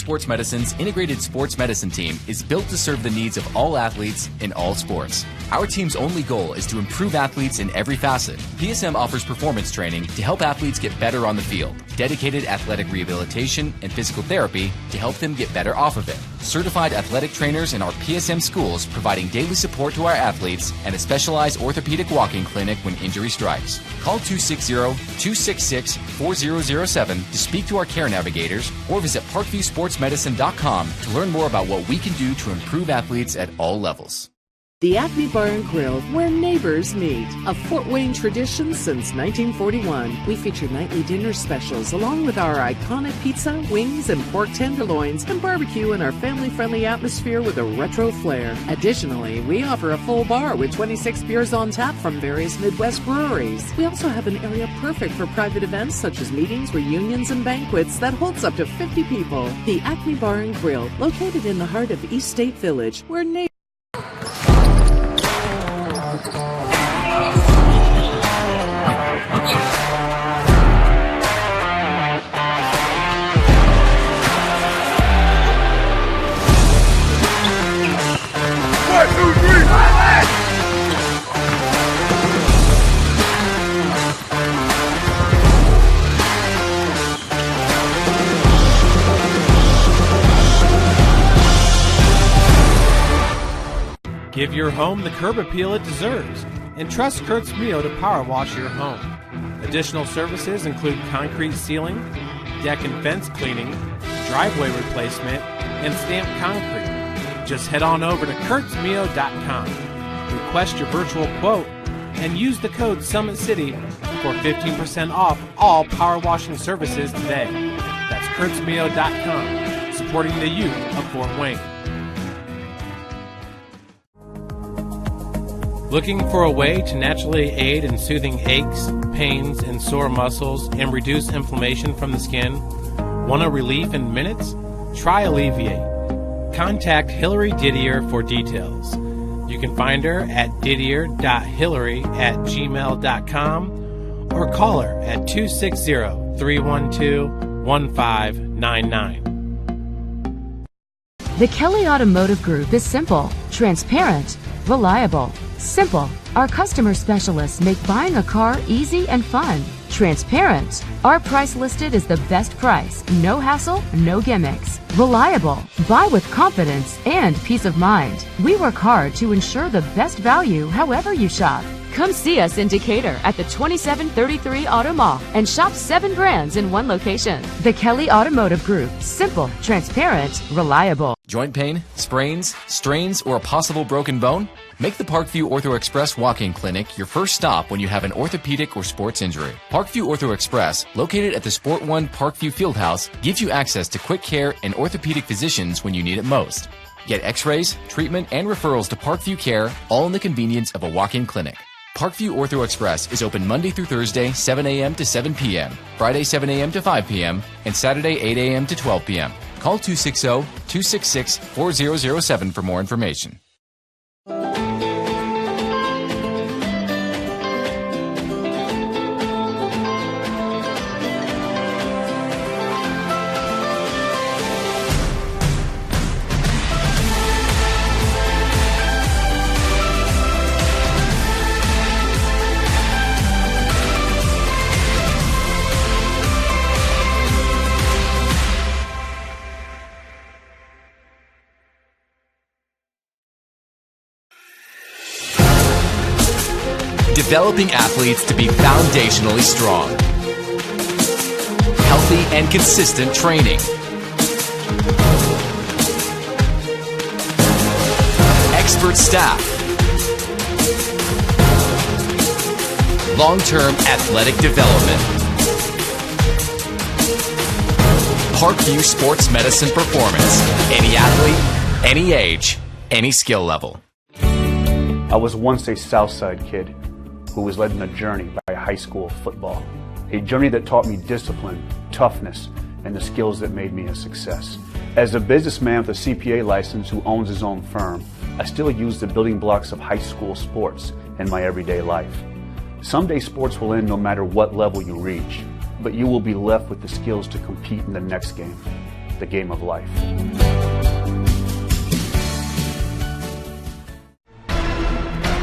Sports Medicine's integrated sports medicine team is built to serve the needs of all athletes in all sports. Our team's only goal is to improve athletes in every facet. PSM offers performance training to help athletes get better on the field, dedicated athletic rehabilitation and physical therapy to help them get better off of it, certified athletic trainers in our PSM schools providing daily support to our athletes, and a specialized orthopedic walking clinic when injury strikes. Call 260-266-4007 to speak to our care navigators or visit parkviewsportsmedicine.com to learn more about what we can do to improve athletes at all levels. The Acme Bar and Grill, where neighbors meet. A Fort Wayne tradition since 1941. We feature nightly dinner specials along with our iconic pizza, wings, and pork tenderloins, and barbecue in our family-friendly atmosphere with a retro flair. Additionally, we offer a full bar with 26 beers on tap from various Midwest breweries. We also have an area perfect for private events such as meetings, reunions, and banquets that holds up to 50 people. The Acme Bar and Grill, located in the heart of East State Village, where neighbors Give your home the curb appeal it deserves and trust Kurt's Mio to power wash your home. Additional services include concrete sealing, deck and fence cleaning, driveway replacement, and stamped concrete. Just head on over to kurtzmio.com, request your virtual quote, and use the code SummitCity for 15% off all power washing services today. That's kurtzmio.com, supporting the youth of Fort Wayne. Looking for a way to naturally aid in soothing aches, pains, and sore muscles and reduce inflammation from the skin? Want a relief in minutes? Try Alleviate. Contact Hillary Didier for details. You can find her at didier.hillary@gmail.com or call her at 260-312-1599. The Kelly Automotive Group is simple, transparent, reliable. Simple. Our customer specialists make buying a car easy and fun. Transparent. Our price listed is the best price. No hassle, no gimmicks. Reliable. Buy with confidence and peace of mind. We work hard to ensure the best value however you shop. Come see us in Decatur at the 2733 Auto Mall and shop 7 brands in one location. The Kelly Automotive Group. Simple, transparent, reliable. Joint pain, sprains, strains, or a possible broken bone? Make the Parkview Ortho Express Walk-In Clinic your first stop when you have an orthopedic or sports injury. Parkview Ortho Express, located at the Sport One Parkview Fieldhouse, gives you access to quick care and orthopedic physicians when you need it most. Get x-rays, treatment, and referrals to Parkview Care, all in the convenience of a walk-in clinic. Parkview Ortho Express is open Monday through Thursday, 7 a.m. to 7 p.m., Friday, 7 a.m. to 5 p.m., and Saturday, 8 a.m. to 12 p.m. Call 260-266-4007 for more information. Developing athletes to be foundationally strong. Healthy and consistent training. Expert staff. Long-term athletic development. Parkview Sports Medicine Performance. Any athlete, any age, any skill level. I was once a Southside kid who was led on a journey by high school football. A journey that taught me discipline, toughness, and the skills that made me a success. As a businessman with a CPA license who owns his own firm, I still use the building blocks of high school sports in my everyday life. Someday sports will end no matter what level you reach, but you will be left with the skills to compete in the next game. the game of life.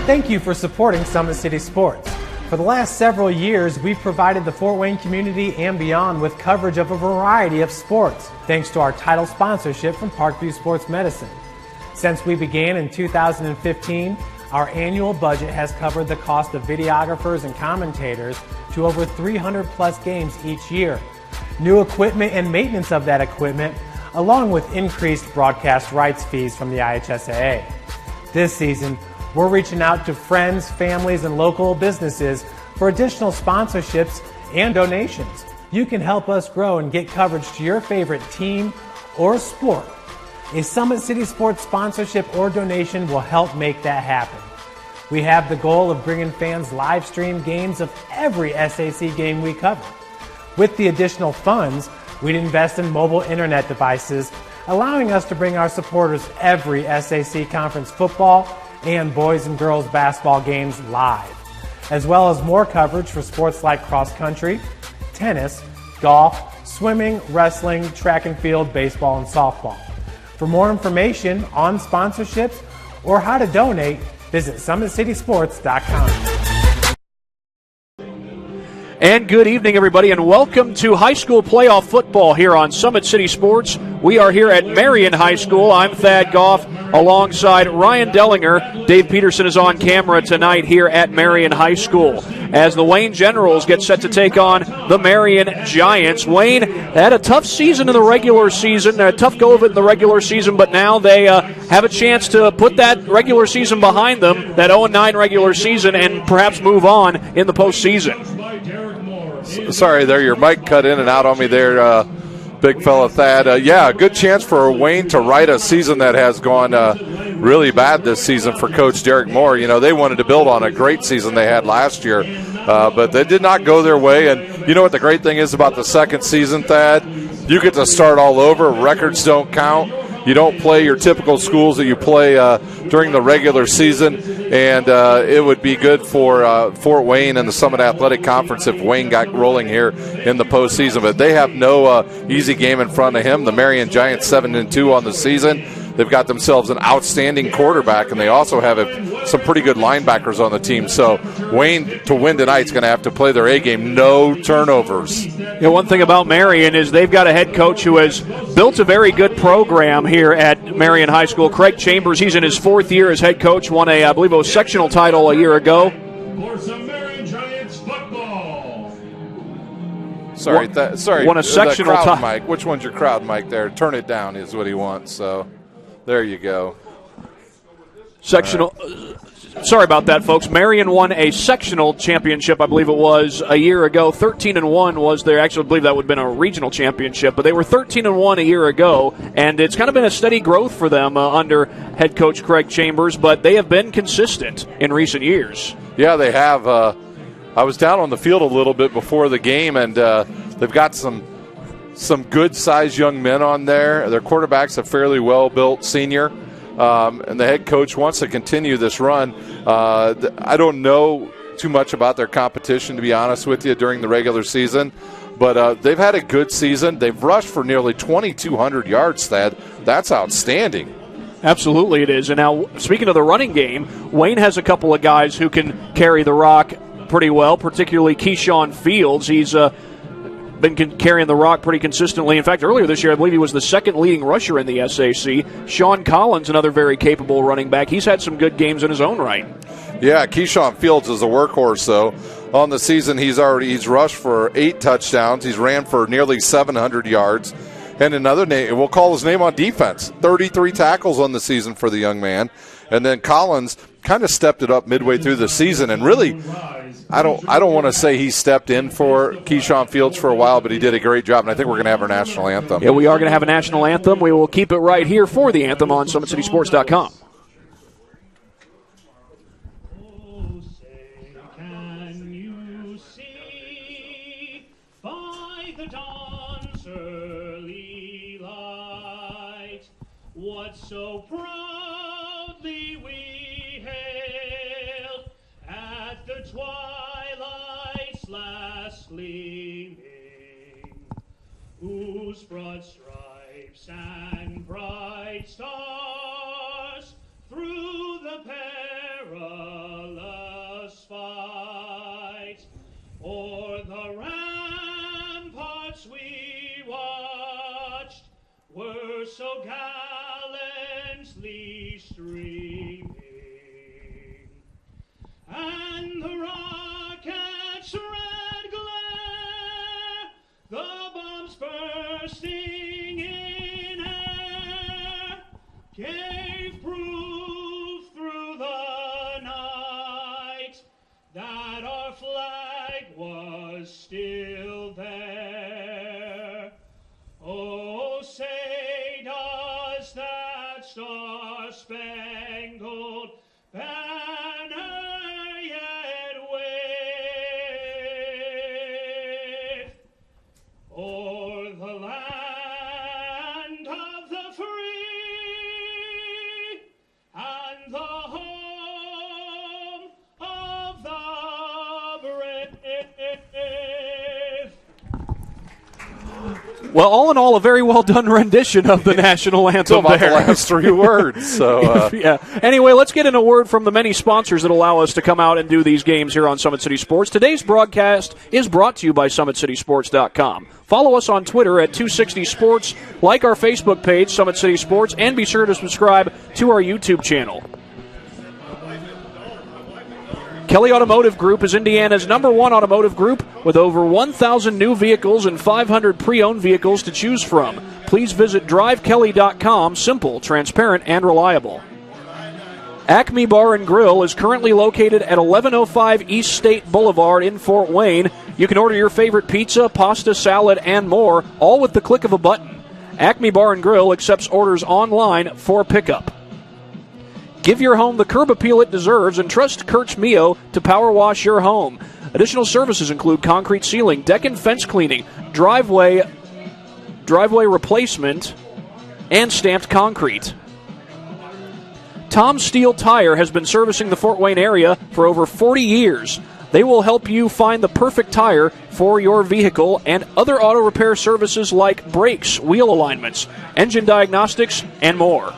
Thank you for supporting Summit City Sports. For the last several years, we've provided the Fort Wayne community and beyond with coverage of a variety of sports, thanks to our title sponsorship from Parkview Sports Medicine. Since we began in 2015, our annual budget has covered the cost of videographers and commentators to over 300 plus games each year. New equipment and maintenance of that equipment, along with increased broadcast rights fees from the IHSAA. This season, we're reaching out to friends, families, and local businesses for additional sponsorships and donations. You can help us grow and get coverage to your favorite team or sport. A Summit City Sports sponsorship or donation will help make that happen. We have the goal of bringing fans live stream games of every SAC game we cover. With the additional funds, we'd invest in mobile internet devices, allowing us to bring our supporters every SAC conference football and boys and girls basketball games live, as well as more coverage for sports like cross country, tennis, golf, swimming, wrestling, track and field, baseball, and softball. For more information on sponsorships or how to donate, visit SummitCitySports.com. And good evening, everybody, and welcome to high school playoff football here on Summit City Sports. We are here at Marion High School. I'm Thad Goff alongside Ryan Dellinger. Dave Peterson is on camera tonight here at Marion High School as the Wayne Generals get set to take on the Marion Giants. Wayne had a tough season in the regular season, a tough go of it in the regular season, but now they have a chance to put that regular season behind them, that 0-9 regular season, and perhaps move on in the postseason. Sorry there, your mic cut in and out on me there, big fella Thad. Yeah, a good chance for Wayne to right a season that has gone really bad this season for Coach Derek Moore. You know, they wanted to build on a great season they had last year, but they did not go their way. And you know what the great thing is about the second season, Thad? You get to start all over. Records don't count. You don't play your typical schools that you play during the regular season, and it would be good for Fort Wayne and the Summit Athletic Conference if Wayne got rolling here in the postseason. But they have no easy game in front of him. The Marion Giants 7-2 on the season. They've got themselves an outstanding quarterback, and they also have some pretty good linebackers on the team. So Wayne, to win tonight, is going to have to play their A game. No turnovers. You know, one thing about Marion is they've got a head coach who has built a very good program here at Marion High School. Craig Chambers, he's in his fourth year as head coach, won I believe it was sectional title a year ago. For some Marion Giants football. Sorry. Won a sectional title. Mic. Which one's your crowd mic there? Turn it down is what he wants. So there you go. Sectional. Sorry about that, folks. Marion won a sectional championship, I believe it was, a year ago. 13-1 was there. Actually, I believe that would have been a regional championship, but they were 13-1 a year ago, and it's kind of been a steady growth for them under head coach Craig Chambers, but they have been consistent in recent years. Yeah, they have. I was down on the field a little bit before the game, and they've got some good-sized young men on there. Their quarterback's a fairly well-built senior. And the head coach wants to continue this run. I don't know too much about their competition, to be honest with you, during the regular season. But they've had a good season. They've rushed for nearly 2,200 yards, Thad. That's outstanding. Absolutely it is. And now, speaking of the running game, Wayne has a couple of guys who can carry the rock pretty well, particularly Keyshawn Fields. He's been carrying the rock pretty consistently. In fact, earlier this year, I believe he was the second leading rusher in the SAC. Sean Collins, another very capable running back. He's had some good games in his own right. Yeah, Keyshawn Fields is a workhorse, though. On the season, he's rushed for 8 touchdowns. He's ran for nearly 700 yards. And another name, we'll call his name on defense, 33 tackles on the season for the young man. And then Collins kind of stepped it up midway through the season, and really, I don't want to say he stepped in for Keyshawn Fields for a while, but he did a great job, and I think we're going to have our national anthem. Yeah, we are going to have a national anthem. We will keep it right here for the anthem on SummitCitySports.com. Oh, say, can you see by the dawn's early light what so proudly we hailed at the twilight's last gleaming, whose broad stripes And bright stars through the perilous fight, o'er the ramparts we watched were so gallantly streaming, and the rocket's red glare, the bombs bursting in air, gave proof through the night that our flag was still there. Oh, say does that star-spangled banner yet wave o'er the land of the free and the home of the brave? Well, all in all, a very well done rendition of the national anthem. About there. the last three words. So, yeah. Anyway, let's get in a word from the many sponsors that allow us to come out and do these games here on Summit City Sports. Today's broadcast is brought to you by SummitCitySports.com. Follow us on Twitter at 260 Sports, like our Facebook page, Summit City Sports, and be sure to subscribe to our YouTube channel. Kelly Automotive Group is Indiana's #1 automotive group with over 1,000 new vehicles and 500 pre-owned vehicles to choose from. Please visit drivekelly.com. Simple, transparent, and reliable. Acme Bar and Grill is currently located at 1105 East State Boulevard in Fort Wayne. You can order your favorite pizza, pasta, salad, and more, all with the click of a button. Acme Bar and Grill accepts orders online for pickup. Give your home the curb appeal it deserves and trust Kurtz Mio to power wash your home. Additional services include concrete ceiling, deck and fence cleaning, driveway replacement, and stamped concrete. Tom Steel Tire has been servicing the Fort Wayne area for over 40 years. They will help you find the perfect tire for your vehicle and other auto repair services like brakes, wheel alignments, engine diagnostics, and more.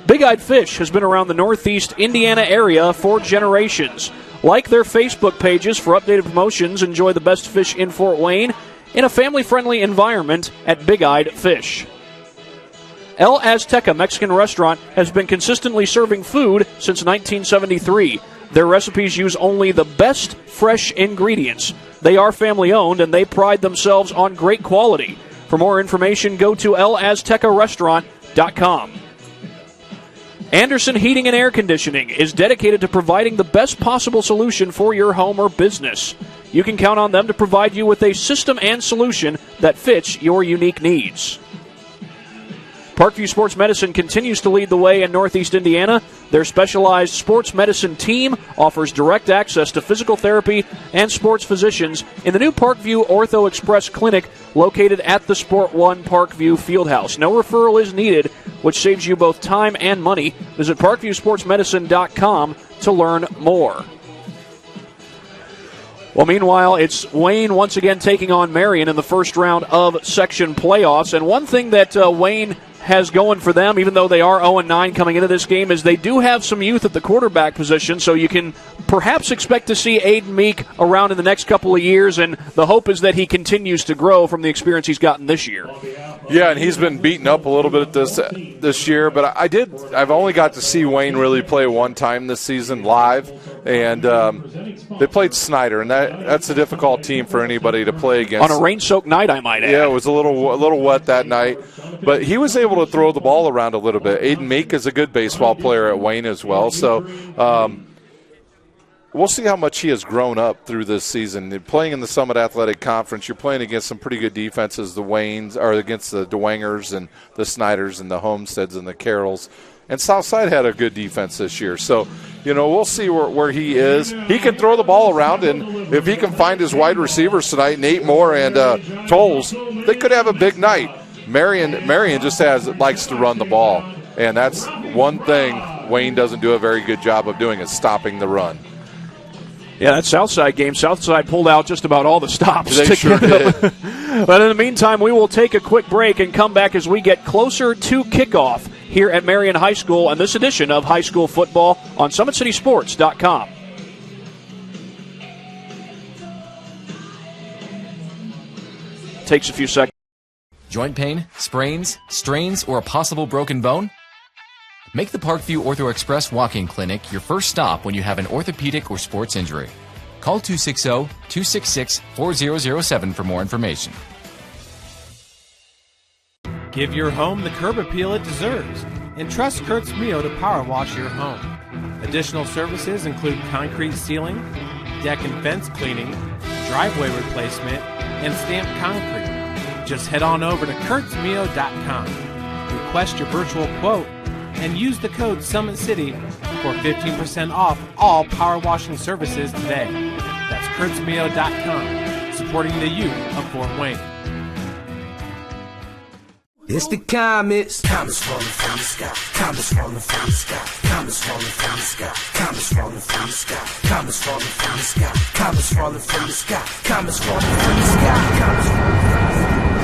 Big-Eyed Fish has been around the Northeast Indiana area for generations. Like their Facebook pages for updated promotions. Enjoy the best fish in Fort Wayne in a family-friendly environment at Big-Eyed Fish. El Azteca Mexican Restaurant has been consistently serving food since 1973. Their recipes use only the best fresh ingredients. They are family-owned, and they pride themselves on great quality. For more information, go to elaztecarestaurant.com. Anderson Heating and Air Conditioning is dedicated to providing the best possible solution for your home or business. You can count on them to provide you with a system and solution that fits your unique needs. Parkview Sports Medicine continues to lead the way in Northeast Indiana. Their specialized sports medicine team offers direct access to physical therapy and sports physicians in the new Parkview Ortho Express Clinic located at the Sport One Parkview Fieldhouse. No referral is needed, which saves you both time and money. Visit ParkviewSportsMedicine.com to learn more. Well, meanwhile, it's Wayne once again taking on Marion in the first round of section playoffs. And one thing that Wayne has going for them, even though they are 0-9 coming into this game, is they do have some youth at the quarterback position, so you can perhaps expect to see Aiden Meek around in the next couple of years, and the hope is that he continues to grow from the experience he's gotten this year. Yeah, and he's been beaten up a little bit this year, but I've only got to see Wayne really play one time this season live, and they played Snyder, and that's a difficult team for anybody to play against. On a rain-soaked night, I might add. Yeah, it was a little wet that night, but he was able to throw the ball around a little bit. Aiden Meek is a good baseball player at Wayne as well, so we'll see how much he has grown up through this season. Playing in the Summit Athletic Conference, you're playing against some pretty good defenses, the Waynes, or against the DeWangers and the Snyders and the Homesteads and the Carrolls. And Southside had a good defense this year. So, we'll see where he is. He can throw the ball around, and if he can find his wide receivers tonight, Nate Moore and Tolles, they could have a big night. Marion just likes to run the ball, and that's one thing Wayne doesn't do a very good job of doing, is stopping the run. Yeah, that Southside game, Southside pulled out just about all the stops. They sure did. But in the meantime, we will take a quick break and come back as we get closer to kickoff here at Marion High School on this edition of High School Football on SummitCitySports.com. Takes a few seconds. Joint pain, sprains, strains, or a possible broken bone? Make the Parkview Ortho Express Walk-In Clinic your first stop when you have an orthopedic or sports injury. Call 260-266-4007 for more information. Give your home the curb appeal it deserves and trust Kurt's Mio to power wash your home. Additional services include concrete sealing, deck and fence cleaning, driveway replacement, and stamped concrete. Just head on over to kurtzmio.com. Request your virtual quote and use the code SummitCity for 15% off all power washing services today. That's kurtzmio.com, supporting the youth of Fort Wayne. It's the comets. Comets falling from the sky. Comets falling from the sky. Comets falling from the sky. Comets falling from the sky. Comets falling from the sky. Comets falling from the sky. Comets falling from the sky. Comets falling from the sky.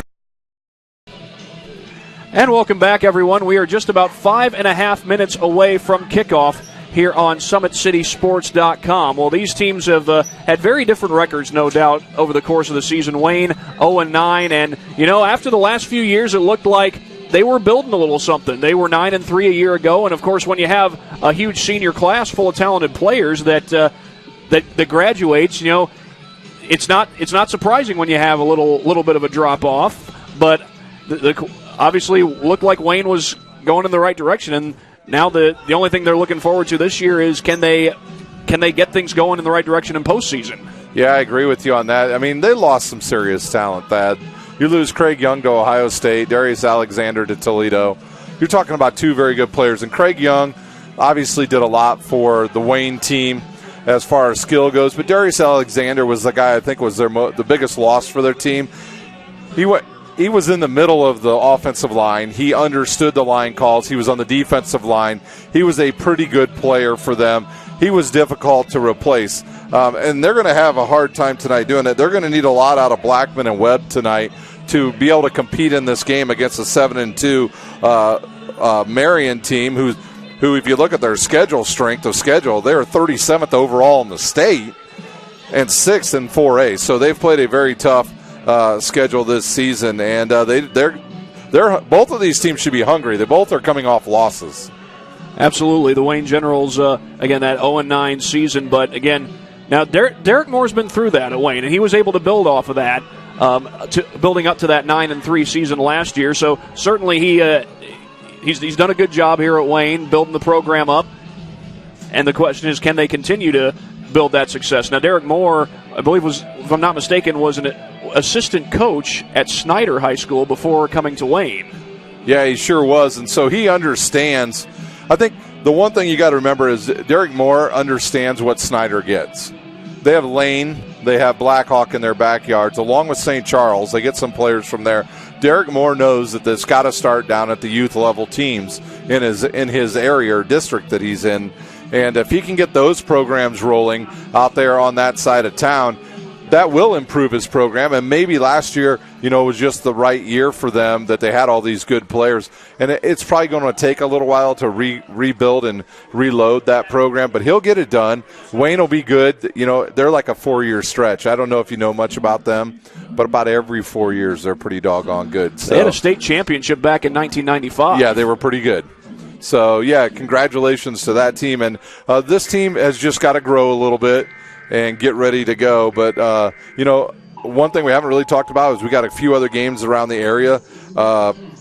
And welcome back, everyone. We are just about 5.5 minutes away from kickoff here on SummitCitySports.com. Well, these teams have had very different records, no doubt, over the course of the season. Wayne, 0-9, and, after the last few years, it looked like they were building a little something. They were 9-3 a year ago, and, of course, when you have a huge senior class full of talented players that graduates, it's not surprising when you have a little bit of a drop-off, but obviously looked like Wayne was going in the right direction, and now the only thing they're looking forward to this year is can they get things going in the right direction in postseason? Yeah, I agree with you on that. I mean, they lost some serious talent, Thad. You lose Craig Young to Ohio State, Darius Alexander to Toledo. You're talking about two very good players, and Craig Young obviously did a lot for the Wayne team as far as skill goes, but Darius Alexander was the guy I think was the biggest loss for their team. He was in the middle of the offensive line. He understood the line calls. He was on the defensive line. He was a pretty good player for them. He was difficult to replace. And they're going to have a hard time tonight doing it. They're going to need a lot out of Blackman and Webb tonight to be able to compete in this game against a 7-2 Marion team who, if you look at their strength of schedule, they're 37th overall in the state and 6th in 4A. So they've played a very tough schedule this season, and they're both of these teams should be hungry. They both are coming off losses. Absolutely, the Wayne Generals again that 0-9 season, but again now Derek Moore's been through that at Wayne, and he was able to build off of that, building up to that 9-3 season last year. So certainly he's done a good job here at Wayne, building the program up. And the question is, can they continue to build that success? Now, Derek Moore, I believe, if I'm not mistaken, was an assistant coach at Snyder High School before coming to Wayne. Yeah, he sure was, and so he understands. I think the one thing you got to remember is Derek Moore understands what Snyder gets. They have Lane, they have Blackhawk in their backyards, along with St. Charles. They get some players from there. Derek Moore knows that it's got to start down at the youth level teams in his area or district that he's in. And if he can get those programs rolling out there on that side of town, that will improve his program. And maybe last year, was just the right year for them that they had all these good players. And it's probably going to take a little while to rebuild and reload that program, but he'll get it done. Wayne will be good. They're like a 4-year stretch. I don't know if you know much about them, but about every 4 years they're pretty doggone good. So, they had a state championship back in 1995. Yeah, they were pretty good. So, yeah, congratulations to that team. And this team has just got to grow a little bit and get ready to go. But, one thing we haven't really talked about is we got a few other games around the area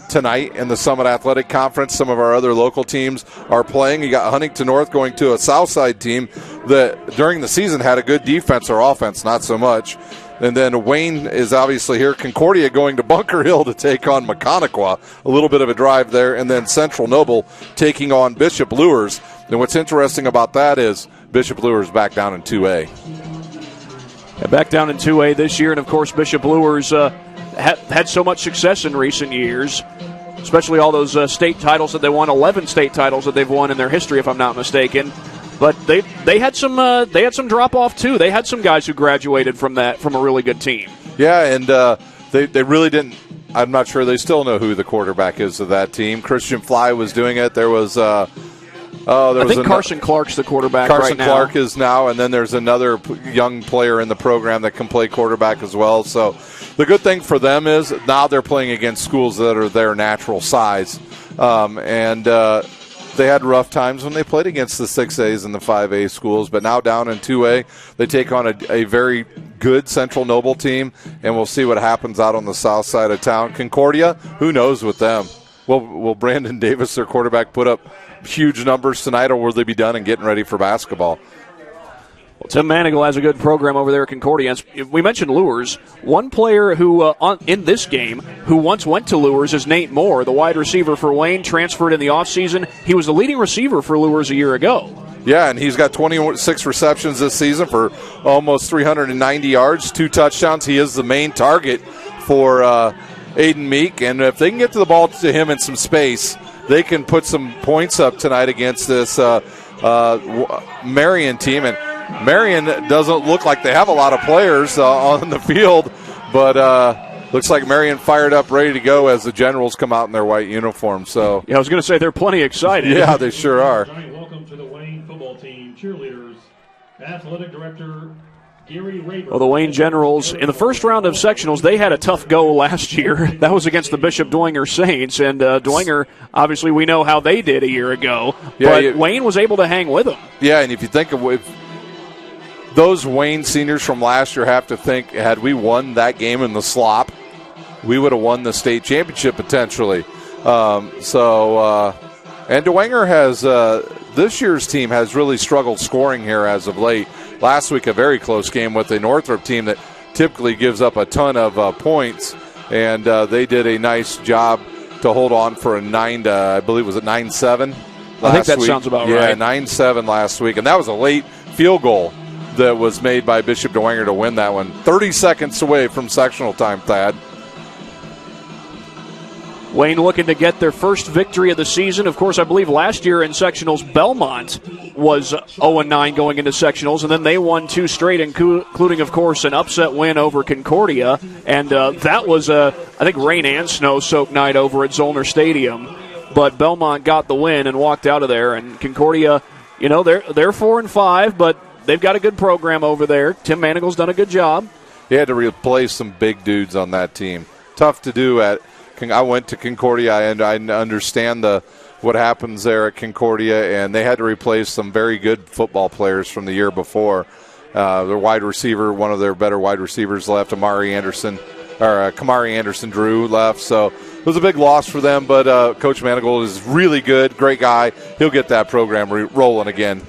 tonight in the Summit Athletic Conference. Some of our other local teams are playing. You got Huntington North going to a Southside team that during the season had a good defense or offense, not so much. And then Wayne is obviously here. Concordia going to Bunker Hill to take on Maconaquah. A little bit of a drive there. And then Central Noble taking on Bishop Luers. And what's interesting about that is Bishop Luers back down in 2A. Yeah, back down in 2A this year. And, of course, Bishop Luers had so much success in recent years, especially all those state titles that they won, 11 state titles that they've won in their history, if I'm not mistaken. But they had some drop off too. They had some guys who graduated from a really good team. Yeah, and they really didn't. I'm not sure they still know who the quarterback is of that team. Christian Fly was doing it. There was I think Carson Clark's the quarterback right now. Carson Clark is now, and then there's another young player in the program that can play quarterback as well. So the good thing for them is now they're playing against schools that are their natural size, and they had rough times when they played against the 6As and the 5A schools, but now down in 2A, they take on a very good Central Noble team, and we'll see what happens out on the south side of town. Concordia, who knows with them? Will Brandon Davis, their quarterback, put up huge numbers tonight, or will they be done and getting ready for basketball? Well, Tim Manigal has a good program over there at Concordia. We mentioned Lures. One player who in this game who once went to Lures is Nate Moore, the wide receiver for Wayne, transferred in the offseason. He was the leading receiver for Lures a year ago. Yeah, and he's got 26 receptions this season for almost 390 yards, 2 touchdowns. He is the main target for Aiden Meek, and if they can get to the ball to him in some space, they can put some points up tonight against this Marion team. And Marion doesn't look like they have a lot of players on the field, but looks like Marion fired up, ready to go as the Generals come out in their white uniforms. So yeah, I was going to say they're plenty excited. Yeah, they sure are. Welcome to the Wayne football team cheerleaders. Athletic Director Gary Rayburn. Well, the Wayne Generals, in the first round of sectionals, they had a tough go last year. That was against the Bishop Dwenger Saints, and Dwenger, obviously we know how they did a year ago, but Wayne was able to hang with them. Yeah, and if you think of those Wayne seniors from last year, have to think, had we won that game in the slop, we would have won the state championship potentially. And Dwenger has, this year's team has really struggled scoring here as of late. Last week, a very close game with the Northrop team that typically gives up a ton of points, and they did a nice job to hold on for a 9-7 I think that sounds about right. Yeah, 9-7 last week, and that was a late field goal that was made by Bishop Dwenger to win that one. 30 seconds away from sectional time, Thad. Wayne looking to get their first victory of the season. Of course, I believe last year in sectionals, Belmont was 0-9 going into sectionals, and then they won 2 straight, including, of course, an upset win over Concordia. And that was, I think, rain and snow-soaked night over at Zollner Stadium. But Belmont got the win and walked out of there. And Concordia, they're 4-5, but they've got a good program over there. Tim Manigal's done a good job. He had to replace some big dudes on that team. Tough to do I went to Concordia, and I understand what happens there at Concordia, and they had to replace some very good football players from the year before. Their wide receiver, one of their better wide receivers left, Kamari Anderson Drew left, so it was a big loss for them, but Coach Manigault is really good, great guy. He'll get that program rolling again.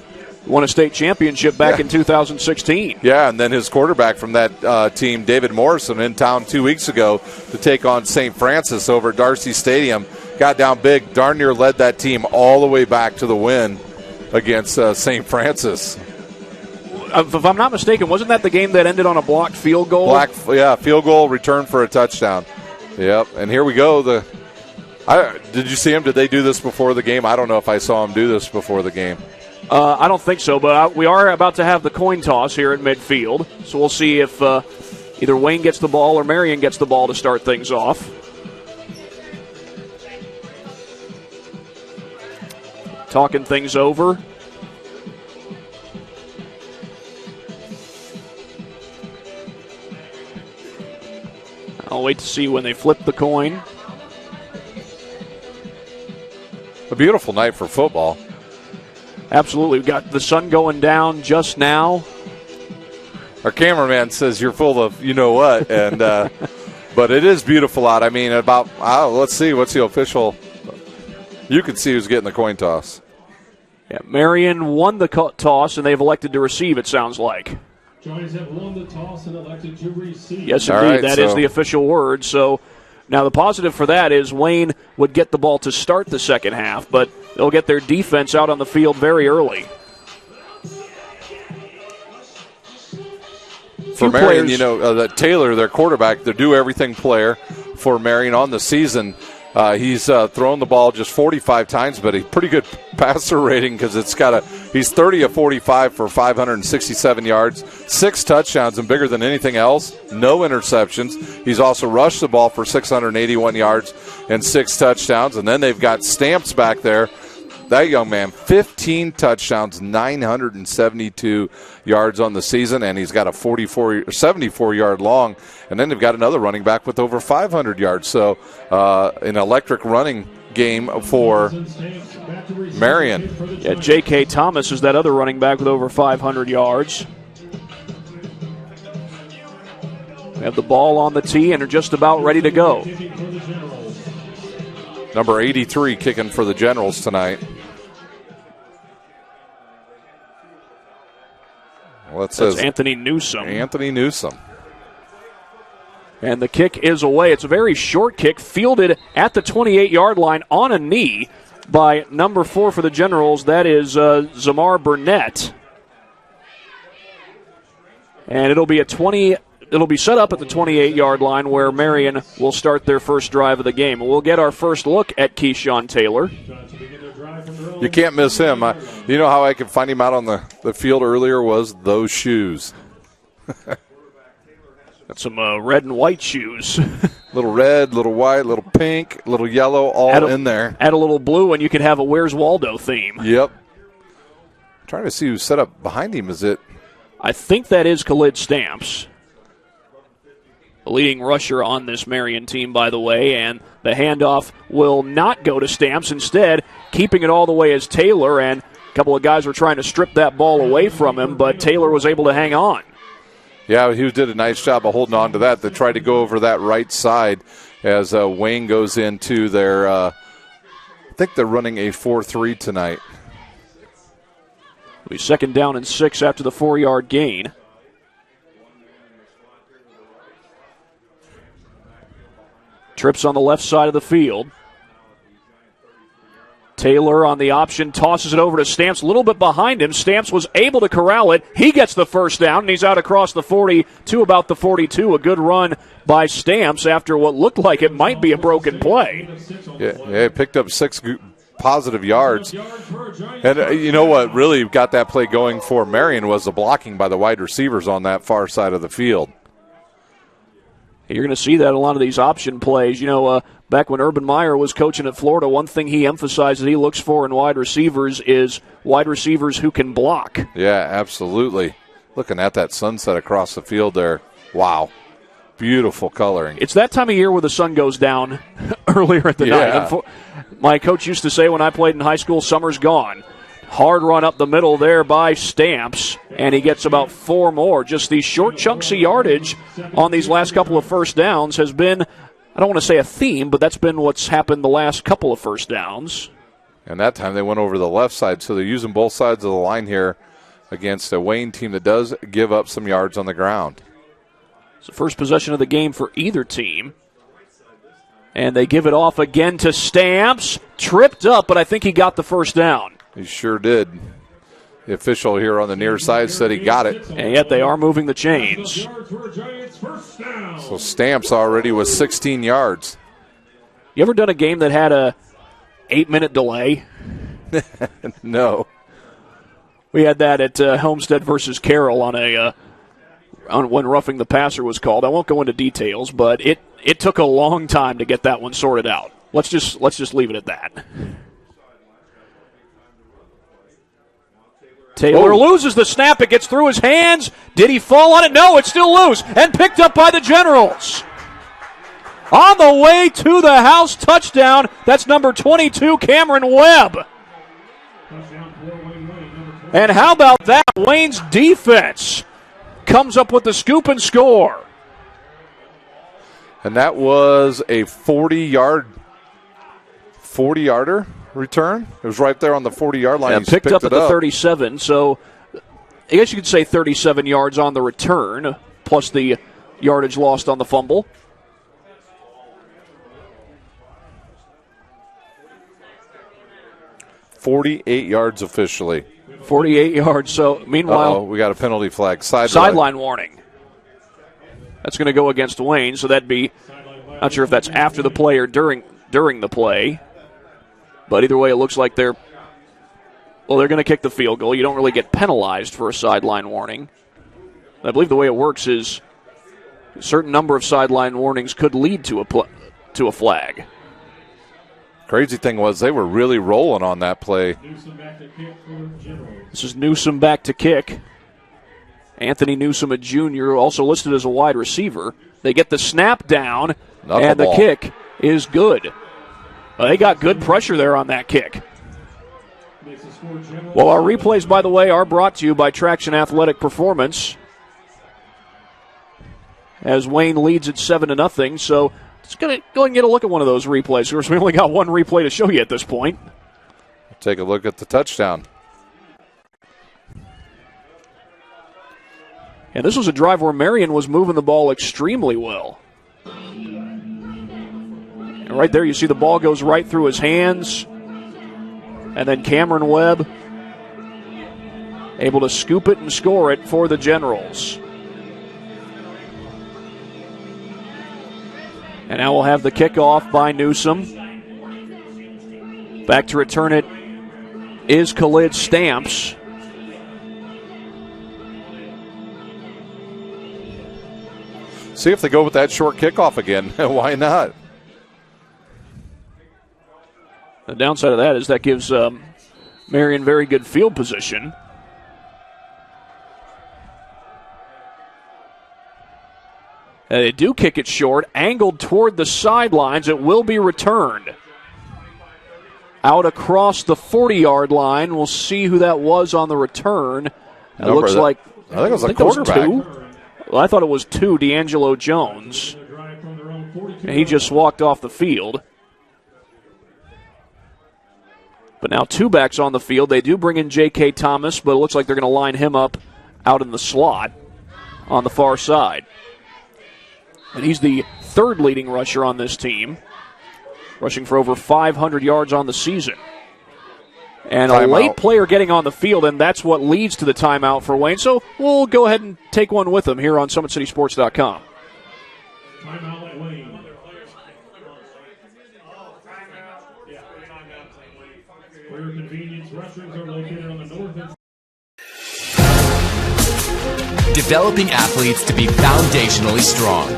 Won a state championship back in 2016. Yeah, and then his quarterback from that team, David Morrison, in town 2 weeks ago to take on St. Francis over at Darcy Stadium. Got down big, darn near led that team all the way back to the win against St. Francis. If I'm not mistaken, wasn't that the game that ended on a blocked field goal? Field goal, return for a touchdown. Yep, and here we go. Did you see him? Did they do this before the game? I don't know if I saw him do this before the game. I don't think so, but we are about to have the coin toss here at midfield, so we'll see if either Wayne gets the ball or Marion gets the ball to start things off. Talking things over. I'll wait to see when they flip the coin. A beautiful night for football. Absolutely. We've got the sun going down just now. Our cameraman says you're full of you-know-what, and but it is beautiful out. I mean, let's see, what's the official? You can see who's getting the coin toss. Yeah, Marion won the toss, and they've elected to receive, it sounds like. Giants have won the toss and elected to receive. Yes, indeed. Right, that is the official word. So now the positive for that is Wayne would get the ball to start the second half, but they'll get their defense out on the field very early. For Marion, Taylor, their quarterback, the do-everything player for Marion on the season, He's thrown the ball just 45 times, but a pretty good passer rating because he's 30 of 45 for 567 yards, 6 touchdowns, and bigger than anything else, no interceptions. He's also rushed the ball for 681 yards and 6 touchdowns. And then they've got Stamps back there. That young man, 15 touchdowns, 972 yards on the season, and he's got a 74-yard long. And then they've got another running back with over 500 yards. So an electric running game for Marion. Yeah, J.K. Thomas is that other running back with over 500 yards. They have the ball on the tee and are just about ready to go. Number 83 kicking for the Generals tonight. Well, it says that's Anthony Newsome. Anthony Newsome. And the kick is away. It's a very short kick, fielded at the 28-yard line on a knee by number 4 for the Generals. That is Zamar Burnett. And it'll be set up at the 28-yard line where Marion will start their first drive of the game. We'll get our first look at Keyshawn Taylor. You can't miss him. You know how I could find him out on the field earlier was those shoes. Got some red and white shoes. Little red, little white, little pink, little yellow, all in there. Add a little blue and you could have a Where's Waldo theme. Yep. I'm trying to see who's set up behind him. Is it? I think that is Khalid Stamps, the leading rusher on this Marion team, by the way, and the handoff will not go to Stamps. Instead, keeping it all the way as Taylor, and a couple of guys were trying to strip that ball away from him, but Taylor was able to hang on. Yeah, he did a nice job of holding on to that. They tried to go over that right side as Wayne goes into their, I think they're running a 4-3 tonight. It'll be 2nd down and 6 after the 4-yard gain. Trips on the left side of the field. Taylor on the option tosses it over to Stamps, a little bit behind him. Stamps was able to corral it. He gets the first down, and he's out across the 40 to about the 42. A good run by Stamps after what looked like it might be a broken play. Yeah, he picked up 6 positive yards. And you know what really got that play going for Marion was the blocking by the wide receivers on that far side of the field. You're going to see that in a lot of these option plays. You know, back when Urban Meyer was coaching at Florida, one thing he emphasized that he looks for in wide receivers is wide receivers who can block. Yeah, absolutely. Looking at that sunset across the field there. Wow. Beautiful coloring. It's that time of year where the sun goes down earlier at the night. My coach used to say when I played in high school, summer's gone. Hard run up the middle there by Stamps, and he gets about 4 more. Just these short chunks of yardage on these last couple of first downs has been, I don't want to say a theme, but that's been what's happened the last couple of first downs. And that time they went over the left side, so they're using both sides of the line here against a Wayne team that does give up some yards on the ground. It's the first possession of the game for either team. And they give it off again to Stamps. Tripped up, but I think he got the first down. He sure did. The official here on the near side said he got it. And yet they are moving the chains. So Stamps already was 16 yards. You ever done a game that had a 8-minute delay? No. We had that at Homestead versus Carroll on when roughing the passer was called. I won't go into details, but it took a long time to get that one sorted out. Let's just leave it at that. Taylor loses the snap. It gets through his hands. Did he fall on it? No, it's still loose and picked up by the Generals. On the way to the house, touchdown. That's number 22, Cameron Webb. And how about that? Wayne's defense comes up with the scoop and score. And that was a 40-yarder return. It was right there on the 40-yard line. And picked up at the 37, so I guess you could say 37 yards on the return, plus the yardage lost on the fumble. $48 yards officially. 48 yards. So, meanwhile, we got a penalty flag. Sideline warning. That's going to go against Wayne, so that'd be, not sure if that's after the play or during during the play. But either way, it looks like they're going to kick the field goal. You don't really get penalized for a sideline warning. I believe the way it works is a certain number of sideline warnings could lead to a flag. Crazy thing was they were really rolling on that play. This is Newsome back to kick. Anthony Newsome, a junior, also listed as a wide receiver. They get the snap down, and the kick is good. They got good pressure there on that kick. Well, our replays, by the way, are brought to you by Traction Athletic Performance, as Wayne leads at 7-0. So just going to go and get a look at one of those replays. Of course, we only got one replay to show you at this point. Take a look at the touchdown. And this was a drive where Marion was moving the ball extremely well. And right there you see the ball goes right through his hands. And then Cameron Webb able to scoop it and score it for the Generals. And now we'll have the kickoff by Newsome. Back to return it is Khalid Stamps. See if they go with that short kickoff again. Why not? The downside of that is that gives Marion very good field position. They do kick it short, angled toward the sidelines. It will be returned. Out across the 40-yard line. We'll see who that was on the return. It looks like... I think it was a quarterback. Well, I thought it was 2, D'Angelo Jones. And he just walked off the field. But now 2 backs on the field. They do bring in J.K. Thomas, but it looks like they're going to line him up out in the slot on the far side. And he's the 3rd leading rusher on this team, rushing for over 500 yards on the season. And a late player getting on the field, and that's what leads to the timeout for Wayne. So we'll go ahead and take one with them here on SummitCitySports.com. Timeout at Wayne. For your convenience, restrooms are located on the north and Developing athletes to be foundationally strong.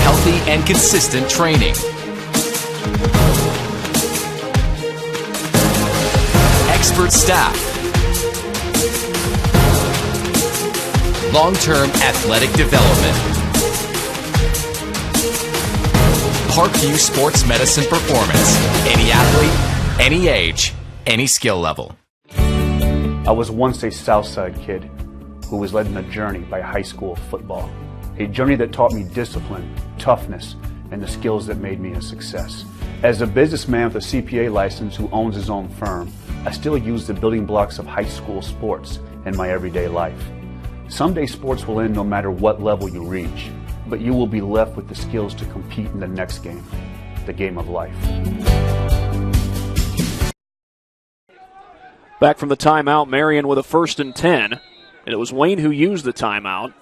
Healthy and consistent training. Expert staff. Long-term athletic development. Parkview Sports Medicine Performance. Any athlete, any age, any skill level. I was once a Southside kid who was led on a journey by high school football. A journey that taught me discipline, toughness, and the skills that made me a success. As a businessman with a CPA license who owns his own firm, I still use the building blocks of high school sports in my everyday life. Someday sports will end no matter what level you reach, but you will be left with the skills to compete in the next game, the game of life. Back from the timeout, Marion with a 1st and 10. And it was Wayne who used the timeout.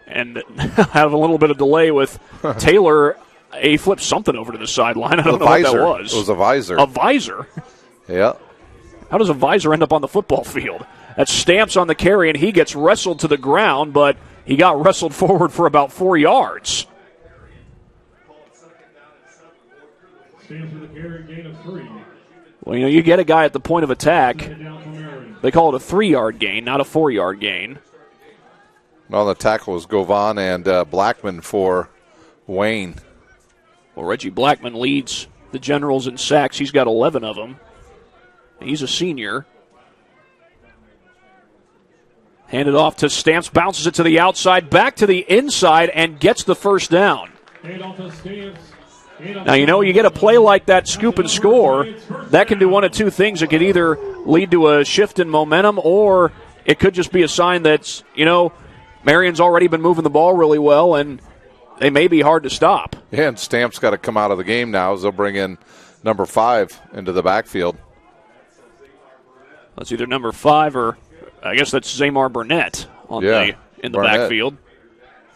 And had a little bit of delay with Taylor. He flipped something over to the sideline. I don't know what that was. It was a visor. A visor? Yeah. How does a visor end up on the football field? That Stamps on the carry, and he gets wrestled to the ground, but he got wrestled forward for about 4 yards. Stamps with a carry, gain of 3. Well, you get a guy at the point of attack. They call it a 3-yard gain, not a 4-yard gain. On the tackle was Govan and Blackman for Wayne. Well, Reggie Blackman leads the Generals in sacks. He's got 11 of them. He's a senior. Handed off to Stamps, bounces it to the outside, back to the inside, and gets the first down. Now, you get a play like that, scoop and score, that can do one of two things. It could either lead to a shift in momentum, or it could just be a sign that, Marion's already been moving the ball really well, and they may be hard to stop. Yeah, and Stamps got to come out of the game now as they'll bring in number 5 into the backfield. That's either number 5 or I guess that's Zamar Burnett in the backfield.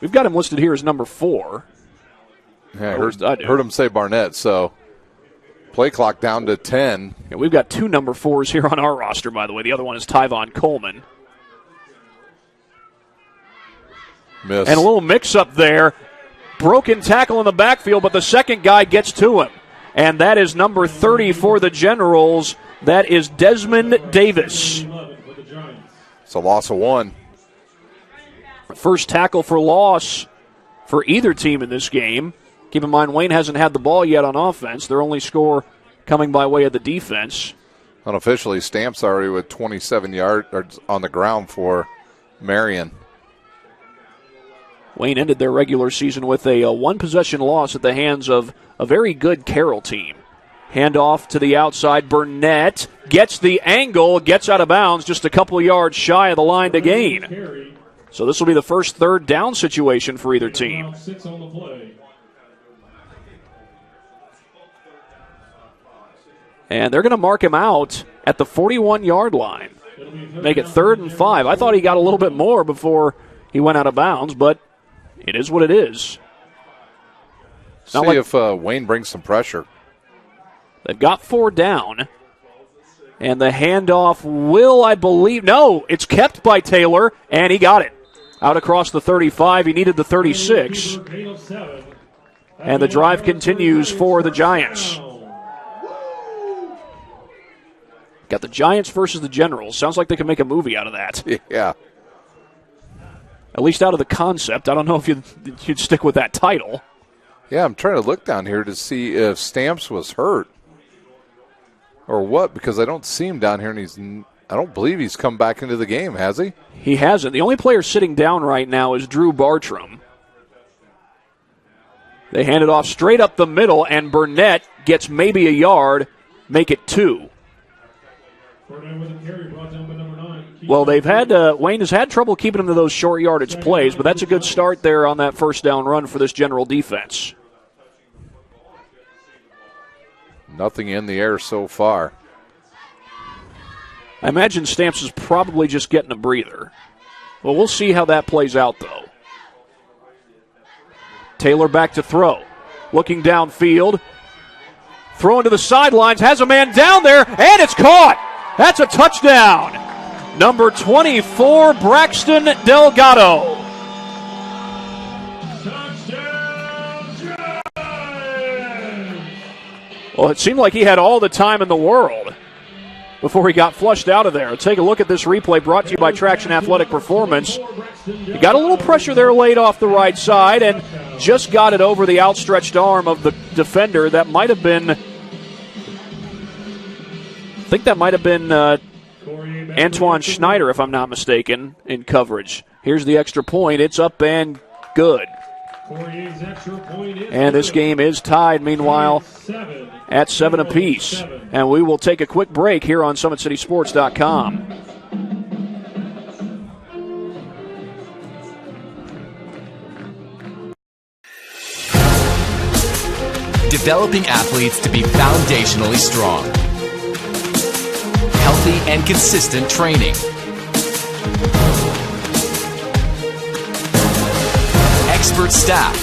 We've got him listed here as number 4. Yeah, I heard him say Barnett, so play clock down to 10. Yeah, we've got 2 number 4s here on our roster, by the way. The other one is Tyvon Coleman. Miss. And a little mix-up there. Broken tackle in the backfield, but the second guy gets to him. And that is number 30 for the Generals. That is Desmond Davis. It's a loss of 1. First tackle for loss for either team in this game. Keep in mind, Wayne hasn't had the ball yet on offense. Their only score coming by way of the defense. Unofficially, Stamps already with 27 yards on the ground for Marion. Wayne ended their regular season with a 1-possession loss at the hands of a very good Carroll team. Handoff to the outside. Burnett gets the angle, gets out of bounds, just a couple of yards shy of the line to gain. So this will be the first third down situation for either team. And they're going to mark him out at the 41-yard line. Make it 3rd and 5. I thought he got a little bit more before he went out of bounds, but it is what it is. See if Wayne brings some pressure. They've got 4 down. And the handoff will, I believe, no, it's kept by Taylor, and he got it. Out across the 35, he needed the 36. And the drive continues for the Giants. Got the Giants versus the Generals. Sounds like they can make a movie out of that. Yeah. At least out of the concept. I don't know if you'd stick with that title. Yeah, I'm trying to look down here to see if Stamps was hurt or what, because I don't see him down here, and I don't believe he's come back into the game, has he? He hasn't. The only player sitting down right now is Drew Bartram. They hand it off straight up the middle, and Burnett gets maybe a yard, make it 2. Well, they've had Wayne has had trouble keeping him to those short yardage plays, but that's a good start there on that first down run for this General defense. Nothing in the air so far. I imagine Stamps is probably just getting a breather. Well, we'll see how that plays out, though. Taylor back to throw. Looking downfield. Throwing to the sidelines. Has a man down there, and it's caught. That's a touchdown. Number 24, Braxton Delgado. Well, it seemed like he had all the time in the world before he got flushed out of there. Take a look at this replay brought to you by Traction Athletic Performance. He got a little pressure there late off the right side and just got it over the outstretched arm of the defender. That might have been, I think that might have been Antoine Schneider, if I'm not mistaken, in coverage. Here's the extra point. It's up and good. And this game is tied, meanwhile, at 7 apiece. And we will take a quick break here on SummitCitySports.com. Developing athletes to be foundationally strong. Healthy and consistent training. Expert staff.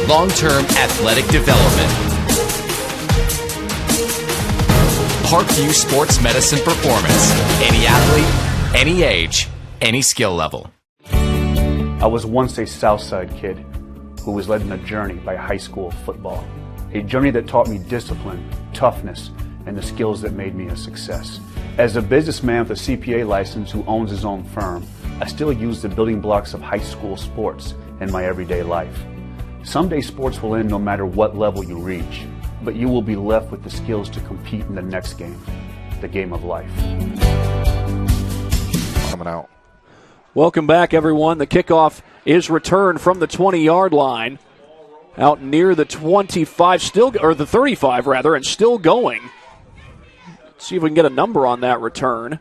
Long-term athletic development. Parkview Sports Medicine Performance. Any athlete, any age, any skill level. I was once a Southside kid who was led on a journey by high school football. A journey that taught me discipline, toughness, and the skills that made me a success. As a businessman with a CPA license who owns his own firm, I still use the building blocks of high school sports in my everyday life. Someday sports will end no matter what level you reach, but you will be left with the skills to compete in the next game, the game of life. Coming out. Welcome back, everyone. The kickoff is returned from the 20-yard line. Out near the 25, or the 35 rather, and still going. Let's see if we can get a number on that return.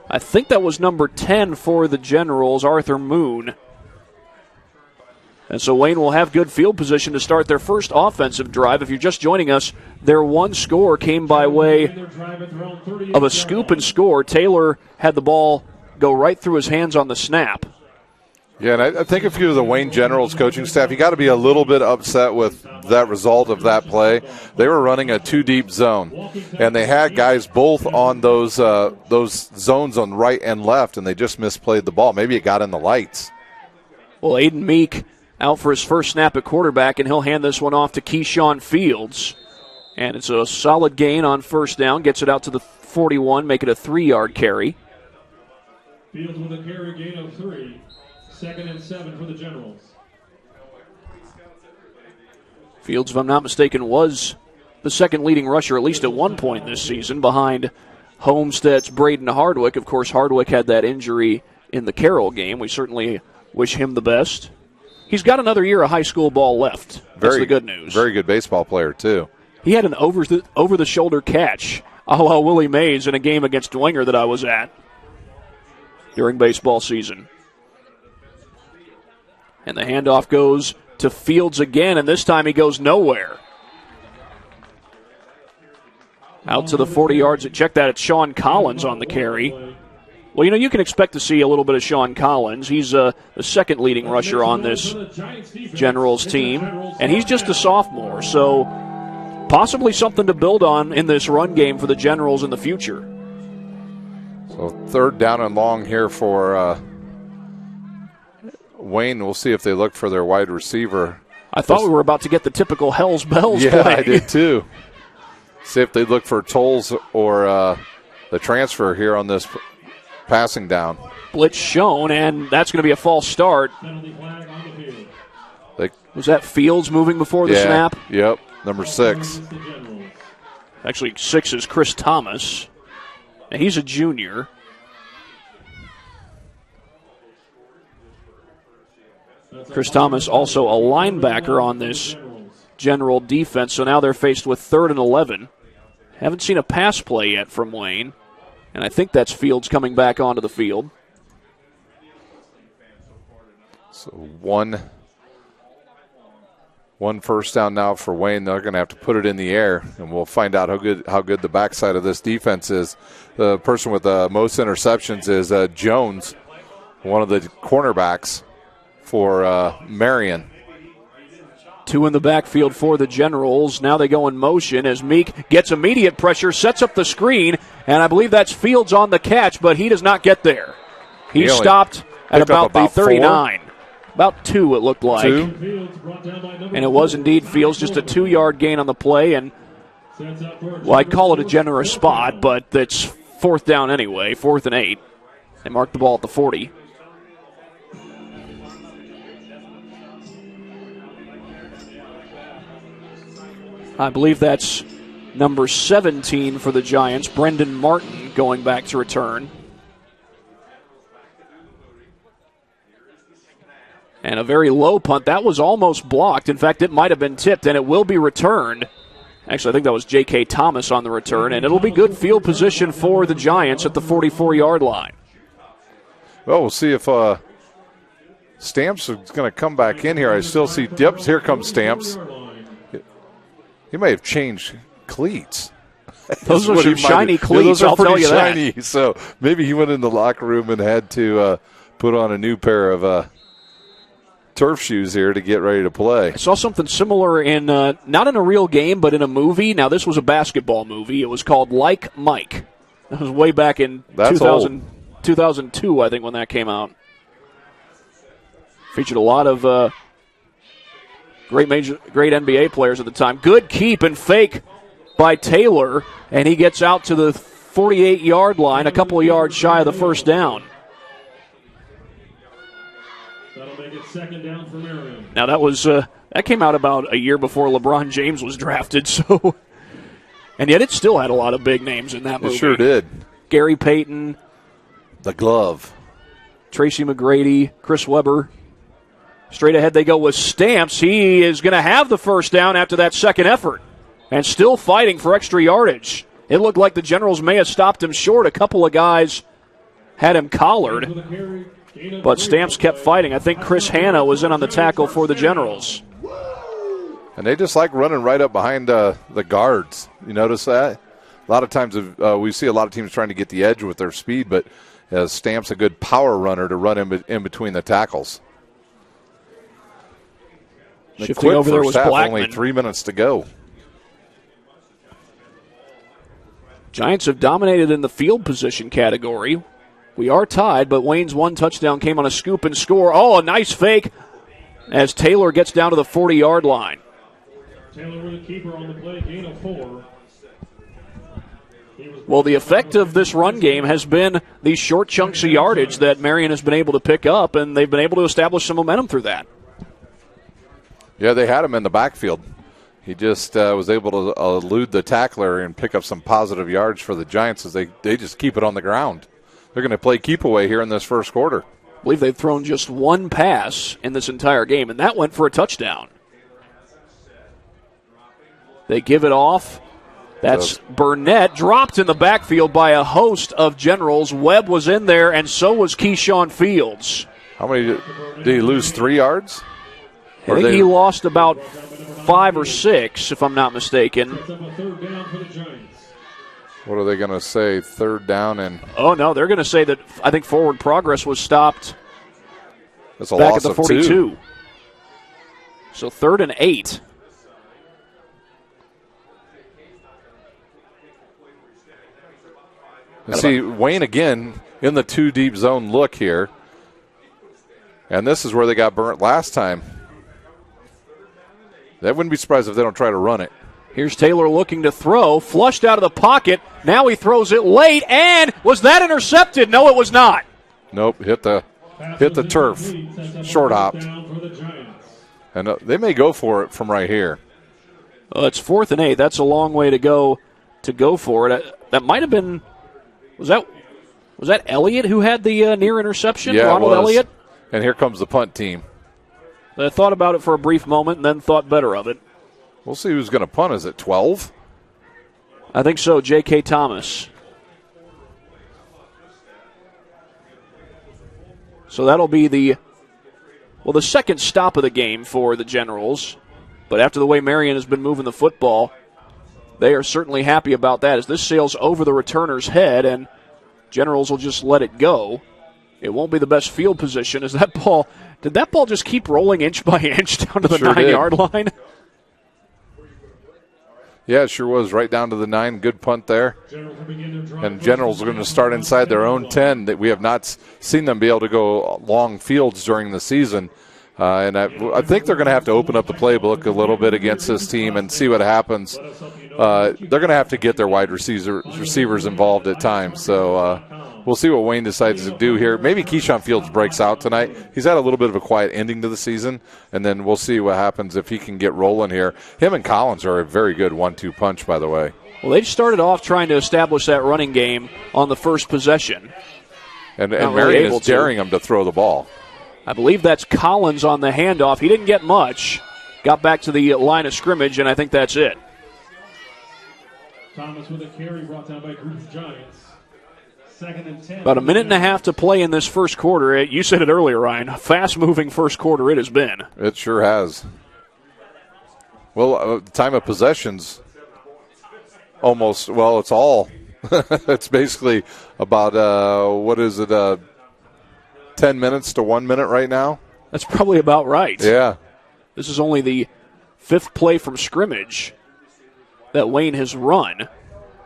I think that was number 10 for the Generals, Arthur Moon. And so Wayne will have good field position to start their first offensive drive. If you're just joining us, their one score came by way of a scoop and score. Taylor had the ball go right through his hands on the snap. Yeah, and I think if you're the Wayne Generals coaching staff, you got to be a little bit upset with that result of that play. They were running a two-deep zone, and they had guys both on those zones on right and left, and they just misplayed the ball. Maybe it got in the lights. Well, Aiden Meek out for his first snap at quarterback, and he'll hand this one off to Keyshawn Fields. And it's a solid gain on first down, gets it out to the 41, make it a 3-yard carry. Fields with a carry gain of 3. 2nd and 7 for the Generals. Fields, if I'm not mistaken, was the second leading rusher, at least at one point this season, behind Homestead's Braden Hardwick. Of course, Hardwick had that injury in the Carroll game. We certainly wish him the best. He's got another year of high school ball left. That's the good news. Very good baseball player, too. He had an over-the-shoulder catch, a la Willie Mays, in a game against Dwenger that I was at during baseball season. And the handoff goes to Fields again, and this time he goes nowhere. Out to the 40 yards. Check that, it's Sean Collins on the carry. Well, you can expect to see a little bit of Sean Collins. He's the second leading rusher on this Generals team, and he's just a sophomore, so possibly something to build on in this run game for the Generals in the future. So 3rd down and long here for Wayne. We'll see if they look for their wide receiver. I thought we were about to get the typical Hells Bells play. I did too. See if they look for Tolles or the transfer here on this passing down. Blitz shown, and that's going to be a false start. Was that Fields moving before the snap? Yep, number 6. Actually, 6 is Chris Thomas, and he's a junior. Chris Thomas also a linebacker on this General defense, so now they're faced with 3rd and 11. Haven't seen a pass play yet from Wayne, and I think that's Fields coming back onto the field. So one first down now for Wayne. They're going to have to put it in the air, and we'll find out how good the backside of this defense is. The person with the most interceptions is Jones, one of the cornerbacks for Marion. 2 in the backfield for the Generals. Now they go in motion as Meek gets immediate pressure, sets up the screen, and I believe that's Fields on the catch, but he does not get there. He stopped at about the 39. 4? About 2, it looked like. 2? And it was indeed Fields, just a 2-yard gain on the play, and I'd call it a generous spot, but it's 4th down anyway, 4th and 8. They marked the ball at the 40. I believe that's number 17 for the Giants, Brendan Martin, going back to return. And a very low punt. That was almost blocked. In fact, it might have been tipped, and it will be returned. Actually, I think that was J.K. Thomas on the return, and it'll be good field position for the Giants at the 44-yard line. Well, we'll see if Stamps is going to come back in here. I still see, yep, here comes Stamps. He may have changed cleats. Those are some shiny cleats, I'll tell you shiny, that. So maybe he went in the locker room and had to put on a new pair of turf shoes here to get ready to play. I saw something similar in, not in a real game, but in a movie. Now, this was a basketball movie. It was called Like Mike. That was way back in 2002, I think, when that came out. Featured a lot of great NBA players at the time. Good keep and fake by Taylor, and he gets out to the 48-yard line, a couple of yards shy of the first down. That'll make it 2nd down for Marion. Now that came out about a year before LeBron James was drafted, so and yet it still had a lot of big names in that movie. It sure did. Gary Payton, the Glove, Tracy McGrady, Chris Webber. Straight ahead they go with Stamps. He is going to have the first down after that second effort and still fighting for extra yardage. It looked like the Generals may have stopped him short. A couple of guys had him collared, but Stamps kept fighting. I think Chris Hanna was in on the tackle for the Generals. And they just like running right up behind the guards. You notice that? A lot of times we see a lot of teams trying to get the edge with their speed, but Stamp's a good power runner to run in between the tackles. Shifting over there was Blackman. Only 3 minutes to go. Giants have dominated in the field position category. We are tied, but Wayne's one touchdown came on a scoop and score. Oh, a nice fake as Taylor gets down to the 40-yard line. Taylor with a keeper on the play, gain of 4. Well, the effect of this run game has been these short chunks of yardage that Marion has been able to pick up, and they've been able to establish some momentum through that. Yeah, they had him in the backfield. He just was able to elude the tackler and pick up some positive yards for the Giants as they just keep it on the ground. They're going to play keep away here in this first quarter. I believe they've thrown just one pass in this entire game, and that went for a touchdown. They give it off. That's Burnett, dropped in the backfield by a host of Generals. Webb was in there, and so was Keyshawn Fields. How many did he lose? 3 yards? I think he lost about 5 or 6, if I'm not mistaken. What are they going to say? Third down and... Oh, no, they're going to say that I think forward progress was stopped back at the 42. 2. So 3rd and 8. See, Wayne again in the 2 deep zone look here. And this is where they got burnt last time. That wouldn't be surprised if they don't try to run it. Here's Taylor looking to throw, flushed out of the pocket. Now he throws it late, and was that intercepted? No, it was not. Nope, hit the turf, short hopped. And they may go for it from right here. It's 4th and 8. That's a long way to go for it. That might have been, was that Elliott who had the near interception? Yeah, Ronald it was. Elliott? And here comes the punt team. They thought about it for a brief moment and then thought better of it. We'll see who's going to punt. Is it 12? I think so, J.K. Thomas. So that'll be the second stop of the game for the Generals. But after the way Marion has been moving the football, they are certainly happy about that as this sails over the returner's head and Generals will just let it go. It won't be the best field position as that ball... Did that ball just keep rolling inch by inch down to the 9-yard line? Yeah, it sure was. Right down to the 9. Good punt there. And Generals are going to start inside their own 10. That we have not seen them be able to go long fields during the season. And I think they're going to have to open up the playbook a little bit against this team and see what happens. They're going to have to get their wide receivers involved at times. So we'll see what Wayne decides to do here. Maybe Keyshawn Fields breaks out tonight. He's had a little bit of a quiet ending to the season, and then we'll see what happens if he can get rolling here. Him and Collins are a very good 1-2 punch, by the way. Well, they started off trying to establish that running game on the first possession. And Marion is daring him to throw the ball. I believe that's Collins on the handoff. He didn't get much. Got back to the line of scrimmage, and I think that's it. Thomas with a carry brought down by Group Giants. 2nd and 10. About a minute and a half to play in this first quarter. You said it earlier, Ryan. Fast-moving first quarter it has been. It sure has. Well, time of possession's almost, well, it's all. It's basically about, 10 minutes to 1 minute right now? That's probably about right. Yeah. This is only the 5th play from scrimmage that Wayne has run.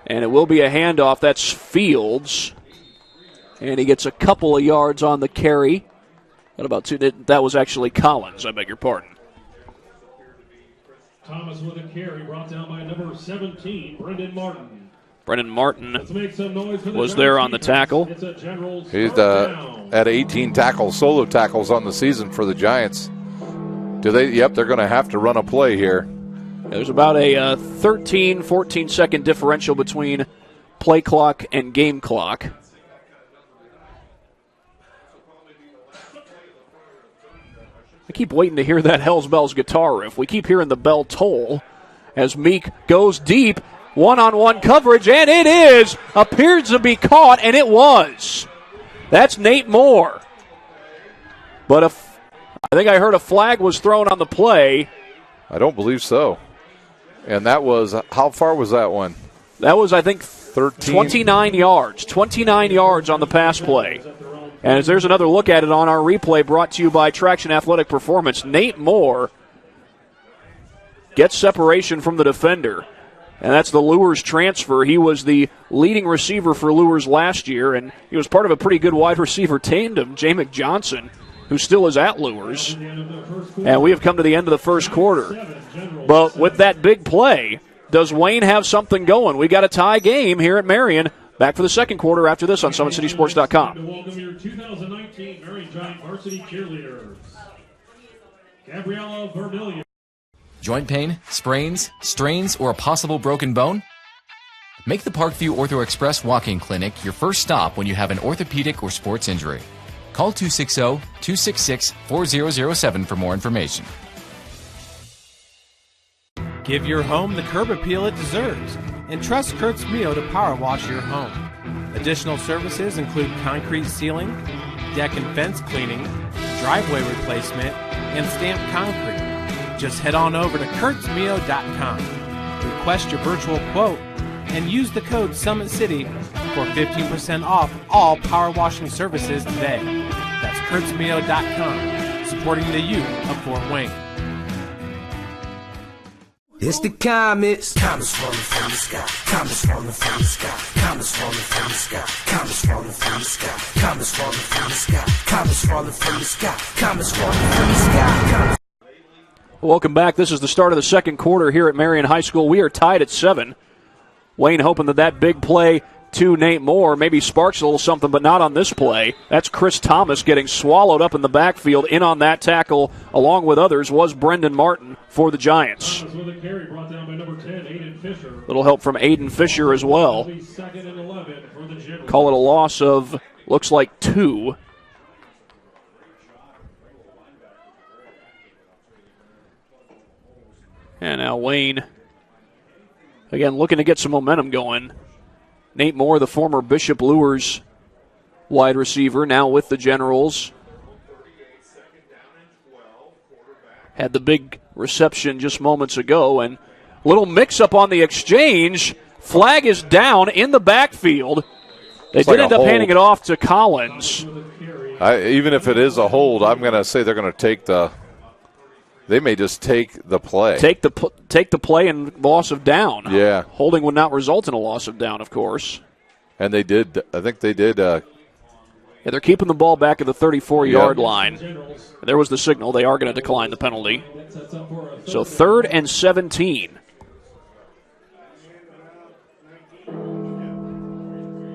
And it will be a handoff. That's Fields. And he gets a couple of yards on the carry. What about 2? That was actually Collins, I beg your pardon. Thomas with a carry brought down by number 17, Brendan Martin. Brendan Martin was there on the tackle. He's at 18 tackles, solo tackles on the season for the Giants. Yep, they're going to have to run a play here. There's about a 13, 14-second differential between play clock and game clock. I keep waiting to hear that Hells Bells guitar riff. We keep hearing the bell toll as Meek goes deep. One-on-one coverage, and it appears to be caught, and it was. That's Nate Moore. But I think I heard a flag was thrown on the play. I don't believe so. And that was, how far was that one? That was, I think, 13. 29 yards. 29 yards on the pass play. And as there's another look at it on our replay brought to you by Traction Athletic Performance, Nate Moore gets separation from the defender. And that's the Lures transfer. He was the leading receiver for Lures last year, and he was part of a pretty good wide receiver tandem, Jay McJohnson, who still is at Lures. And we have come to the end of the first quarter. But with that big play, does Wayne have something going? We got a tie game here at Marion. Back for the second quarter after this on SummitCitySports.com. To welcome your 2019 Marion Giant varsity cheerleaders, Gabriella Vermillion. Joint pain, sprains, strains, or a possible broken bone? Make the Parkview Ortho Express Walk-In Clinic your first stop when you have an orthopedic or sports injury. Call 260-266-4007 for more information. Give your home the curb appeal it deserves, and trust Kurt's Mio to power wash your home. Additional services include concrete sealing, deck and fence cleaning, driveway replacement, and stamped concrete. Just head on over to kurtzmio.com, request your virtual quote, and use the code SummitCity for 15% off all power washing services today. That's kurtzmio.com, supporting the youth of Fort Wayne. It's the comets. Comets falling from the sky. Comets falling from the sky. Comets falling from the sky. Comets falling from the sky. Comets falling from the sky. Comets falling from the sky. Comets falling from the sky. Welcome back. This is the start of the second quarter here at Marion High School. We are tied at 7. Wayne hoping that big play to Nate Moore maybe sparks a little something, but not on this play. That's Chris Thomas getting swallowed up in the backfield. In on that tackle, along with others, was Brendan Martin for the Giants. Little help from Aiden Fisher as well. Call it a loss of, looks like 2. And now Wayne, again, looking to get some momentum going. Nate Moore, the former Bishop Lures wide receiver, now with the Generals. Had the big reception just moments ago, and little mix-up on the exchange. Flag is down in the backfield. They did end up handing it off to Collins. Even if it is a hold, I'm going to say they're going to take the... They may just take the play. Take the play and loss of down. Yeah. Holding would not result in a loss of down, of course. And they did. I think they did. Yeah, they're keeping the ball back at the 34-yard line. There was the signal. They are going to decline the penalty. So 3rd and 17.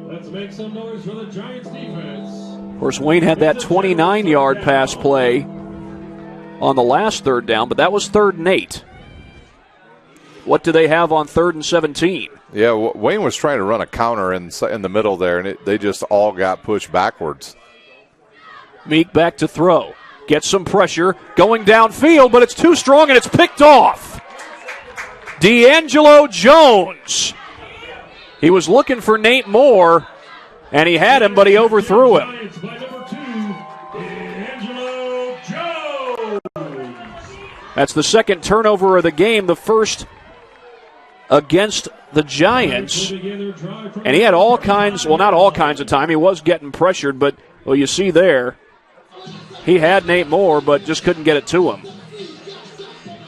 Let's make some noise for the Giants defense. Of course, Wayne had that 29-yard pass play on the last 3rd down, but that was 3rd and 8. What do they have on 3rd and 17? Yeah, Wayne was trying to run a counter in the middle there, and they just all got pushed backwards. Meek back to throw. Gets some pressure. Going downfield, but it's too strong, and it's picked off. D'Angelo Jones. He was looking for Nate Moore, and he had him, but he overthrew him. That's the second turnover of the game, the first against the Giants. And he had all kinds, well, not all kinds of time. He was getting pressured, but, well, you see there, he had Nate Moore, but just couldn't get it to him.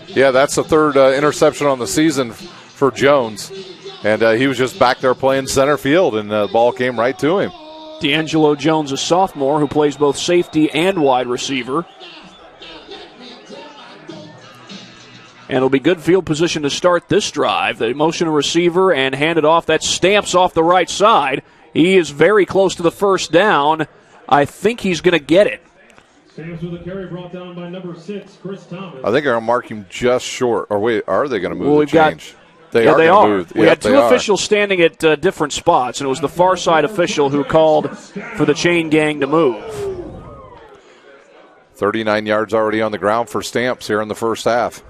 Yeah, that's the 3rd interception on the season for Jones. And he was just back there playing center field, and the ball came right to him. D'Angelo Jones, a sophomore who plays both safety and wide receiver. And it'll be good field position to start this drive. They motion a receiver and hand it off. That Stamps off the right side. He is very close to the first down. I think he's going to get it. Stamps with a carry brought down by number 6, Chris Thomas. I think they're going to mark him just short. Or wait, are they going to move the change? They are. Move. We had 2 officials standing at different spots, and it was the far side official who called for the chain gang to move. 39 yards already on the ground for Stamps here in the first half.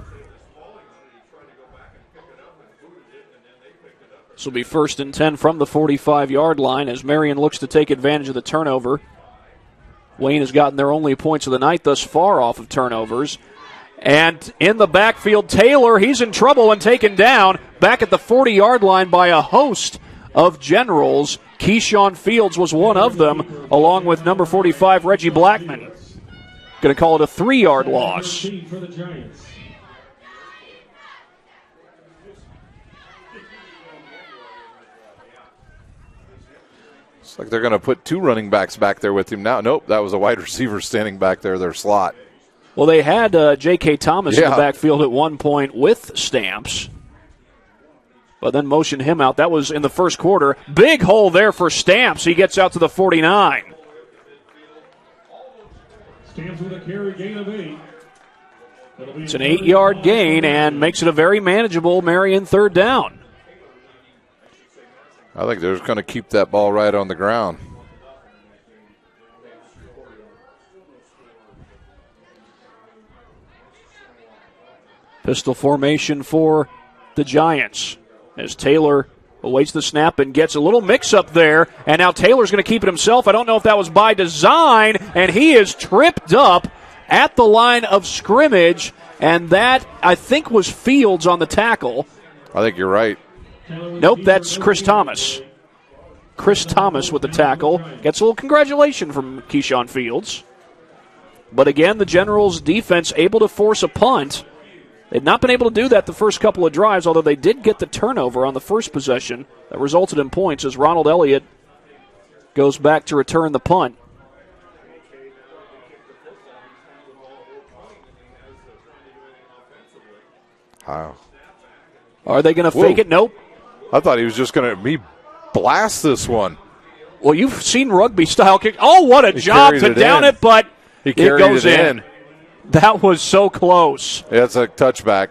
This will be 1st and 10 from the 45-yard line as Marion looks to take advantage of the turnover. Wayne has gotten their only points of the night thus far off of turnovers. And in the backfield, Taylor, he's in trouble and taken down back at the 40-yard line by a host of Generals. Keyshawn Fields was one of them, along with number 45, Reggie Blackman. Going to call it a 3-yard loss. Looks like they're going to put 2 running backs back there with him now. Nope, that was a wide receiver standing back there, their slot. Well, they had J.K. Thomas in the backfield at one point with Stamps, but then motioned him out. That was in the first quarter. Big hole there for Stamps. He gets out to the 49. Stamps with a carry gain of 8. It's an 8-yard gain and makes it a very manageable Marion third down. I think they're just going to keep that ball right on the ground. Pistol formation for the Giants as Taylor awaits the snap and gets a little mix-up there. And now Taylor's going to keep it himself. I don't know if that was by design. And he is tripped up at the line of scrimmage. And that, I think, was Fields on the tackle. I think you're right. Nope, that's Chris Thomas. Chris Thomas with the tackle. Gets a little congratulation from Keyshawn Fields. But again, the Generals' defense able to force a punt. They'd not been able to do that the first couple of drives, although they did get the turnover on the first possession that resulted in points as Ronald Elliott goes back to return the punt. Wow. Are they going to fake it? Nope. I thought he was just going to blast this one. Well, you've seen rugby-style kick. Oh, what a job to down it, but it goes in. That was so close. Yeah, it's a touchback.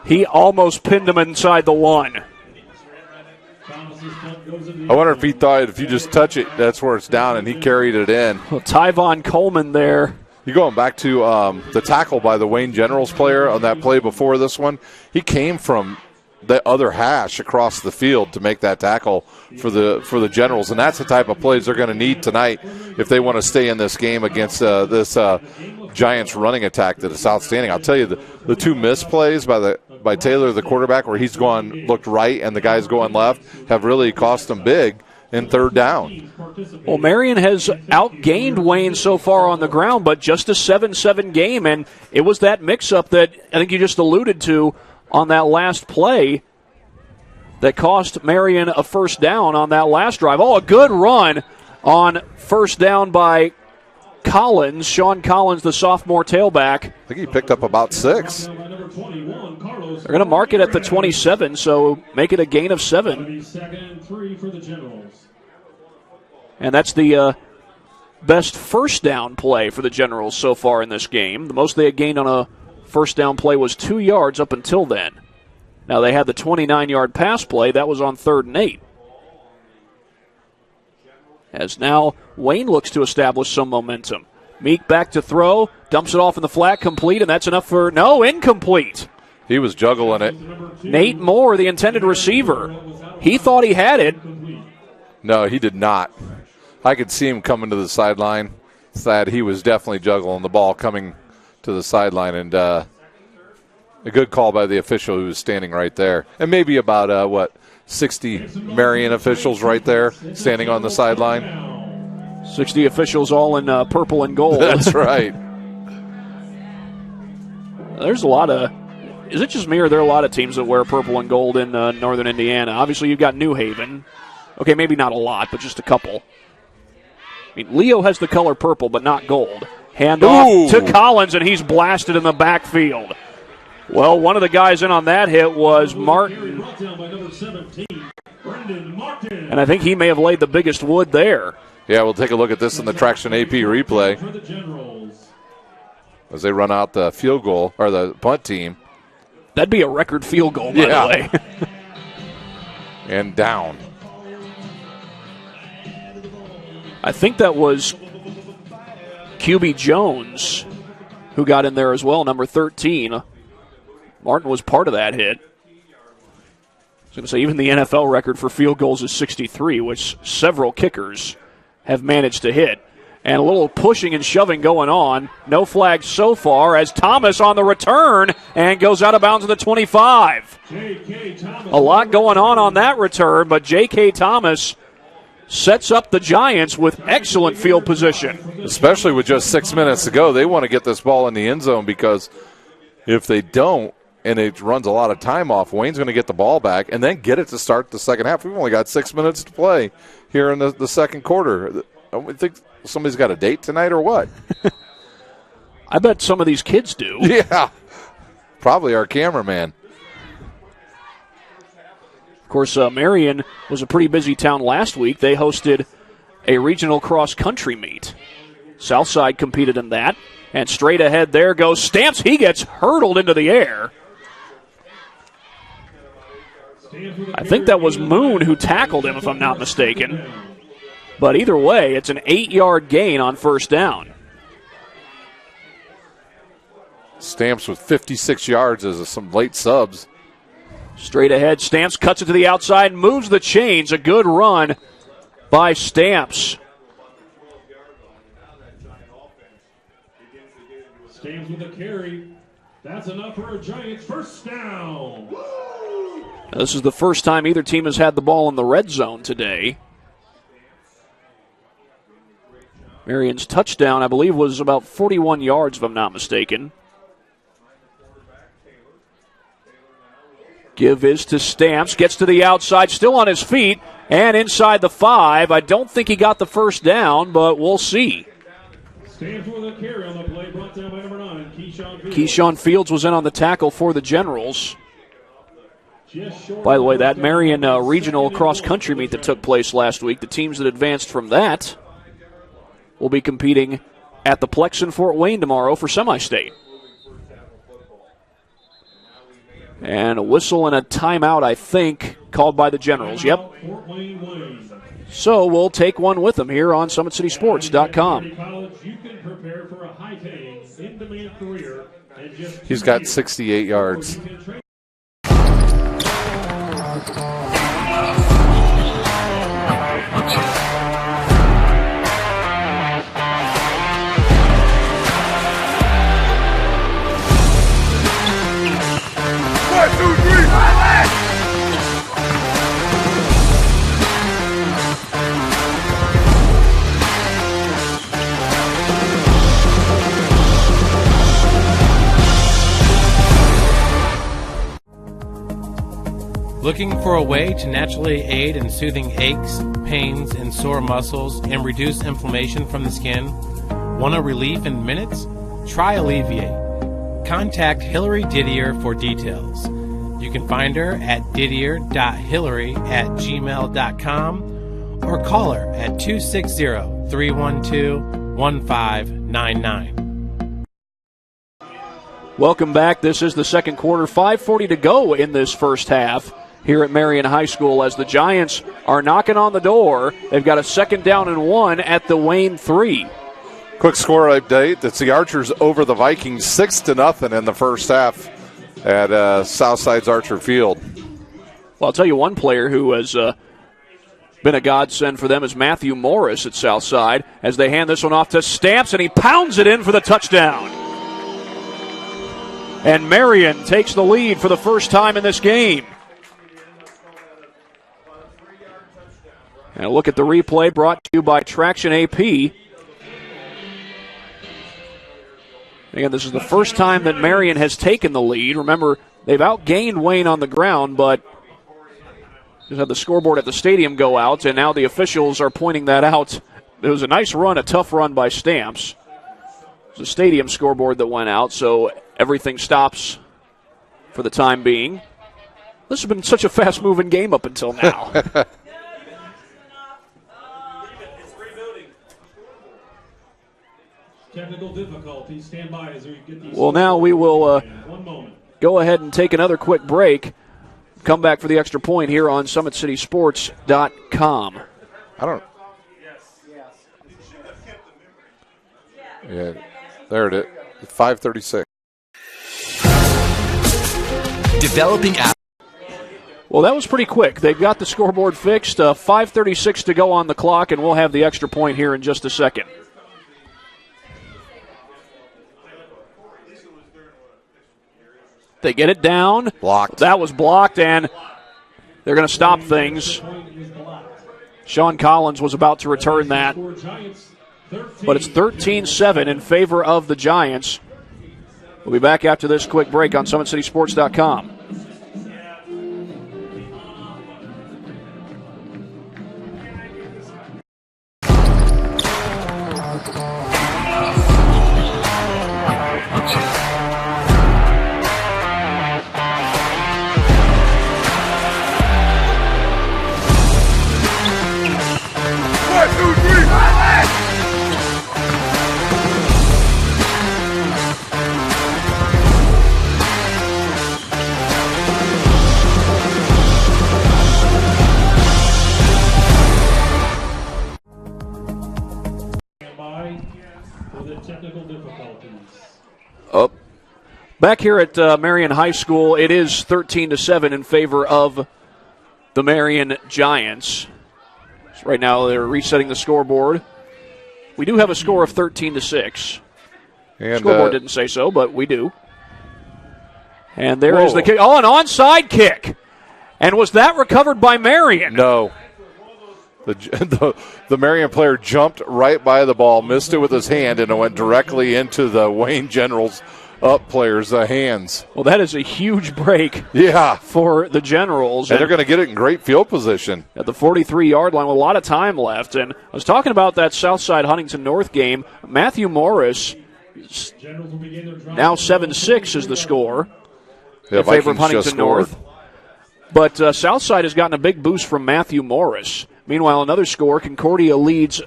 He almost pinned him inside the 1. I wonder if he thought if you just touch it, that's where it's down, and he carried it in. Well, Tyvon Coleman there. You're going back to the tackle by the Wayne Generals player on that play before this one. He came from the other hash across the field to make that tackle for the Generals, and that's the type of plays they're going to need tonight if they want to stay in this game against this Giants running attack that is outstanding. I'll tell you, the 2 missed plays by Taylor, the quarterback, where he's looked right and the guy's going left, have really cost them big in third down. Well, Marion has outgained Wayne so far on the ground, but just a 7-7 game, and it was that mix-up that I think you just alluded to on that last play that cost Marion a first down on that last drive. Oh, a good run on first down by Collins. Sean Collins, the sophomore tailback. I think he picked up about 6. They're going to mark it at the 27, so make it a gain of 7. And that's the best first down play for the Generals so far in this game. The most they had gained on a first down play was 2 yards up until then. Now they had the 29-yard pass play. That was on 3rd and 8. As now Wayne looks to establish some momentum. Meek back to throw, dumps it off in the flat, complete, and that's enough for incomplete. He was juggling it. Nate Moore, the intended receiver. He thought he had it. No, he did not. I could see him coming to the sideline. Thad, he was definitely juggling the ball coming to the sideline, and a good call by the official who was standing right there. And maybe about, 60 Marion officials right there standing on the sideline. 60 officials all in purple and gold. That's right. There's a lot of... Is it just me, or are there a lot of teams that wear purple and gold in northern Indiana? Obviously, you've got New Haven. Okay, maybe not a lot, but just a couple. I mean, Leo has the color purple, but not gold. Handoff to Collins, and he's blasted in the backfield. Well, one of the guys in on that hit was Martin. And I think he may have laid the biggest wood there. Yeah, we'll take a look at this in the Traction AP replay. As they run out the field goal, or the punt team. That'd be a record field goal, by the way. And down. I think that was QB Jones who got in there as well, number 13. Martin was part of that hit. I was going to say, even the NFL record for field goals is 63, which several kickers have managed to hit. And a little pushing and shoving going on. No flags so far as Thomas on the return and goes out of bounds at the 25. A lot going on that return, but J.K. Thomas sets up the Giants with excellent field position. Especially with just 6 minutes to go. They want to get this ball in the end zone because if they don't, and it runs a lot of time off, Wayne's going to get the ball back and then get it to start the second half. We've only got 6 minutes to play here in the second quarter. I think somebody's got a date tonight or what? I bet some of these kids do. Yeah, probably our cameraman. Of course, Marion was a pretty busy town last week. They hosted a regional cross-country meet. Southside competed in that. And straight ahead there goes Stamps. He gets hurtled into the air. I think that was Moon who tackled him, if I'm not mistaken. But either way, it's an 8-yard gain on first down. Stamps with 56 yards as some late subs. Straight ahead, Stamps cuts it to the outside, moves the chains. A good run by Stamps. Stamps with a carry. That's enough for a Giants first down. This is the first time either team has had the ball in the red zone today. Marion's touchdown, I believe, was about 41 yards, if I'm not mistaken. Give is to Stamps, gets to the outside, still on his feet, and inside the 5. I don't think he got the first down, but we'll see. Stamps with a carry on the play, brought down by number 9, Keyshawn Fields. Keyshawn Fields was in on the tackle for the Generals. By the way, that Marion regional cross-country meet that took place last week, the teams that advanced from that will be competing at the Plex in Fort Wayne tomorrow for semi-state. And a whistle and a timeout, I think, called by the Generals. Yep. So we'll take one with them here on SummitCitySports.com. He's got 68 yards. Looking for a way to naturally aid in soothing aches, pains, and sore muscles and reduce inflammation from the skin? Want a relief in minutes? Try Alleviate. Contact Hillary Didier for details. You can find her at didier.hillary@gmail.com or call her at 260-312-1599. Welcome back. This is the second quarter. 5:40 to go in this first half here at Marion High School as the Giants are knocking on the door. They've got a 2nd down and 1 at the Wayne 3. Quick score update. It's the Archers over the Vikings 6-0 in the first half at Southside's Archer Field. Well, I'll tell you one player who has been a godsend for them is Matthew Morris at Southside as they hand this one off to Stamps, and he pounds it in for the touchdown. And Marion takes the lead for the first time in this game. And a look at the replay brought to you by Traction AP. Again, this is the first time that Marion has taken the lead. Remember, they've outgained Wayne on the ground, but just had the scoreboard at the stadium go out, and now the officials are pointing that out. It was a nice run, a tough run by Stamps. It was a stadium scoreboard that went out, so everything stops for the time being. This has been such a fast-moving game up until now. Technical difficulties. Stand by as we get these. Well, now we will go ahead and take another quick break. Come back for the extra point here on SummitCitySports.com. I don't. Yeah, there it is. 5:36. Developing app. Well, that was pretty quick. They've got the scoreboard fixed. 5:36 to go on the clock, and we'll have the extra point here in just a second. They get it down. Blocked. That was blocked, and they're going to stop things. Sean Collins was about to return that. But it's 13-7 in favor of the Giants. We'll be back after this quick break on SummitCitySports.com. Back here at Marion High School, it is 13-7 in favor of the Marion Giants. So right now they're resetting the scoreboard. We do have a score of 13-6. The scoreboard didn't say so, but we do. And there is the kick. Oh, an onside kick. And was that recovered by Marion? No. The Marion player jumped right by the ball, missed it with his hand, and it went directly into the Wayne Generals up players' hands. Well, that is a huge break for the Generals. And they're going to get it in great field position. At the 43-yard line with a lot of time left. And I was talking about that Southside Huntington North game. Matthew Morris, now 7-6 is the score in favor of Huntington North. But Southside has gotten a big boost from Matthew Morris. Meanwhile, another score, Concordia leads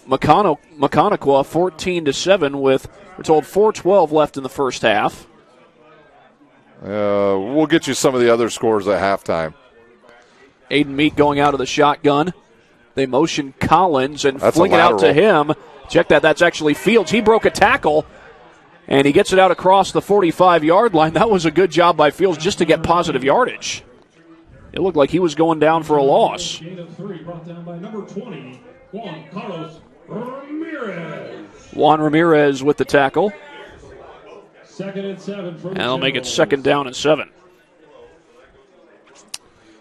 Maconaquah 14-7 with, we're told, 4:12 left in the first half. We'll get you some of the other scores at halftime. Aiden Meek going out of the shotgun. They motion Collins and fling it out to him. Check that. That's actually Fields. He broke a tackle, and he gets it out across the 45-yard line. That was a good job by Fields just to get positive yardage. It looked like he was going down for a loss. Gain of 3 brought down by number 20, Juan Carlos Ramirez. Juan Ramirez with the tackle. 2nd and 7 for the And they'll make it Generals. 2nd down and 7.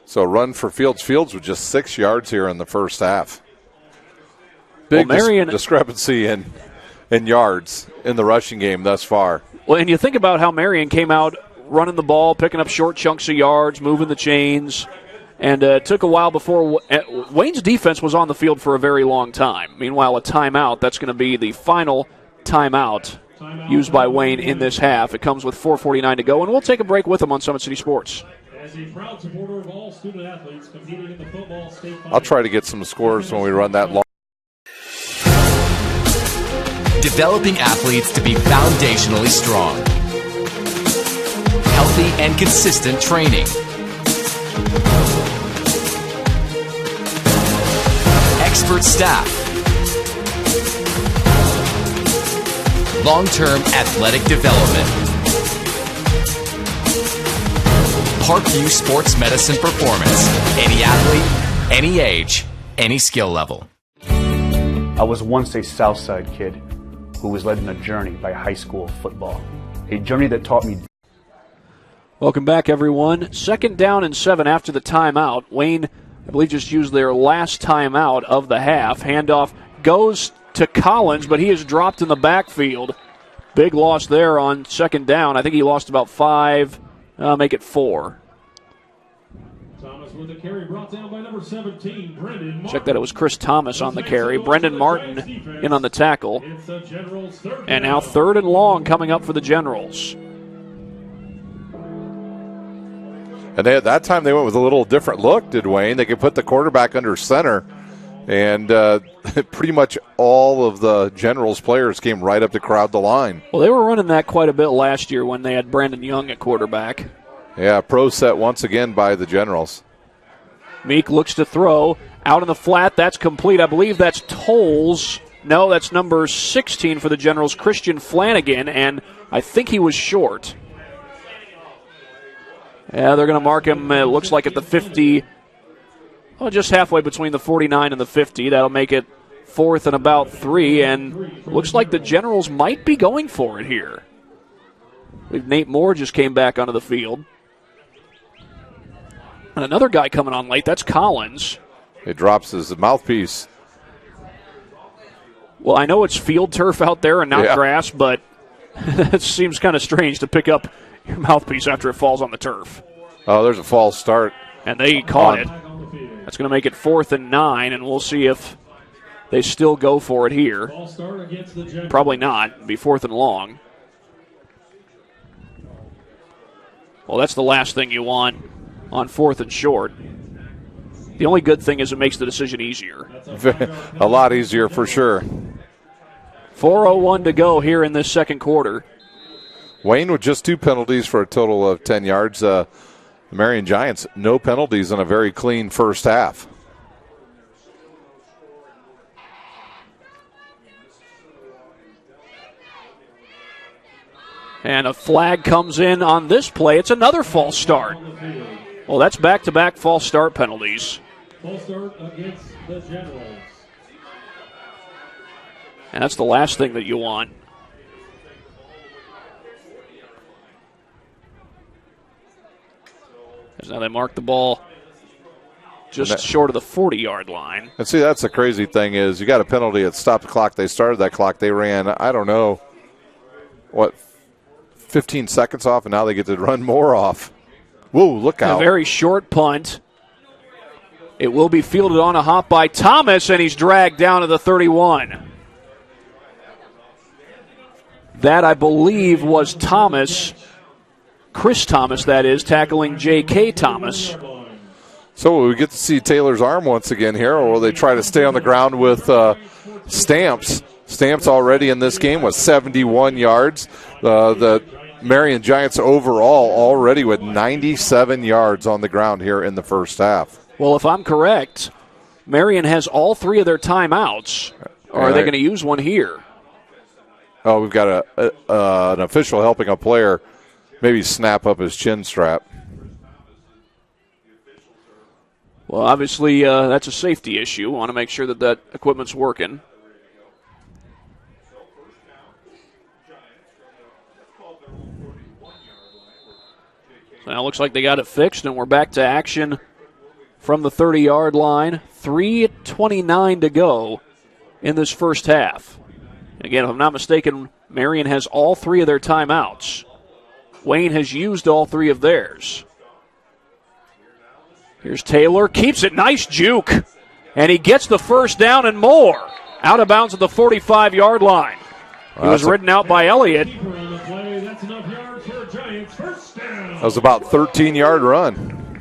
So run for Fields. Fields with just 6 yards here in the first half. Big discrepancy in yards in the rushing game thus far. Well, and you think about how Marion came out running the ball, picking up short chunks of yards, moving the chains, and it took a while before Wayne's defense was on the field for a very long time. Meanwhile, a timeout, that's going to be the final timeout used by Wayne in this half. It comes with 4:49 to go, and we'll take a break with them on Summit City Sports. As a proud supporter of all student athletes competing in the football state finals. I'll try to get some scores when we run that long. Developing athletes to be foundationally strong. Healthy and consistent training. Expert staff. Long-term athletic development. Parkview Sports Medicine Performance. Any athlete, any age, any skill level. I was once a Southside kid who was led on a journey by high school football. A journey that taught me. Welcome back, everyone. 2nd down and 7 after the timeout. Wayne, I believe, just used their last timeout of the half. Handoff goes to Collins, but he is dropped in the backfield. Big loss there on 2nd down. I think he lost about 5. Make it 4. Thomas with the carry brought down by number 17, Brendan Martin. Check that, it was Chris Thomas on the carry. Brendan Martin in on the tackle. It's the Generals' 3rd And now down. 3rd and long coming up for the Generals. And at that time, they went with a little different look, did Wayne? They could put the quarterback under center, and pretty much all of the Generals players came right up to crowd the line. Well, they were running that quite a bit last year when they had Brandon Young at quarterback. Yeah, pro set once again by the Generals. Meek looks to throw. Out in the flat, that's complete. I believe that's Tolles. No, that's number 16 for the Generals, Christian Flanagan, and I think he was short. Yeah, they're going to mark him, it looks like at the 50, just halfway between the 49 and the 50. That'll make it 4th and about 3, and looks like the Generals might be going for it here. Nate Moore just came back onto the field. And another guy coming on late, that's Collins. He drops his mouthpiece. Well, I know it's field turf out there and not grass, but it seems kind of strange to pick up your mouthpiece after it falls on the turf. Oh, there's a false start. And they caught it. That's going to make it 4th and 9, and we'll see if they still go for it here. Probably not. It'll be 4th and long. Well, that's the last thing you want on 4th and short. The only good thing is it makes the decision easier. A lot easier for sure. 4:01 to go here in this second quarter. Wayne with just 2 penalties for a total of 10 yards. The Marion Giants, no penalties in a very clean first half. And a flag comes in on this play. It's another false start. Well, that's back-to-back false start penalties. False start against the Generals. And that's the last thing that you want. As now they mark the ball just short of the 40-yard line. And see, that's the crazy thing is you got a penalty. It stopped the clock. They started that clock. They ran, I don't know, 15 seconds off, and now they get to run more off. Whoa, look out. A very short punt. It will be fielded on a hop by Thomas, and he's dragged down to the 31. That, I believe, was Thomas, Chris Thomas, that is, tackling J.K. Thomas. So we get to see Taylor's arm once again here, or will they try to stay on the ground with Stamps? Stamps already in this game with 71 yards. The Marion Giants overall already with 97 yards on the ground here in the first half. Well, if I'm correct, Marion has all 3 of their timeouts. Or are they going to use one here? Oh, we've got an official helping a player maybe snap up his chin strap. Well, obviously, that's a safety issue. Want to make sure that equipment's working. So now it looks like they got it fixed, and we're back to action from the 30-yard line. 3:29 to go in this first half. And again, if I'm not mistaken, Marion has all 3 of their timeouts. Wayne has used all 3 of theirs. Here's Taylor, keeps it, nice juke. And he gets the first down and more. Out of bounds at the 45-yard line. He was ridden out by Elliott. That was about a 13-yard run.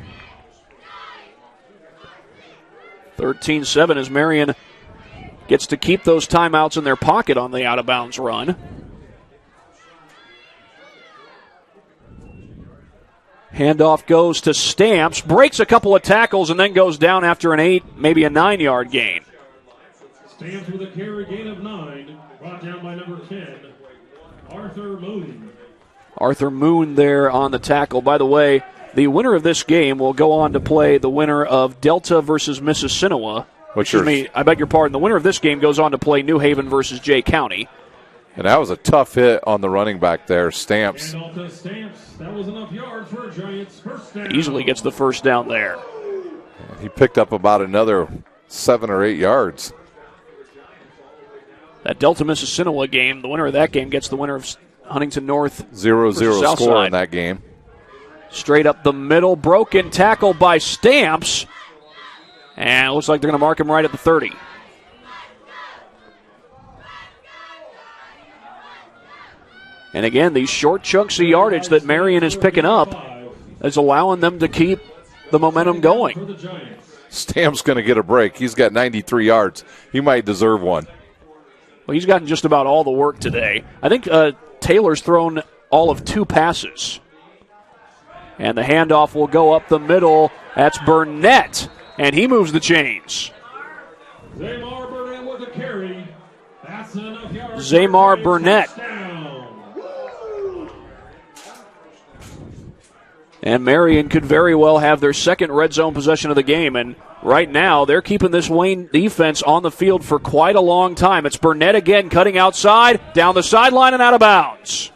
13-7 as Marion gets to keep those timeouts in their pocket on the out-of-bounds run. Handoff goes to Stamps, breaks a couple of tackles, and then goes down after an 8, maybe a 9-yard gain. Stamps with a carry gain of 9, brought down by number 10, Arthur Moon. Arthur Moon there on the tackle. By the way, the winner of this game will go on to play the winner of Delta versus Mississinewa. Excuse me, I beg your pardon. The winner of this game goes on to play New Haven versus Jay County. And that was a tough hit on the running back there, Stamps. That was enough yards for a Giants first down. Easily gets the first down there. He picked up about another 7 or 8 yards. That Delta Mississinewa game, the winner of that game gets the winner of Huntington North 0-0 score in that game. Straight up the middle, broken tackle by Stamps. And it looks like they're going to mark him right at the 30. And again, these short chunks of yardage that Marion is picking up is allowing them to keep the momentum going. Stamps going to get a break. He's got 93 yards. He might deserve one. Well, he's gotten just about all the work today. I think Taylor's thrown all of 2 passes. And the handoff will go up the middle. That's Burnett. And he moves the chains. Zamar Burnett with a carry. That's enough yards. Zamar Burnett. And Marion could very well have their second red zone possession of the game. And right now, they're keeping this Wayne defense on the field for quite a long time. It's Burnett again, cutting outside, down the sideline and out of bounds.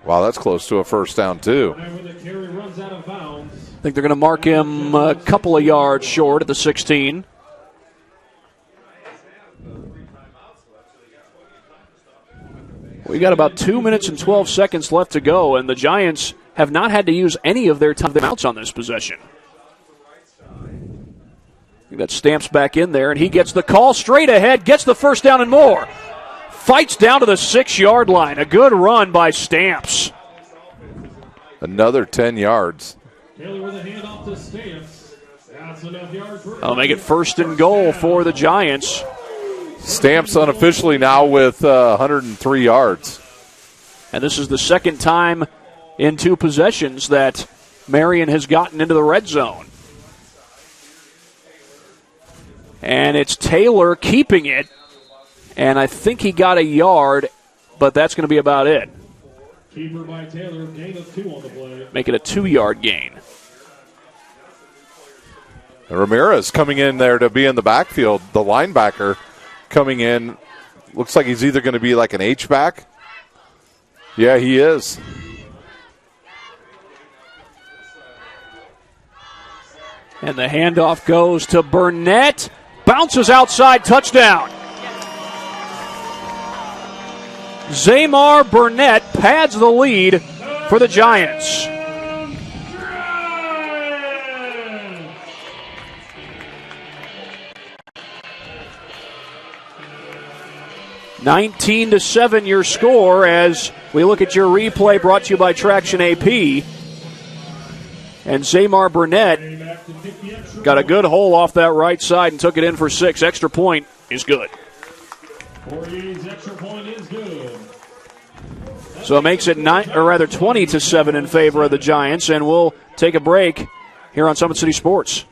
Wow, that's close to a first down, too. And when the carry runs out of bounds, I think they're going to mark him a couple of yards short at the 16. We got about 2 minutes and 12 seconds left to go, and the Giants have not had to use any of their timeouts on this possession. That Stamps back in there, and he gets the call straight ahead, gets the first down and more. Fights down to the 6-yard line. A good run by Stamps. Another 10 yards. Taylor with a handoff to Stamps. That's enough yards for I'll make it first and goal for the Giants. Stamps unofficially now with 103 yards. And this is the second time in 2 possessions that Marion has gotten into the red zone. And it's Taylor keeping it. And I think he got a yard, but that's going to be about it. Keeper by Taylor, gain of 2 on the play. Make it a 2-yard gain. Ramirez coming in there to be in the backfield, the linebacker coming in. Looks like he's either going to be like an H-back. Yeah, he is. And the handoff goes to Burnett. Bounces outside, touchdown. Zamar Burnett pads the lead for the Giants. (19-7) your score as we look at your replay brought to you by Traction AP. And Zamar Burnett got a good hole off that right side and took it in for 6. Extra point is good. Extra point is good. So it makes it 20-7 in favor of the Giants, and we'll take a break here on Summit City Sports.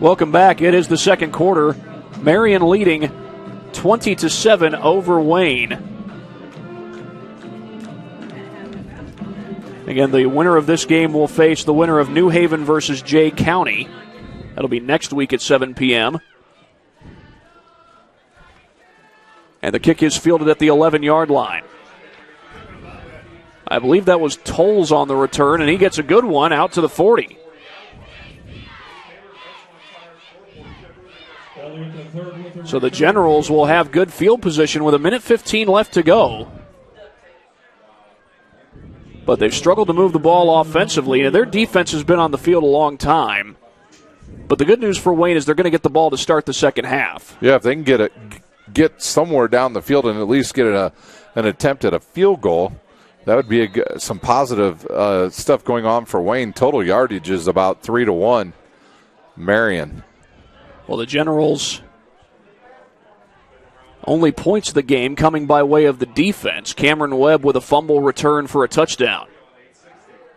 Welcome back. It is the second quarter. Marion leading 20-7 over Wayne. Again, the winner of this game will face the winner of New Haven versus Jay County. That'll be next week at 7 p.m. And the kick is fielded at the 11-yard line. I believe that was Tolles on the return, and he gets a good one out to the 40. So the Generals will have good field position with 1:15 left to go. But they've struggled to move the ball offensively, and their defense has been on the field a long time. But the good news for Wayne is they're going to get the ball to start the second half. Yeah, if they can get somewhere down the field and at least get an attempt at a field goal, that would be some positive stuff going on for Wayne. Total yardage is about 3-1. Marion. Well, the Generals only points of the game coming by way of the defense. Cameron Webb with a fumble return for a touchdown.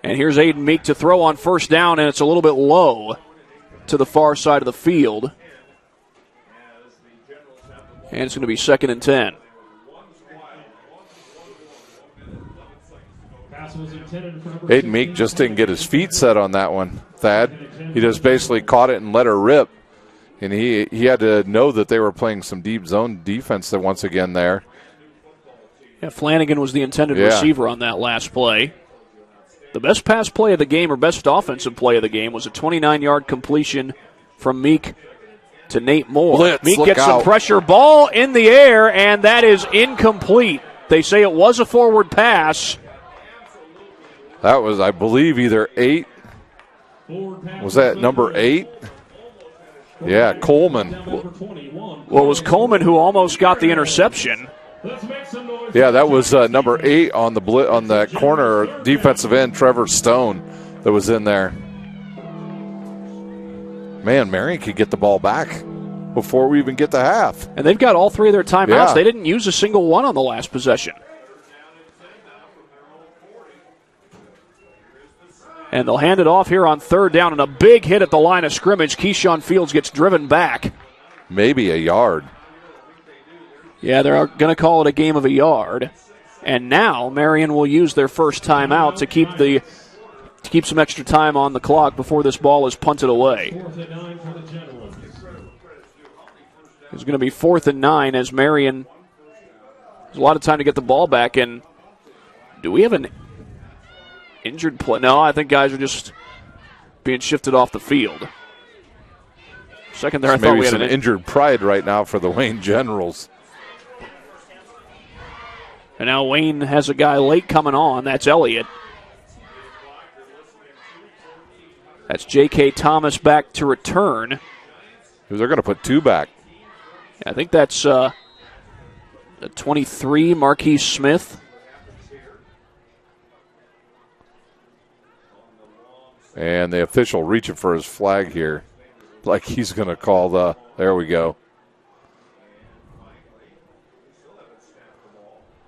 And here's Aiden Meek to throw on first down, and it's a little bit low to the far side of the field. And it's going to be 2nd and 10. Aiden Meek just didn't get his feet set on that one, Thad. He just basically caught it and let her rip. And he had to know that they were playing some deep zone defense there once again there. Yeah, Flanagan was the intended receiver on that last play. The best pass play of the game, or best offensive play of the game, was a 29-yard completion from Meek to Nate Moore. Blitz, Meek gets some pressure, ball in the air, and that is incomplete. They say it was a forward pass. That was, I believe, either 8. Was that number 8? Yeah, Coleman. Well, it was Coleman who almost got the interception. Yeah, that was number 8 on that corner, defensive end, Trevor Stone, that was in there. Man, Marion could get the ball back before we even get to half. And they've got all 3 of their timeouts. Yeah. They didn't use a single one on the last possession. And they'll hand it off here on 3rd down, and a big hit at the line of scrimmage. Keyshawn Fields gets driven back. Maybe a yard. Yeah, they're going to call it a game of a yard. And now Marion will use their first timeout to keep some extra time on the clock before this ball is punted away. It's going to be 4th and 9 as Marion has a lot of time to get the ball back. And do we have an injured play? No, I think guys are just being shifted off the field. Second there, I thought we had an injured pride right now for the Wayne Generals. And now Wayne has a guy late coming on. That's Elliott. That's J.K. Thomas back to return. They're going to put 2 back. I think that's the 23, Marquise Smith. And the official reaching for his flag here. Like he's going to call there we go.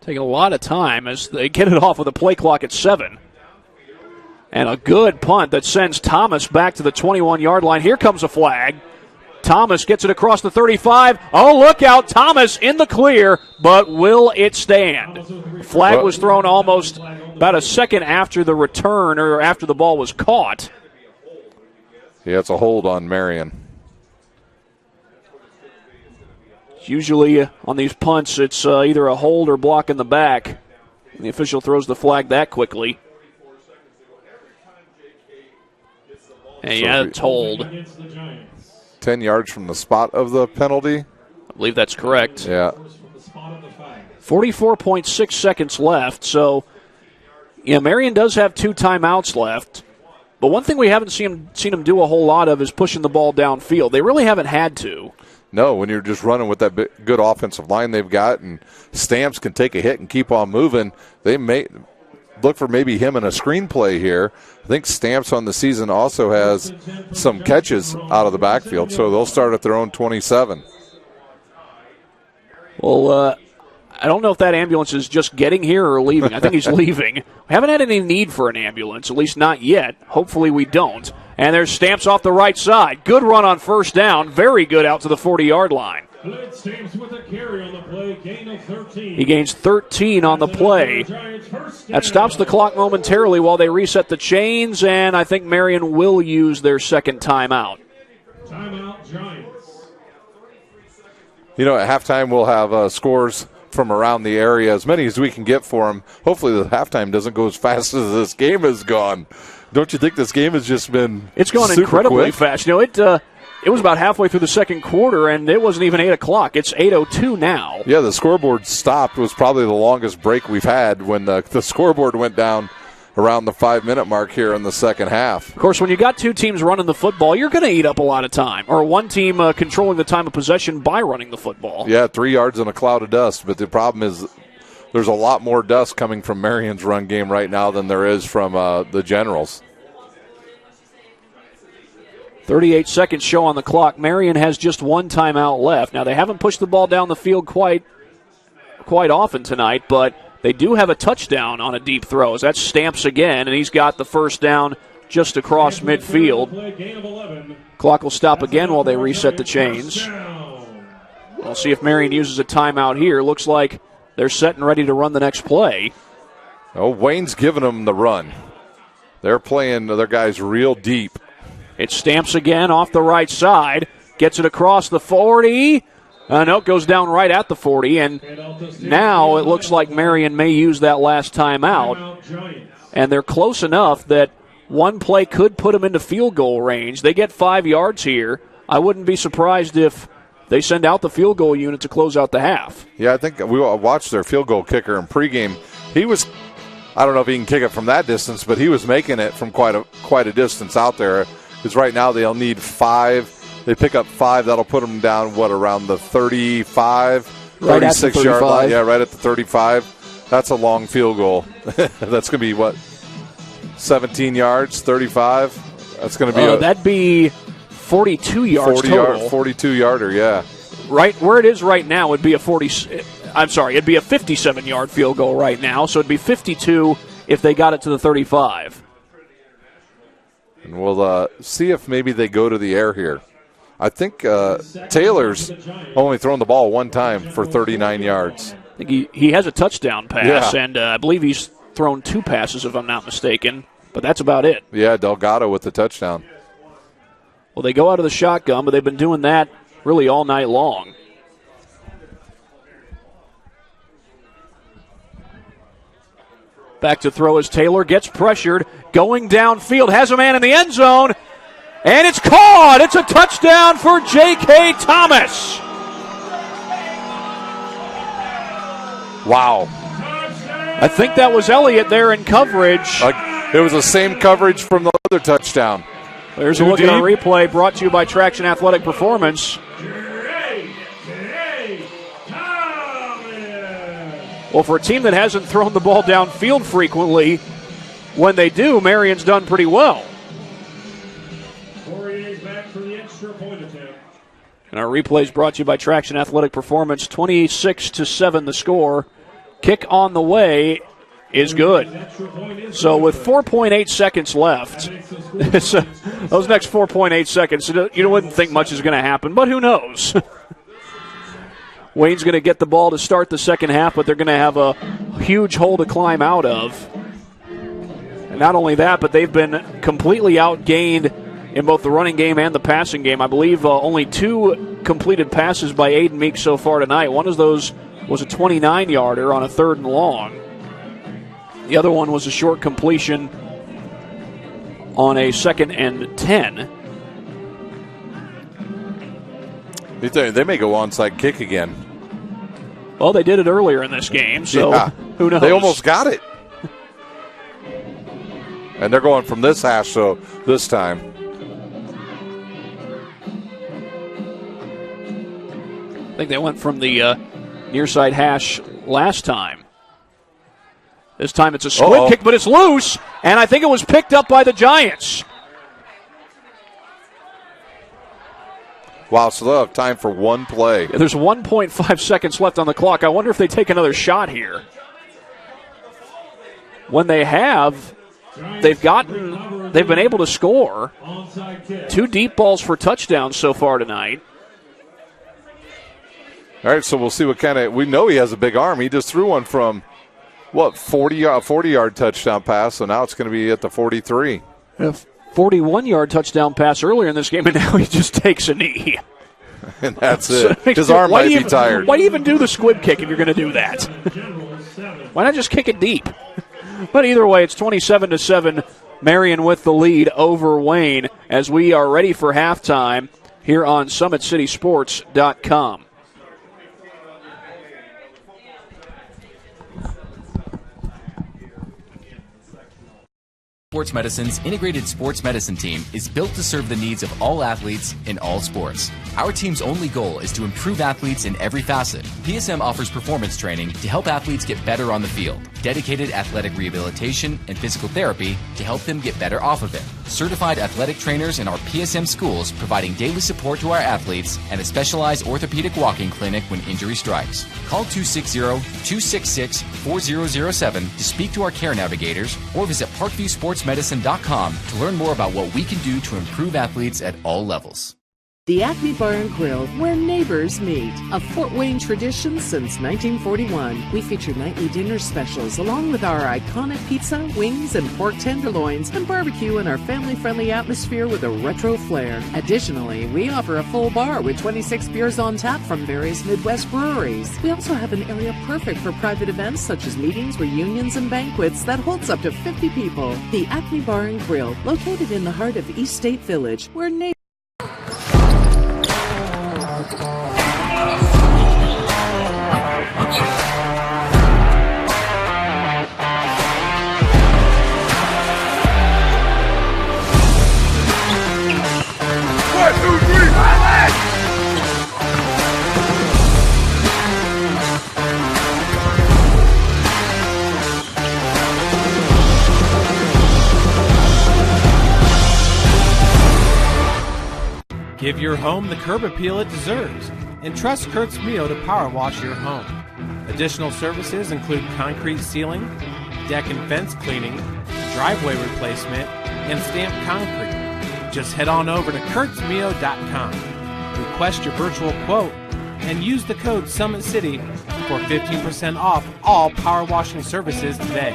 Taking a lot of time as they get it off with a play clock at 7. And a good punt that sends Thomas back to the 21-yard line. Here comes a flag. Thomas gets it across the 35. Oh, look out. Thomas in the clear, but will it stand? Flag was thrown almost about a second after the return or after the ball was caught. Yeah, it's a hold on Marion. Usually on these punts, it's either a hold or block in the back. And the official throws the flag that quickly. And yeah, it's hold. 10 yards from the spot of the penalty. I believe that's correct. Yeah. 44.6 seconds left. So, yeah, Marion does have 2 timeouts left. But one thing we haven't seen them do a whole lot of is pushing the ball downfield. They really haven't had to. No, when you're just running with that good offensive line they've got, and Stamps can take a hit and keep on moving, they may look for maybe him in a screenplay here. I think Stamps on the season also has some catches out of the backfield, so they'll start at their own 27. Well, I don't know if that ambulance is just getting here or leaving. I think he's leaving. We haven't had any need for an ambulance, at least not yet. Hopefully we don't. And there's Stamps off the right side. Good run on 1st down. Very good out to the 40-yard line. Stamps with a carry on the play, gain of 13. He gains 13 on the play. That stops the clock momentarily while they reset the chains, and I think Marion will use their second timeout. Timeout, Giants. You know, at halftime we'll have scores from around the area, as many as we can get for them. Hopefully the halftime doesn't go as fast as this game has gone. Don't you think this game has just been It's gone super incredibly quick? fast. You know, it was about halfway through the second quarter, and it wasn't even 8 o'clock. It's 8:02 now. Yeah, the scoreboard stopped. It was probably the longest break we've had when the scoreboard went down around the 5-minute mark here in the second half. Of course, when you got 2 teams running the football, you're going to eat up a lot of time, or one team controlling the time of possession by running the football. Yeah, 3 yards in a cloud of dust, but the problem is there's a lot more dust coming from Marion's run game right now than there is from the Generals. 38 seconds show on the clock. Marion has just 1 timeout left. Now, they haven't pushed the ball down the field quite often tonight, but they do have a touchdown on a deep throw. As that Stamps again, and he's got the first down just across midfield. Clock will stop again while they reset the chains. We'll see if Marion uses a timeout here. Looks like they're set and ready to run the next play. Oh, Wayne's giving them the run. They're playing their guys real deep. It Stamps again off the right side. Gets it across the 40. No, it goes down right at the 40. And now it looks like Marion may use that last timeout. And they're close enough that one play could put them into field goal range. They get 5 yards here. I wouldn't be surprised if they send out the field goal unit to close out the half. Yeah, I think we watched their field goal kicker in pregame. He was, I don't know if he can kick it from that distance, but he was making it from quite a distance out there. Because right now they'll need 5. They pick up 5. That'll put them down, around the 35, 36-yard line? Yeah, right at the 35. That's a long field goal. That's going to be, 17 yards, 35? That's going to be that'd be 42 yards total. 42-yarder, yeah. Right where it is right now would be it'd be a 57-yard field goal right now, so it'd be 52 if they got it to the 35. And we'll see if maybe they go to the air here. I think Taylor's only thrown the ball one time for 39 yards. I think he has a touchdown pass, and I believe he's thrown 2 passes, if I'm not mistaken, but that's about it. Yeah, Delgado with the touchdown. Well, they go out of the shotgun, but they've been doing that really all night long. Back to throw as Taylor gets pressured, going downfield, has a man in the end zone, and it's caught! It's a touchdown for J.K. Thomas! Wow. I think that was Elliott there in coverage. It was the same coverage from the other touchdown. There's a look at our replay brought to you by Traction Athletic Performance. Well, for a team that hasn't thrown the ball downfield frequently, when they do, Marion's done pretty well. And our replay is brought to you by Traction Athletic Performance. 26-7 the score. Kick on the way is good. So with 4.8 seconds left, those next 4.8 seconds, you wouldn't think much is going to happen, but who knows? Wayne's going to get the ball to start the second half, but they're going to have a huge hole to climb out of. And not only that, but they've been completely outgained in both the running game and the passing game. I believe only 2 completed passes by Aiden Meek so far tonight. One of those was a 29-yarder on a 3rd and long. The other one was a short completion on a 2nd and 10. They may go onside kick again. Well, they did it earlier in this game, so who knows? They almost got it. And they're going from this hash, so this time. I think they went from the near side hash last time. This time it's a squib kick, but it's loose, and I think it was picked up by the Giants. Wow, so they'll have time for one play. Yeah, there's 1.5 seconds left on the clock. I wonder if they take another shot here. When they have, they've been able to score 2 deep balls for touchdowns so far tonight. All right, so we'll see what kind of – we know he has a big arm. He just threw one from, 40-yard touchdown pass, so now it's going to be at the 43. A 41-yard touchdown pass earlier in this game, and now he just takes a knee. And that's it. His arm might be tired. Why do you even do the squib kick if you're going to do that? Why not just kick it deep? But either way, it's 27-7. Marion with the lead over Wayne as we are ready for halftime here on SummitCitySports.com. Sports Medicine's integrated sports medicine team is built to serve the needs of all athletes in all sports. Our team's only goal is to improve athletes in every facet. PSM offers performance training to help athletes get better on the field, dedicated athletic rehabilitation and physical therapy to help them get better off of it, certified athletic trainers in our PSM schools providing daily support to our athletes, and a specialized orthopedic walking clinic when injury strikes. Call 260-266-4007 to speak to our care navigators or visit ParkviewSportsMedicine.com to learn more about what we can do to improve athletes at all levels. The Acme Bar and Grill, where neighbors meet. A Fort Wayne tradition since 1941. We feature nightly dinner specials along with our iconic pizza, wings, and pork tenderloins, and barbecue in our family-friendly atmosphere with a retro flair. Additionally, we offer a full bar with 26 beers on tap from various Midwest breweries. We also have an area perfect for private events such as meetings, reunions, and banquets that holds up to 50 people. The Acme Bar and Grill, located in the heart of East State Village, where neighbors Give your home the curb appeal it deserves, and trust Kurt's Mio to power wash your home. Additional services include concrete sealing, deck and fence cleaning, driveway replacement, and stamped concrete. Just head on over to kurtzmio.com. Request your virtual quote and use the code SummitCity for 15% off all power washing services today.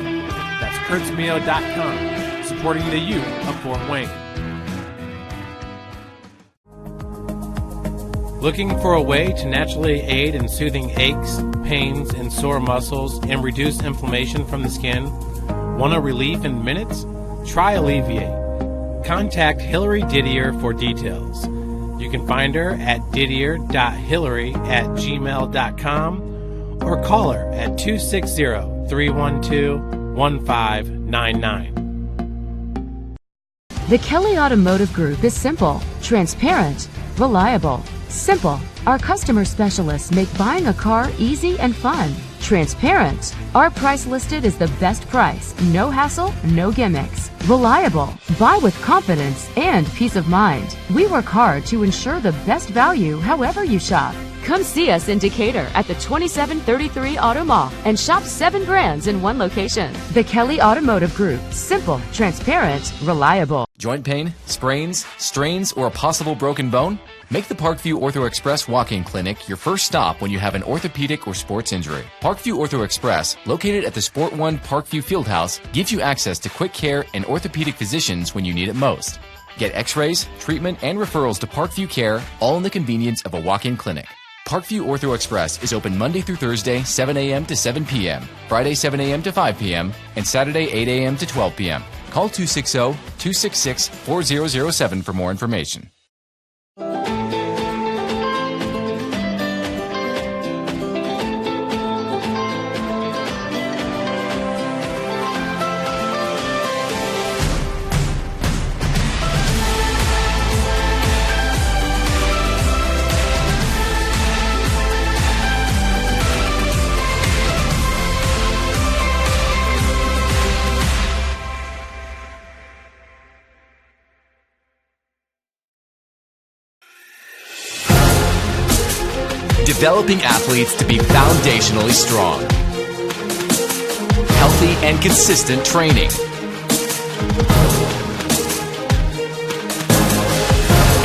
That's kurtzmio.com, supporting the youth of Fort Wayne. Looking for a way to naturally aid in soothing aches, pains, and sore muscles and reduce inflammation from the skin? Want a relief in minutes? Try Alleviate. Contact Hillary Didier for details. You can find her at didier.hillary@gmail.com or call her at 260-312-1599. The Kelly Automotive Group is simple, transparent, reliable. Simple. Our customer specialists make buying a car easy and fun. Transparent. Our price listed is the best price. No hassle, no gimmicks. Reliable. Buy with confidence and peace of mind. We work hard to ensure the best value however you shop. Come see us in Decatur at the 2733 Auto Mall and shop 7 brands in one location. The Kelly Automotive Group. Simple, transparent, reliable. Joint pain, sprains, strains, or a possible broken bone? Make the Parkview Ortho Express walk-in clinic your first stop when you have an orthopedic or sports injury. Parkview Ortho Express, located at the Sport 1 Parkview Fieldhouse, gives you access to quick care and orthopedic physicians when you need it most. Get x-rays, treatment, and referrals to Parkview Care, all in the convenience of a walk-in clinic. Parkview Ortho Express is open Monday through Thursday, 7 a.m. to 7 p.m., Friday, 7 a.m. to 5 p.m., and Saturday, 8 a.m. to 12 p.m. Call 260-266-4007 for more information. Developing athletes to be foundationally strong. Healthy and consistent training.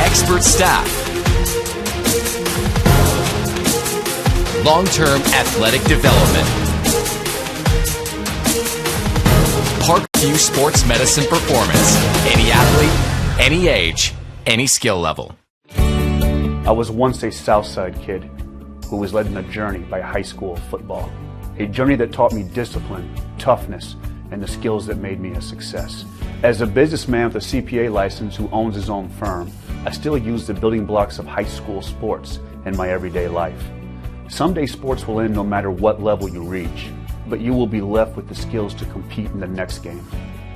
Expert staff. Long-term athletic development. Parkview Sports Medicine Performance. Any athlete, any age, any skill level. I was once a Southside kid who was led on a journey by high school football. A journey that taught me discipline, toughness, and the skills that made me a success. As a businessman with a CPA license who owns his own firm, I still use the building blocks of high school sports in my everyday life. Someday sports will end no matter what level you reach, but you will be left with the skills to compete in the next game,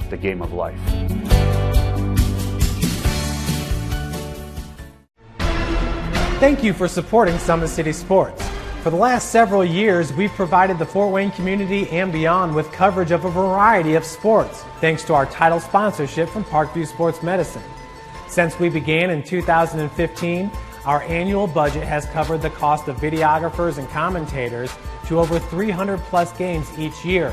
the game of life. Thank you for supporting Summit City Sports. For the last several years, we've provided the Fort Wayne community and beyond with coverage of a variety of sports, thanks to our title sponsorship from Parkview Sports Medicine. Since we began in 2015, our annual budget has covered the cost of videographers and commentators to over 300 plus games each year.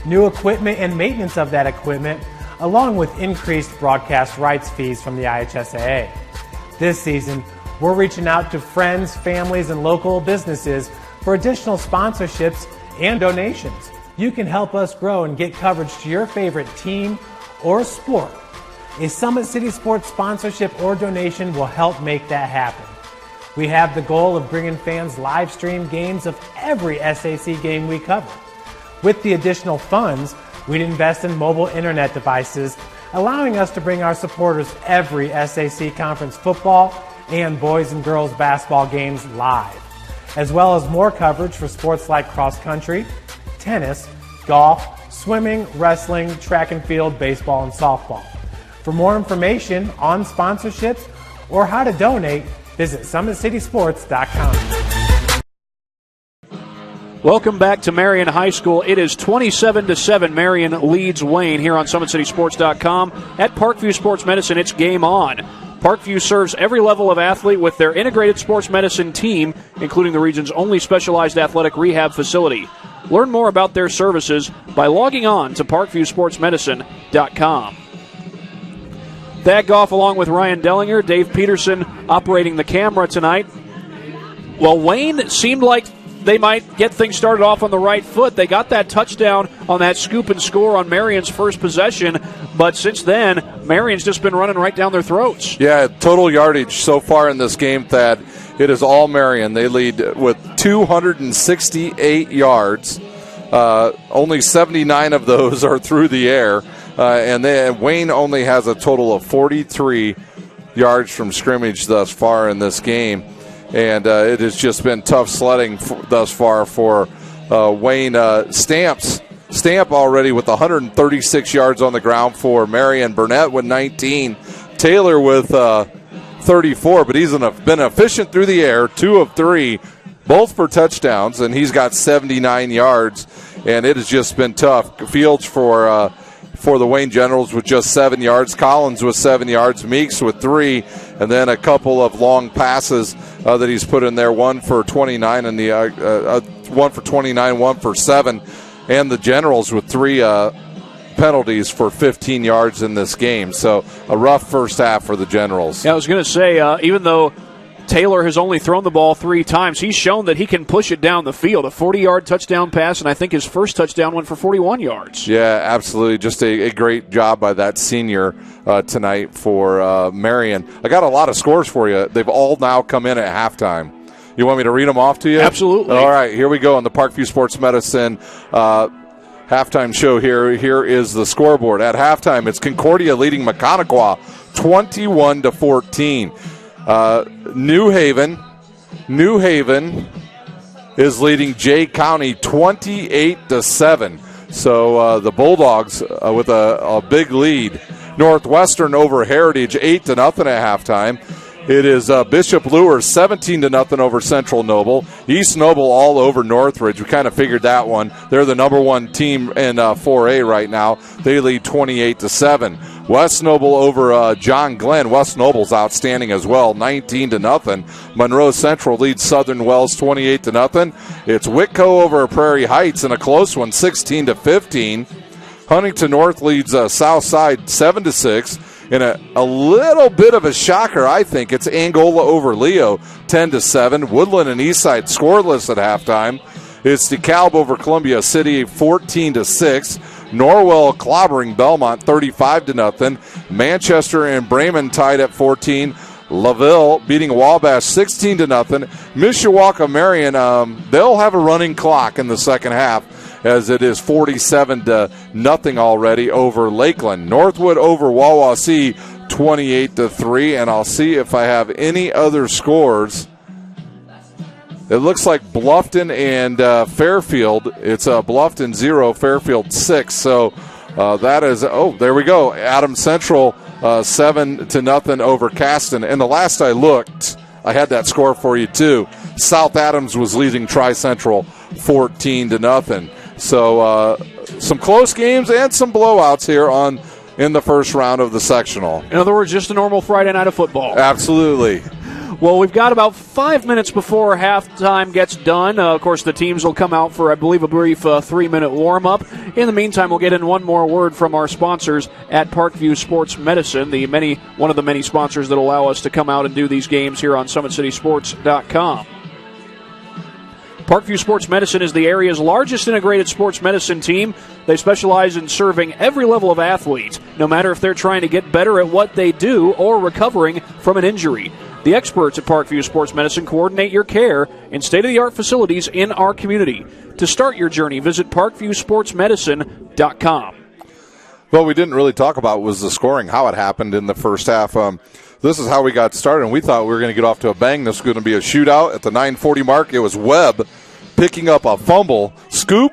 New equipment and maintenance of that equipment, along with increased broadcast rights fees from the IHSAA. This season, we're reaching out to friends, families, and local businesses for additional sponsorships and donations. You can help us grow and get coverage to your favorite team or sport. A Summit City Sports sponsorship or donation will help make that happen. We have the goal of bringing fans live stream games of every SAC game we cover. With the additional funds, we'd invest in mobile internet devices, allowing us to bring our supporters every SAC conference football and boys and girls basketball games live, as well as more coverage for sports like cross country, tennis, golf, swimming, wrestling, track and field, baseball, and softball. For more information on sponsorships or how to donate, visit SummitCitySports.com. Welcome back to Marion High School. It is 27-7. Marion leads Wayne here on SummitCitySports.com. At Parkview Sports Medicine, it's game on. Parkview serves every level of athlete with their integrated sports medicine team, including the region's only specialized athletic rehab facility. Learn more about their services by logging on to parkviewsportsmedicine.com. Thad Goff along with Ryan Dellinger, Dave Peterson operating the camera tonight. Well, Wayne seemed like they might get things started off on the right foot. They got that touchdown on that scoop and score on Marion's first possession, but since then, Marion's just been running right down their throats. Yeah, total yardage so far in this game, Thad, it is all Marion. They lead with 268 yards. Only 79 of those are through the air, and then Wayne only has a total of 43 yards from scrimmage thus far in this game. And it has just been tough sledding thus far for Wayne. Stamp already with 136 yards on the ground for Marion. Burnett with 19. Taylor with 34, but he's been efficient through the air, 2 of 3, both for touchdowns, and he's got 79 yards, and it has just been tough. Fields for the Wayne Generals with just 7 yards. Collins with 7 yards. Meeks with 3, and then a couple of long passes that he's put in there, one for 29 and one for 29, one for 7, and the Generals with 3 penalties for 15 yards in this game. So a rough first half for the Generals. Yeah, I was going to say, even though Taylor has only thrown the ball 3 times, he's shown that he can push it down the field. A 40-yard touchdown pass, and I think his first touchdown went for 41 yards. Yeah, absolutely. Just a great job by that senior tonight for Marion. I got a lot of scores for you. They've all now come in at halftime. You want me to read them off to you? Absolutely. All right, here we go on the Parkview Sports Medicine halftime show here. Here is the scoreboard. At halftime, it's Concordia leading Maconaquah 21-14. New Haven is leading Jay County 28-7. So the Bulldogs with a big lead. Northwestern over Heritage 8-0 at halftime. It is Bishop Lure 17-0 over Central Noble. East Noble all over Northridge. We kind of figured that one. They're the number 1 team in 4A right now. They lead 28-7. West Noble over John Glenn. West Noble's outstanding as well, 19-0. Monroe Central leads Southern Wells 28-0. It's Whitco over Prairie Heights in a close one, 16-15. Huntington North leads Southside 7-6. In a little bit of a shocker, I think, it's Angola over Leo 10-7. Woodland and Eastside scoreless at halftime. It's DeKalb over Columbia City 14-6. Norwell clobbering Belmont 35-0. Manchester and Bremen tied at 14. LaVille beating Wabash 16-0. Mishawaka Marion, they'll have a running clock in the second half, as it is 47-0 already over Lakeland. Northwood over Wawasee 28-3, and I'll see if I have any other scores. It looks like Bluffton and Fairfield. It's Bluffton 0, Fairfield 6. So that is, there we go. Adams Central 7-0 over Caston. And the last I looked, I had that score for you too. South Adams was leading Tri-Central 14-0. So some close games and some blowouts here in the first round of the sectional. In other words, just a normal Friday night of football. Absolutely. Well, we've got about 5 minutes before halftime gets done. Of course, the teams will come out for, I believe, a brief 3-minute warm-up. In the meantime, we'll get in one more word from our sponsors at Parkview Sports Medicine, one of the many sponsors that allow us to come out and do these games here on SummitCitySports.com. Parkview Sports Medicine is the area's largest integrated sports medicine team. They specialize in serving every level of athlete, no matter if they're trying to get better at what they do or recovering from an injury. The experts at Parkview Sports Medicine coordinate your care in state-of-the-art facilities in our community. To start your journey, visit parkviewsportsmedicine.com. What we didn't really talk about was the scoring, how it happened in the first half. This is how we got started, and we thought we were going to get off to a bang. This was going to be a shootout. At the 9:40 mark, it was Webb picking up a fumble, scoop,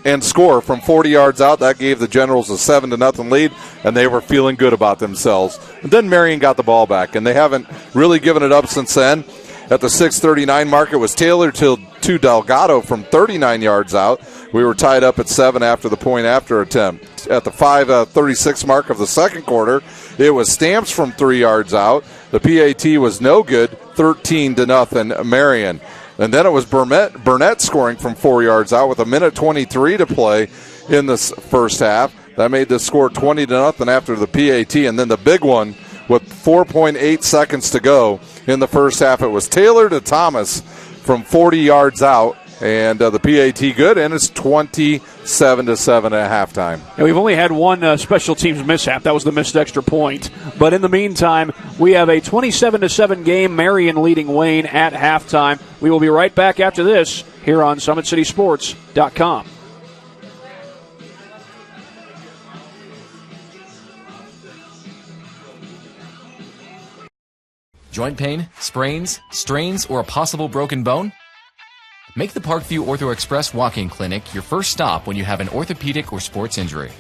and score from 40 yards out. That gave the Generals a 7-0 lead, and they were feeling good about themselves. And then Marion got the ball back, and they haven't really given it up since then. At the 6:39 mark, it was Taylor to Delgado from 39 yards out. We were tied up at 7 after the point-after attempt. At the 5:36 mark of the second quarter, it was Stamps from 3 yards out. The PAT was no good, 13-0 Marion. And then it was Burnett scoring from 4 yards out with 1:23 to play in the first half. That made the score 20-0 after the PAT. And then the big one with 4.8 seconds to go in the first half. It was Taylor to Thomas from 40 yards out. And the PAT good, and it's 27-7 at halftime. Yeah, we've only had one special teams mishap. That was the missed extra point. But in the meantime, we have a 27-7 game, Marion leading Wayne at halftime. We will be right back after this here on SummitCitySports.com. Joint pain, sprains, strains, or a possible broken bone? Make the Parkview Ortho Express Walk-In Clinic your first stop when you have an orthopedic or sports injury.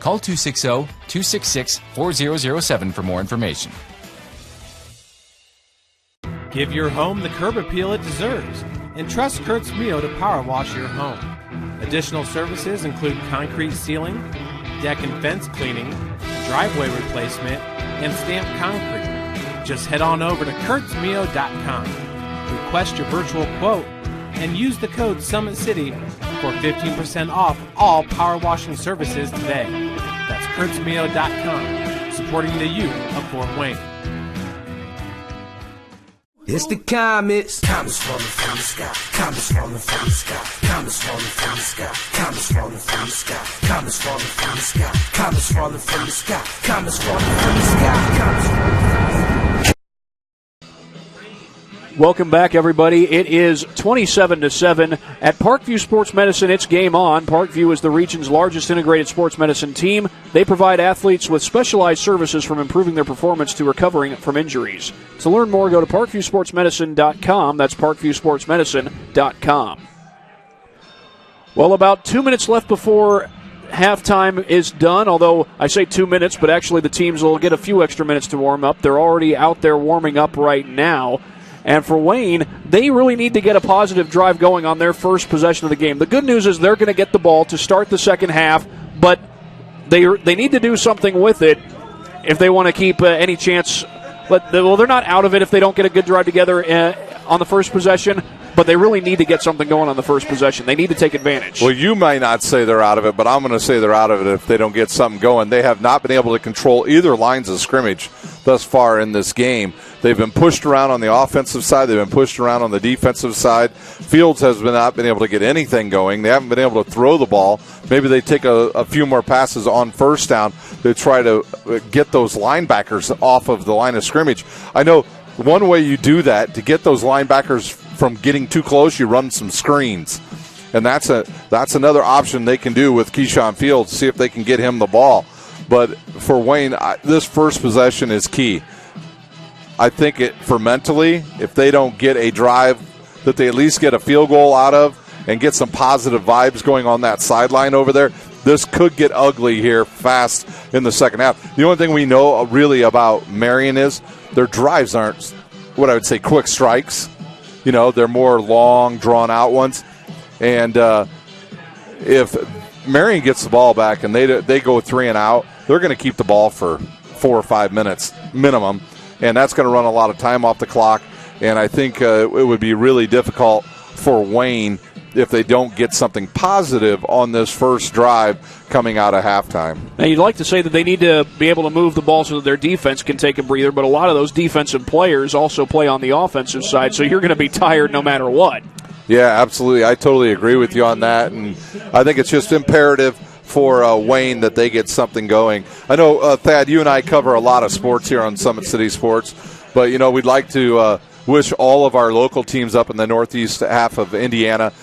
Call 260-266-4007 for more information. Give your home the curb appeal it deserves and trust Kurt's Mio to power wash your home. Additional services include concrete sealing, deck and fence cleaning, driveway replacement, and stamped concrete. Just head on over to kurtzmio.com. Request your virtual quote and use the code SummitCity for 15% off all power washing services today. That's kurtzmio.com, supporting the youth of Fort Wayne. It's the comets. Comets falling from the sky. Comets falling from the sky. Comets falling from the sky. Comets falling from the sky. Comets falling from the sky. Comets falling from the sky. Comets falling from the sky. Comets falling from the sky. Welcome back, everybody. It is 27-7 at Parkview Sports Medicine. It's game on. Parkview is the region's largest integrated sports medicine team. They provide athletes with specialized services from improving their performance to recovering from injuries. To learn more, go to parkviewsportsmedicine.com. That's parkviewsportsmedicine.com. Well, about 2 minutes left before halftime is done, although I say 2 minutes, but actually the teams will get a few extra minutes to warm up. They're already out there warming up right now. And for Wayne, they really need to get a positive drive going on their first possession of the game. The good news is they're going to get the ball to start the second half, but they need to do something with it if they want to keep any chance. Well, they're not out of it if they don't get a good drive together on the first possession, but they really need to get something going on the first possession. They need to take advantage. Well, you might not say they're out of it, but I'm going to say they're out of it if they don't get something going. They have not been able to control either lines of scrimmage thus far in this game. They've been pushed around on the offensive side. They've been pushed around on the defensive side. Fields has not been able to get anything going. They haven't been able to throw the ball. Maybe they take a few more passes on first down to try to get those linebackers off of the line of scrimmage. I know one way you do that, to get those linebackers from getting too close, you run some screens. And that's another option they can do with Keyshawn Fields, see if they can get him the ball. But for Wayne, this first possession is key. I think for mentally, if they don't get a drive that they at least get a field goal out of and get some positive vibes going on that sideline over there, this could get ugly here fast in the second half. The only thing we know really about Marion is their drives aren't what I would say quick strikes. You know, they're more long, drawn-out ones. And if Marion gets the ball back and they go 3 and out, they're going to keep the ball for 4 or 5 minutes minimum, and that's going to run a lot of time off the clock. And I think it would be really difficult for Wayne if they don't get something positive on this first drive coming out of halftime. Now, you'd like to say that they need to be able to move the ball so that their defense can take a breather, but a lot of those defensive players also play on the offensive side, so you're going to be tired no matter what. Yeah, absolutely. I totally agree with you on that, and I think it's just imperative for Wayne that they get something going. I know, Thad, you and I cover a lot of sports here on Summit City Sports, but, you know, we'd like to wish all of our local teams up in the northeast half of Indiana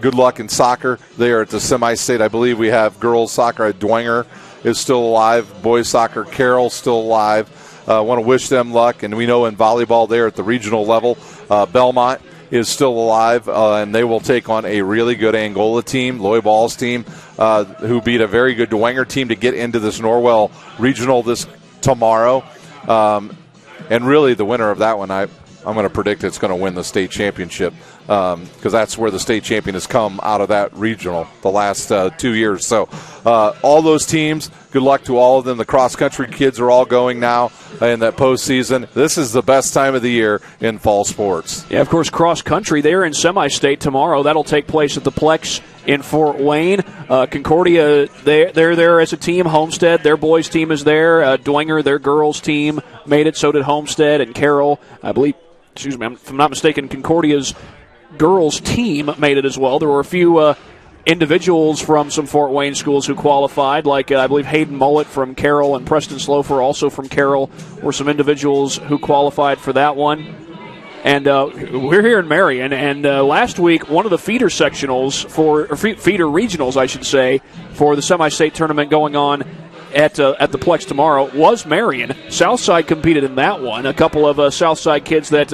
good luck in soccer. They are at the semi-state. I believe we have girls soccer at Dwenger is still alive. Boys soccer, Carroll, still alive. I want to wish them luck. And we know in volleyball there at the regional level, Belmont is still alive, and they will take on a really good Angola team, Loy Ball's team, who beat a very good Dwenger team to get into this Norwell regional this tomorrow. And really the winner of that one, I'm going to predict it's going to win the state championship because that's where the state champion has come out of that regional the last 2 years. So all those teams, good luck to all of them. The cross-country kids are all going now in that postseason. This is the best time of the year in fall sports. Yeah, of course, cross-country, they're in semi-state tomorrow. That'll take place at the Plex in Fort Wayne. Concordia, they're there as a team. Homestead, their boys' team is there. Dwenger, their girls' team, made it. So did Homestead and Carroll. I believe, if I'm not mistaken, Concordia's girls' team made it as well. There were a few individuals from some Fort Wayne schools who qualified, like I believe Hayden Mullet from Carroll and Preston Slofer, also from Carroll, were some individuals who qualified for that one. And we're here in Marion, and last week one of the feeder sectionals feeder regionals, I should say, for the semi-state tournament going on at the Plex tomorrow was Marion. Southside competed in that one. A couple of Southside kids that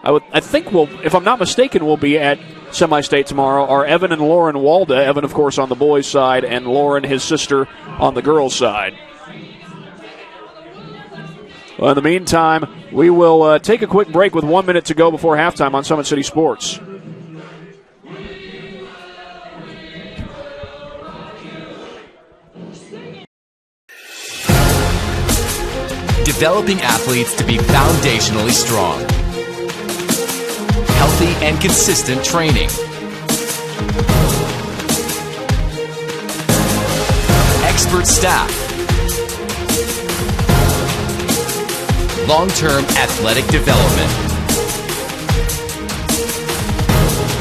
I think will, if I'm not mistaken, will be at semi-state tomorrow are Evan and Lauren Walda. Evan, of course, on the boys' side, and Lauren, his sister, on the girls' side. Well, in the meantime, we will take a quick break with 1 minute to go before halftime on Summit City Sports. Developing athletes to be foundationally strong. Healthy and consistent training. Expert staff. Long-term athletic development.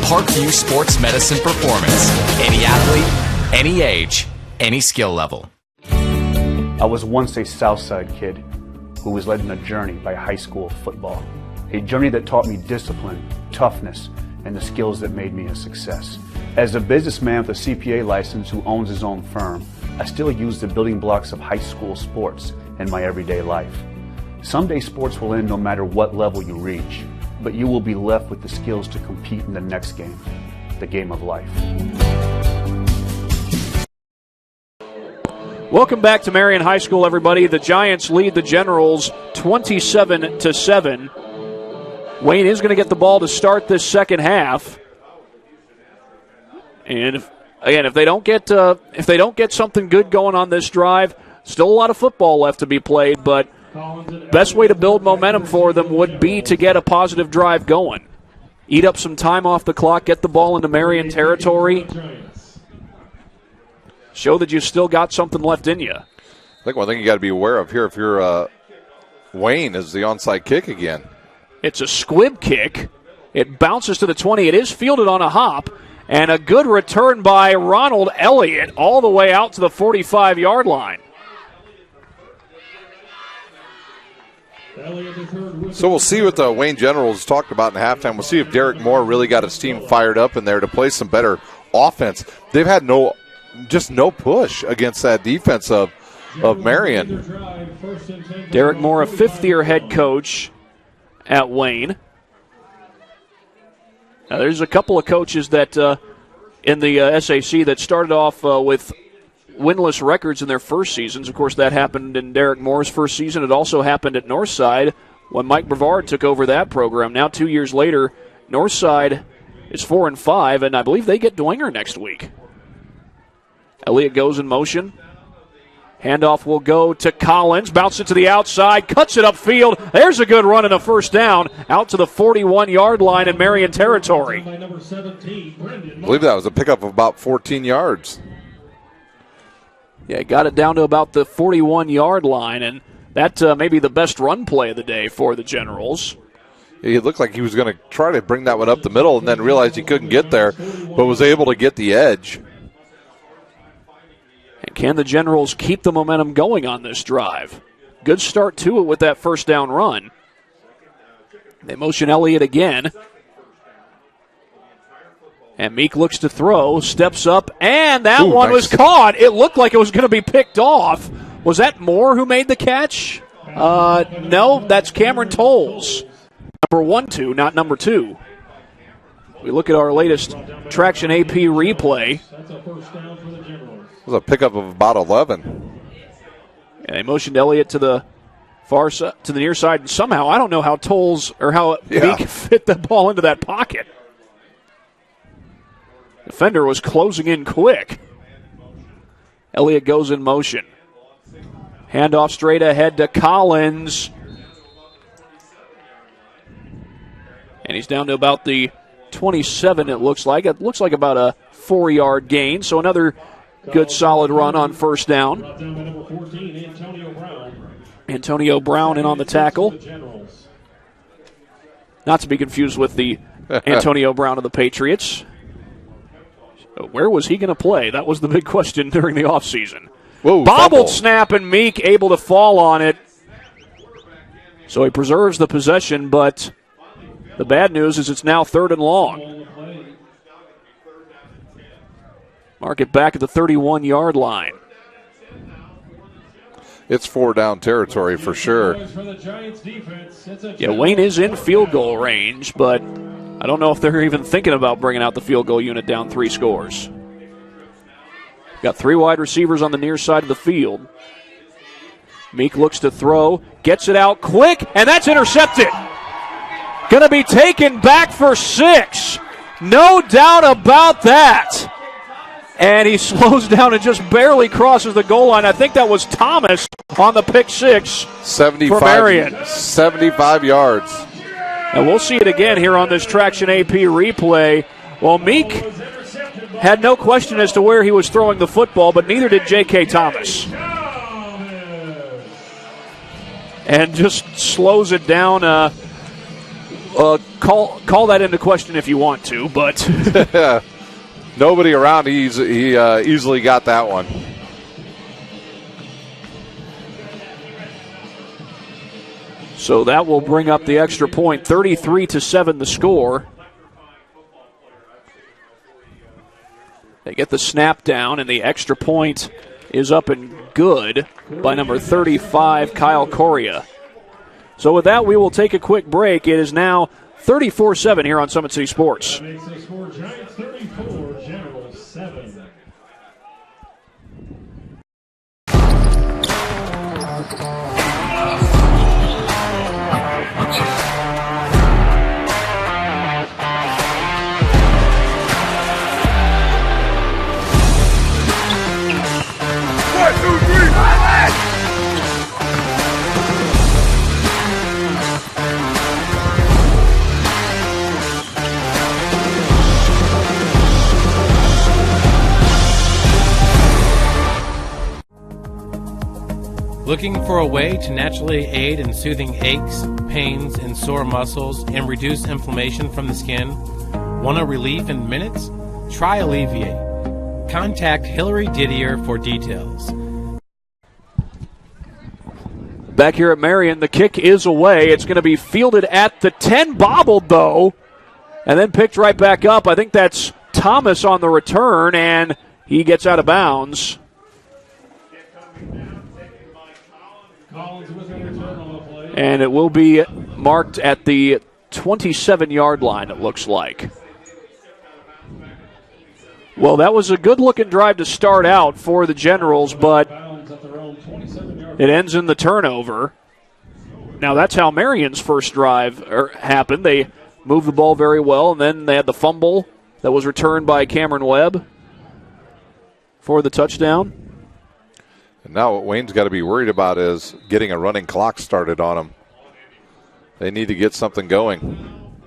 Parkview Sports Medicine Performance. Any athlete, any age, any skill level. I was once a Southside kid who was led on a journey by high school football. A journey that taught me discipline, toughness, and the skills that made me a success. As a businessman with a CPA license who owns his own firm, I still use the building blocks of high school sports in my everyday life. Someday sports will end no matter what level you reach, but you will be left with the skills to compete in the next game, the game of life. Welcome back to Marion High School, everybody. The Giants lead the Generals 27-7. Wayne is going to get the ball to start this second half. And if they don't get something good going on this drive, still a lot of football left to be played, but best way to build momentum for them would be to get a positive drive going. Eat up some time off the clock, get the ball into Marion territory. Show that you still got something left in you. I think one thing you got to be aware of here, if you're Wayne, is the onside kick again. It's a squib kick. It bounces to the 20. It is fielded on a hop, and a good return by Ronald Elliott all the way out to the 45-yard line. So we'll see what the Wayne Generals talked about in halftime. We'll see if Derek Moore really got his team fired up in there to play some better offense. They've had no push against that defense of Marion. Derek Moore, a fifth-year head coach at Wayne. Now, there's a couple of coaches that in the SAC that started off with winless records in their first seasons. Of course, that happened in Derek Moore's first season. It also happened at Northside when Mike Brevard took over that program. Now, 2 years later, Northside is 4-5, and I believe they get Dwenger next week. Elliott goes in motion. Handoff will go to Collins. Bounce it to the outside. Cuts it upfield. There's a good run and a first down out to the 41-yard line in Marion territory. I believe that was a pickup of about 14 yards. Yeah, got it down to about the 41-yard line, and that may be the best run play of the day for the Generals. It looked like he was going to try to bring that one up the middle and then realized he couldn't get there, but was able to get the edge. And can the Generals keep the momentum going on this drive? Good start to it with that first down run. They motion Elliott again. And Meek looks to throw, steps up, and that one was caught. It looked like it was going to be picked off. Was that Moore who made the catch? No, that's Cameron Tolles. Number 1-2, not number 2. We look at our latest Traction AP replay. It was a pickup of about 11. And they motioned Elliott to the far to the near side. And somehow, I don't know how Meek fit the ball into that pocket. Defender was closing in quick. Elliott goes in motion. Handoff straight ahead to Collins. And he's down to about the 27, it looks like. It looks like about a 4-yard gain. So another good solid run on first down. Antonio Brown in on the tackle. Not to be confused with the Antonio Brown of the Patriots. So where was he going to play? That was the big question during the offseason. Bobbled snap, and Meek able to fall on it. So he preserves the possession, but the bad news is it's now 3rd and long. Mark it back at the 31-yard line. It's 4-down territory for sure. Yeah, Wayne is in field goal range, but I don't know if they're even thinking about bringing out the field goal unit down 3 scores. Got 3 wide receivers on the near side of the field. Meek looks to throw, gets it out quick, and that's intercepted. Going to be taken back for 6. No doubt about that. And he slows down and just barely crosses the goal line. I think that was Thomas on the pick 6 for Marion. 75 yards. And we'll see it again here on this Traction AP replay. Well, Meek had no question as to where he was throwing the football, but neither did J.K. Thomas. And just slows it down. Call that into question if you want to, but nobody around. He easily got that one. So that will bring up the extra point. 33-7 the score. They get the snap down, and the extra point is up and good by number 35, Kyle Correa. So with that, we will take a quick break. It is now 34-7 here on Summit City Sports. That makes the score Giants 34, Generals 7. Looking for a way to naturally aid in soothing aches, pains, and sore muscles and reduce inflammation from the skin? Want a relief in minutes? Try Alleviate. Contact Hillary Didier for details. Back here at Marion, the kick is away. It's going to be fielded at the 10, bobbled though, and then picked right back up. I think that's Thomas on the return, and he gets out of bounds. And it will be marked at the 27-yard line, it looks like. Well, that was a good-looking drive to start out for the Generals, but it ends in the turnover. Now, that's how Marion's first drive happened. They moved the ball very well, and then they had the fumble that was returned by Cameron Webb for the touchdown. And now what Wayne's got to be worried about is getting a running clock started on them. They need to get something going.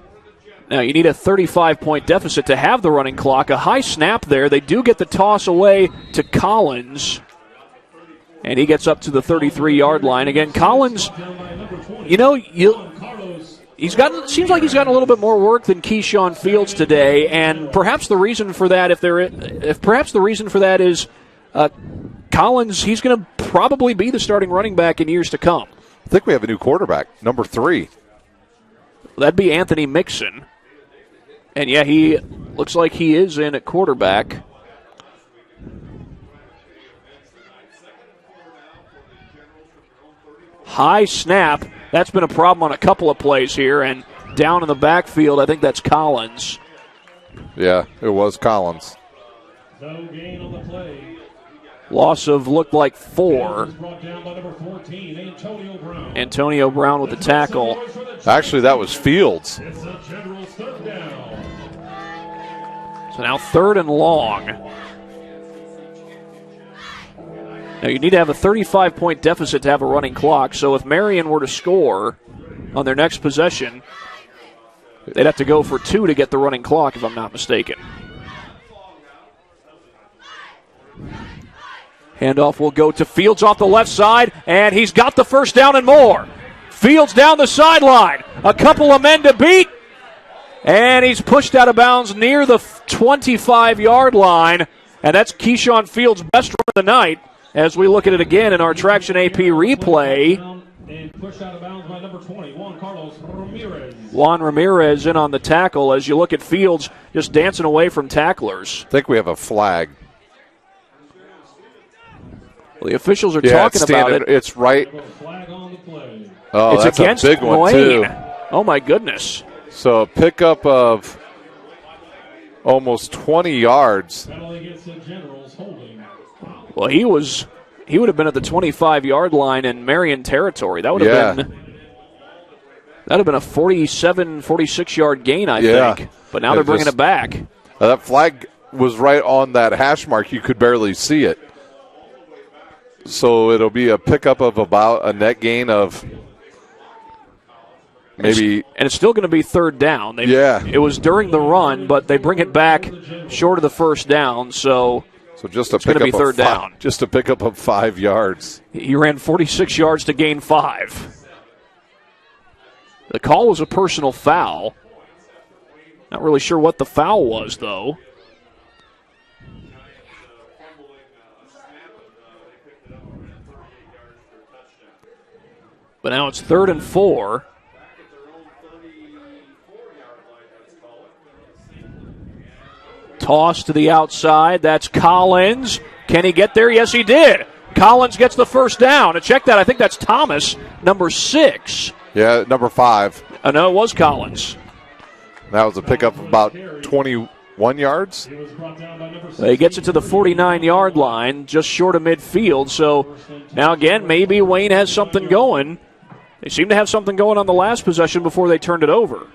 Now you need a 35-point deficit to have the running clock. A high snap there. They do get the toss away to Collins. And he gets up to the 33-yard line. Again, Collins, seems like he's gotten a little bit more work than Keyshawn Fields today. And perhaps the reason for that, is Collins, he's going to probably be the starting running back in years to come. I think we have a new quarterback, number 3. That'd be Anthony Mixon. And, yeah, he looks like he is in at quarterback. High snap. That's been a problem on a couple of plays here. And down in the backfield, I think that's Collins. Yeah, it was Collins. No gain on the play. Loss of looked like 4. Antonio Brown with the tackle. Actually, that was Fields. So now 3rd and long. Now you need to have a 35-point deficit to have a running clock, so if Marion were to score on their next possession, they'd have to go for 2 to get the running clock, if I'm not mistaken. Handoff will go to Fields off the left side, and he's got the first down and more. Fields down the sideline. A couple of men to beat, and he's pushed out of bounds near the 25-yard line, and that's Keyshawn Fields' best run of the night as we look at it again in our Traction AP replay. And pushed out of bounds by number 21, Carlos Ramirez. Juan Ramirez in on the tackle as you look at Fields just dancing away from tacklers. I think we have a flag. Well, the officials are talking about it. It's right. Oh, it's that's against a big one, Wayne. too. Oh, my goodness. So a pickup of almost 20 yards. Well, he would have been at the 25-yard line in Marion territory. That would have been a 47, 46-yard gain, I think. But now they're bringing it back. That flag was right on that hash mark. You could barely see it. So it'll be a pickup of about a net gain of maybe. And it's still going to be 3rd down. It was during the run, but they bring it back short of the first down. So just a it's going to be 3rd down. Just a pickup of 5 yards. He ran 46 yards to gain 5. The call was a personal foul. Not really sure what the foul was, though. But now it's 3rd and 4. Toss to the outside. That's Collins. Can he get there? Yes, he did. Collins gets the first down. And check that. I think that's Thomas, number 6. Yeah, number 5. No, it was Collins. That was a pickup of about 21 yards. He gets it to the 49-yard line, just short of midfield. So now again, maybe Wayne has something going. They seemed to have something going on the last possession before they turned it over.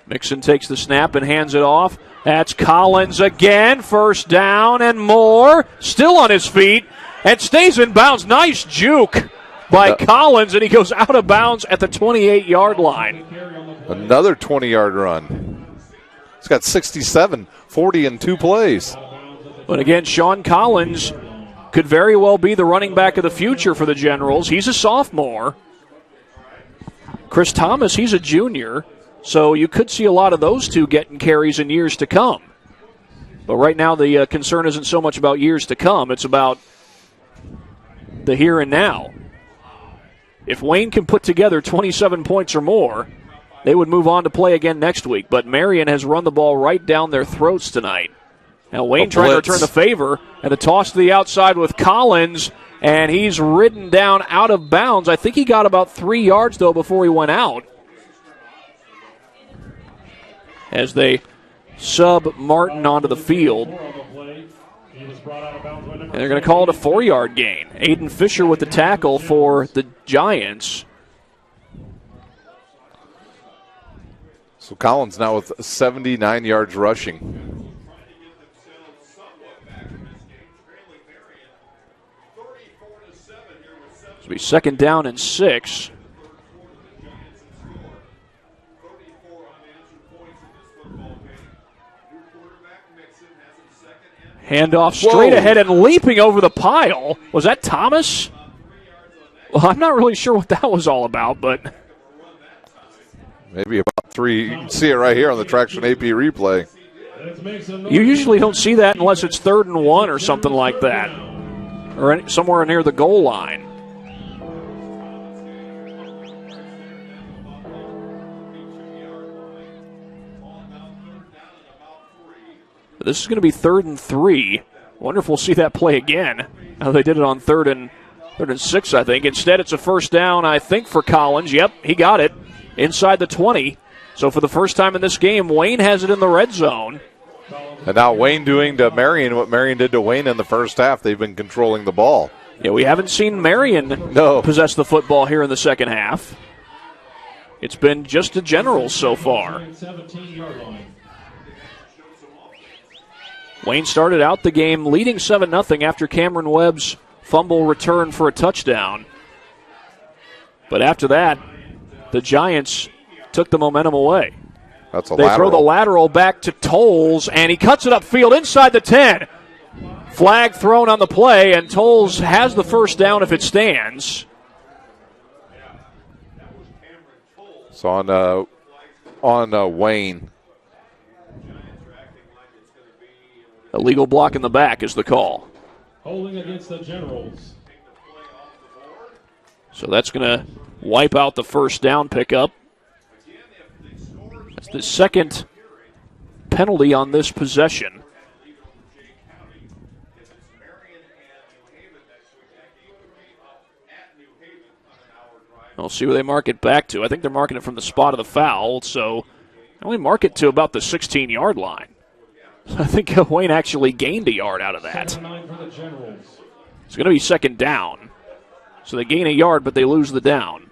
Mixon takes the snap and hands it off. That's Collins again. First down and more. Still on his feet and stays in bounds. Nice juke by Collins, and he goes out of bounds at the 28-yard line. Another 20-yard run. He's got 67, 40 in 2 plays. But again, Sean Collins could very well be the running back of the future for the Generals. He's a sophomore. Chris Thomas, he's a junior. So you could see a lot of those two getting carries in years to come. But right now the concern isn't so much about years to come. It's about the here and now. If Wayne can put together 27 points or more, they would move on to play again next week. But Marion has run the ball right down their throats tonight. Now Wayne trying to return the favor, and the toss to the outside with Collins, and he's ridden down out of bounds. I think he got about 3 yards, though, before he went out. As they sub Martin onto the field. And they're going to call it a 4-yard gain. Aiden Fisher with the tackle for the Giants. So Collins now with 79 yards rushing. It'll be 2nd down and 6. Handoff straight ahead and leaping over the pile. Was that Thomas? Well, I'm not really sure what that was all about, but maybe about 3. You can see it right here on the Traction AP replay. You usually don't see that unless it's 3rd and 1 or something like that, or somewhere near the goal line. But this is going to be 3rd and 3. Wonder if we'll see that play again. They did it on 3rd and 6, I think. Instead, it's a first down, I think, for Collins. Yep, he got it. inside the 20. So for the first time in this game, Wayne has it in the red zone. And now Wayne doing to Marion what Marion did to Wayne in the first half. They've been controlling the ball. Yeah, we haven't seen Marion possess the football here in the second half. It's been just the Generals so far. Wayne started out the game leading 7-0 after Cameron Webb's fumble return for a touchdown. But after that, the Giants took the momentum away. That's a They lateral. throw the lateral back to Tolles, and he cuts it upfield inside the 10. Flag thrown on the play, and Tolles has the first down if it stands. So on Wayne. Illegal block in the back is the call. Holding against the Generals. So that's going to wipe out the first down pickup. That's the second penalty on this possession. We'll see where they mark it back to. I think they're marking it from the spot of the foul, so they only mark it to about the 16-yard line. I think Wayne actually gained a yard out of that. It's going to be second down. So they gain a yard, but they lose the down.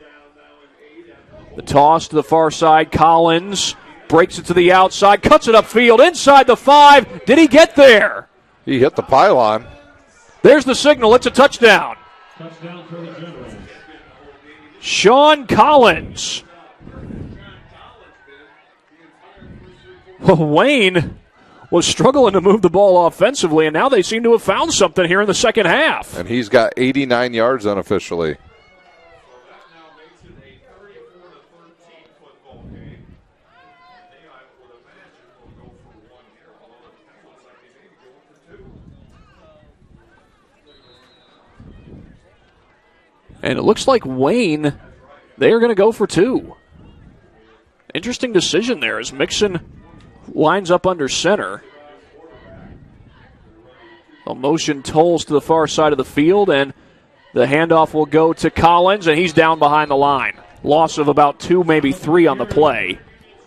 The toss to the far side. Collins breaks it to the outside, cuts it upfield, inside the 5. Did he get there? He hit the pylon. There's the signal. It's a touchdown. Touchdown for the Generals. Sean Collins. Well, Wayne was struggling to move the ball offensively, and now they seem to have found something here in the second half. And he's got 89 yards unofficially. And it looks like Wayne, they are going to go for 2. Interesting decision there as Mixon lines up under center. A motion Tolles to the far side of the field, and the handoff will go to Collins, and he's down behind the line. Loss of about 2, maybe 3 on the play.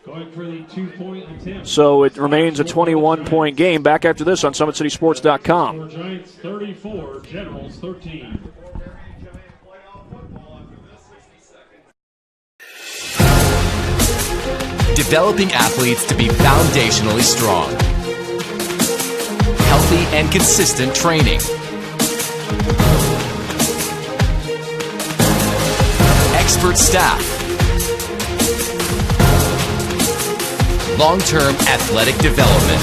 Going for the 2-point attempt. So it remains a 21-point game. Back after this on SummitCitySports.com. Giants 34, Generals 13. Developing athletes to be foundationally strong. Healthy and consistent training. Expert staff. Long-term athletic development.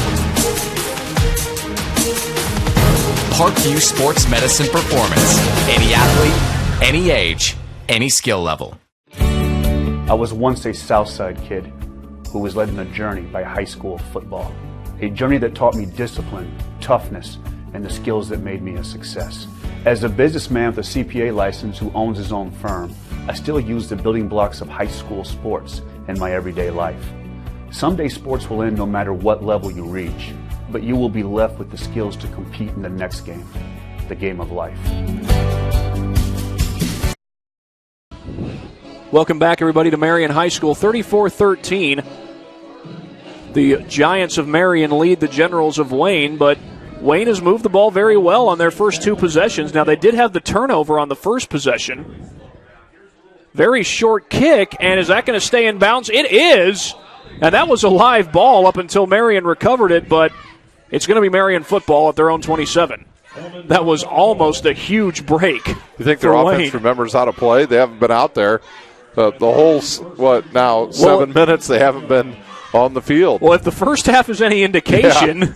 Parkview Sports Medicine Performance. Any athlete, any age, any skill level. I was once a Southside kid who was led on a journey by high school football. A journey that taught me discipline, toughness, and the skills that made me a success. As a businessman with a CPA license who owns his own firm, I still use the building blocks of high school sports in my everyday life. Someday sports will end no matter what level you reach, but you will be left with the skills to compete in the next game, the game of life. Welcome back, everybody, to Marion High School, 34-13. The Giants of Marion lead the Generals of Wayne, but Wayne has moved the ball very well on their first 2 possessions. Now, they did have the turnover on the first possession. Very short kick, and is that going to stay in bounds? It is, and that was a live ball up until Marion recovered it, but it's going to be Marion football at their own 27. That was almost a huge break. You think their offense remembers how to play? They haven't been out there. The whole, 7 minutes they haven't been on the field. Well, if the first half is any indication,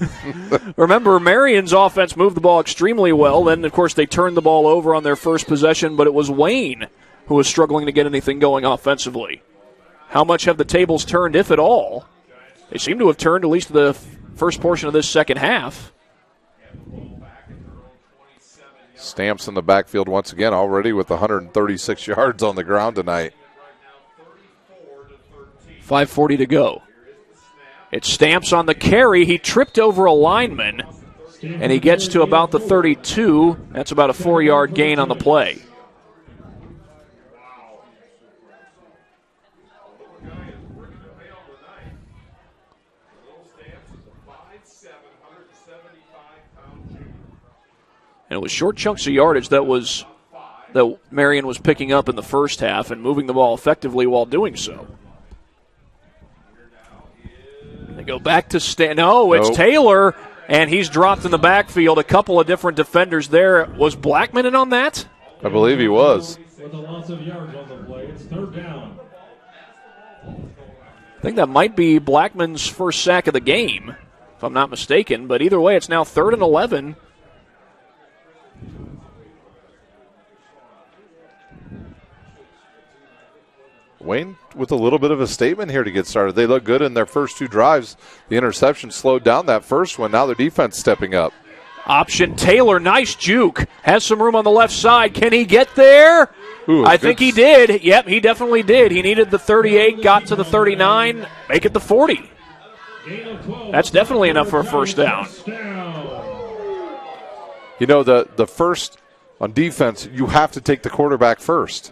remember Marion's offense moved the ball extremely well. Then, of course, they turned the ball over on their first possession, but it was Wayne who was struggling to get anything going offensively. How much have the tables turned, if at all? They seem to have turned at least the first portion of this second half. Stamps in the backfield once again, already with 136 yards on the ground tonight. 5:40 to go. It's Stamps on the carry. He tripped over a lineman, and he gets to about the 32. That's about a 4-yard gain on the play. And it was short chunks of yardage that Marion was picking up in the first half and moving the ball effectively while doing so. They go back to it's Taylor, and he's dropped in the backfield. A couple of different defenders there. Was Blackman in on that? I believe he was. With a loss of yards on the play, it's third down. I think that might be Blackman's first sack of the game, if I'm not mistaken. But either way, it's now 3rd and 11. Wayne with a little bit of a statement here to get started. They look good in their first 2 drives. The interception slowed down that first one. Now their defense stepping up. Option Taylor, nice juke. Has some room on the left side. Can he get there? I think he did. Yep, he definitely did. He needed the 38, got to the 39, make it the 40. That's definitely enough for a first down. You know, the first on defense, you have to take the quarterback first.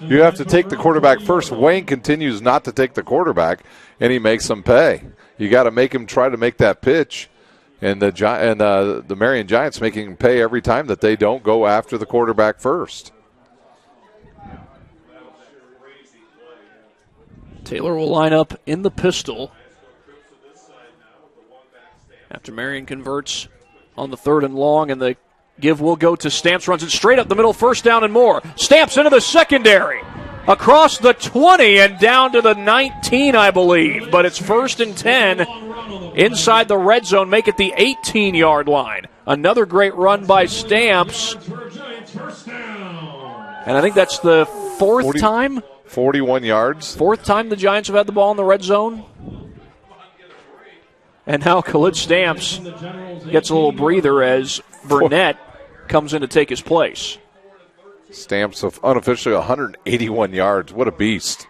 You have to take the quarterback first. Wayne continues not to take the quarterback, and he makes them pay. You got to make him try to make that pitch, and the Marion Giants making him pay every time that they don't go after the quarterback first. Taylor will line up in the pistol after Marion converts on the 3rd and long, and the give will go to Stamps, runs it straight up the middle, first down and more. Stamps into the secondary, across the 20 and down to the 19, I believe. But it's 1st and 10 inside the red zone, make it the 18-yard line. Another great run by Stamps. And I think that's the 4th time. 41 yards. 4th time the Giants have had the ball in the red zone. And now Khalid Stamps gets a little breather as Burnett comes in to take his place. Stamps of unofficially 181 yards. What a beast.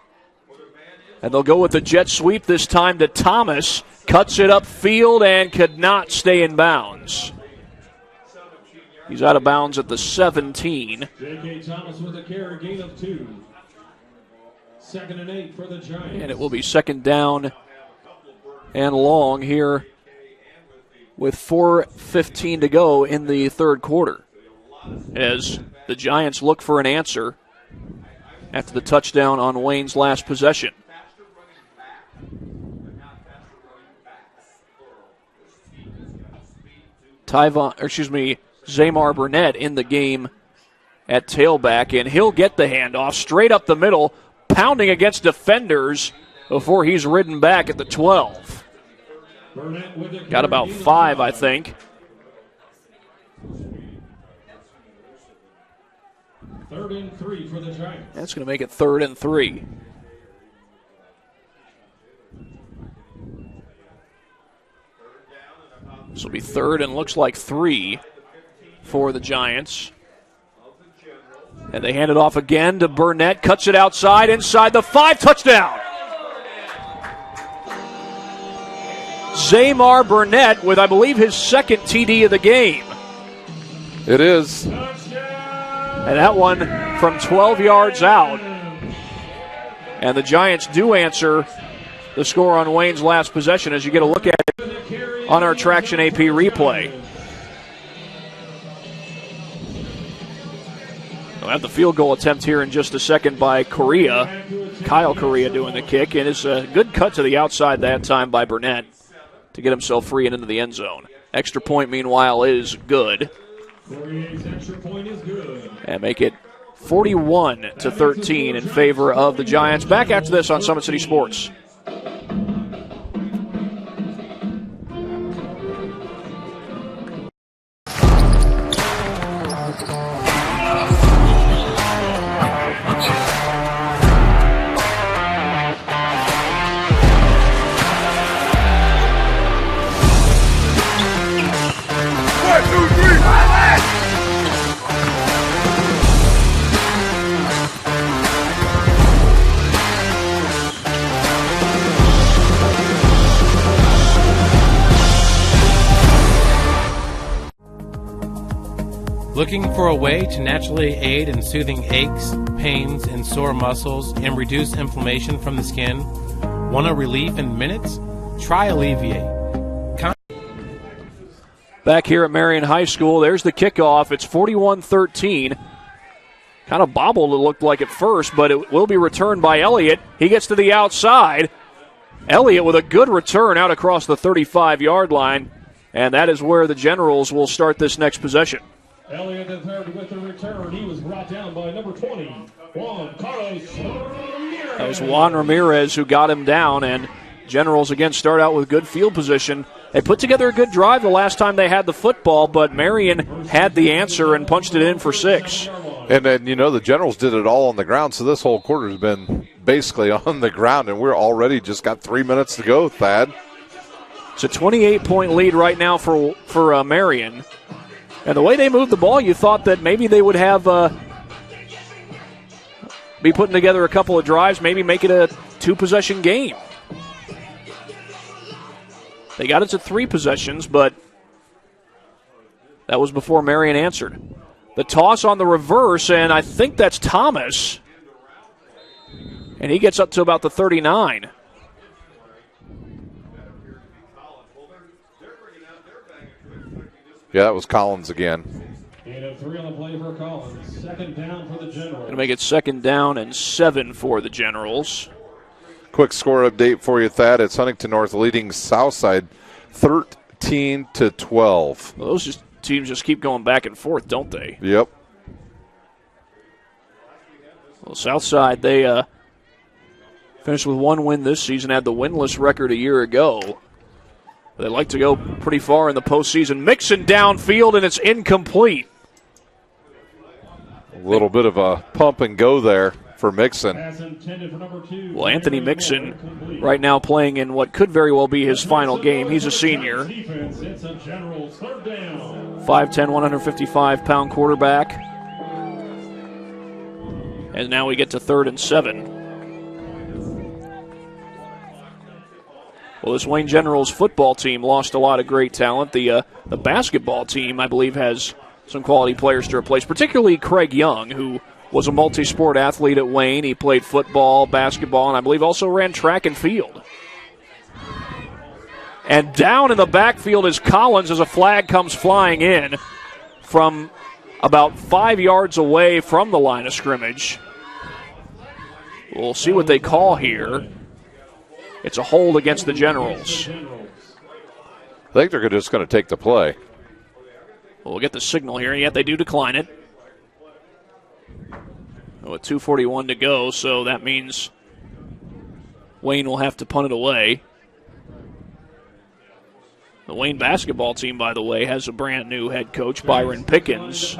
And they'll go with the jet sweep this time to Thomas. Cuts it upfield and could not stay in bounds. He's out of bounds at the 17. J.K. Thomas with a carry, gain of 2. 2nd and 8 for the Giants. And it will be 2nd down and long here with 4:15 to go in the 3rd quarter, as the Giants look for an answer after the touchdown on Wayne's last possession. Zamar Burnett in the game at tailback, and he'll get the handoff straight up the middle, pounding against defenders before he's ridden back at the 12. Got about 5, I think. 3rd and 3 for the Giants. That's going to make it 3rd and 3. This will be 3rd and looks like 3 for the Giants. And they hand it off again to Burnett. Cuts it outside, inside the 5. Touchdown! Zamar Burnett with, I believe, his 2nd TD of the game. It is. And that one from 12 yards out. And the Giants do answer the score on Wayne's last possession as you get a look at it on our Traction AP replay. We'll have the field goal attempt here in just a second by Correa. Kyle Correa doing the kick, and it's a good cut to the outside that time by Burnett to get himself free and into the end zone. Extra point, meanwhile, is good. Correa's extra point is good. And make it 41-13 in favor of the Giants. Back after this on Summit City Sports. Looking for a way to naturally aid in soothing aches, pains, and sore muscles and reduce inflammation from the skin? Want a relief in minutes? Try Alleviate. back here at Marion High School. There's the kickoff. It's 41-13. Kind of bobbled, it looked like at first, but it will be returned by Elliott. He gets to the outside. Elliott with a good return out across the 35-yard line, and that is where the Generals will start this next possession. Elliott the third with the return. He was brought down by number 20, Juan Carlos Ramirez. That was Juan Ramirez who got him down, and Generals again start out with good field position. They put together a good drive the last time they had the football, but Marion had the answer and punched it in for 6. And then, the Generals did it all on the ground, so this whole quarter has been basically on the ground, and we're already just got 3 minutes to go, Thad. It's a 28-point lead right now for Marion. And the way they moved the ball, you thought that maybe they would have be putting together a couple of drives, maybe make it a 2-possession game. They got it to 3 possessions, but that was before Marion answered. The toss on the reverse, and I think that's Thomas. And he gets up to about the 39. Yeah, that was Collins again. And a 3 on the play for Collins. Second down for the Generals. Going to make it 2nd down and 7 for the Generals. Quick score update for you, Thad. It's Huntington North leading Southside 13-12. Well, those teams just keep going back and forth, don't they? Yep. Well, Southside, they finished with 1 win this season, had the winless record a year ago. They like to go pretty far in the postseason. Mixon downfield, and it's incomplete. A little bit of a pump and go there for Mixon. Well, Anthony Mixon right now playing in what could very well be his final game. He's a senior. 5'10", 155-pound quarterback. And now we get to 3rd and 7. Well, this Wayne Generals football team lost a lot of great talent. The basketball team, I believe, has some quality players to replace, particularly Craig Young, who was a multi-sport athlete at Wayne. He played football, basketball, and I believe also ran track and field. And down in the backfield is Collins as a flag comes flying in from about 5 yards away from the line of scrimmage. We'll see what they call here. It's a hold against the Generals. I think they're just going to take the play. We'll get the signal here, and yet they do decline it. With 2:41 to go, so that means Wayne will have to punt it away. The Wayne basketball team, by the way, has a brand new head coach. Byron Pickens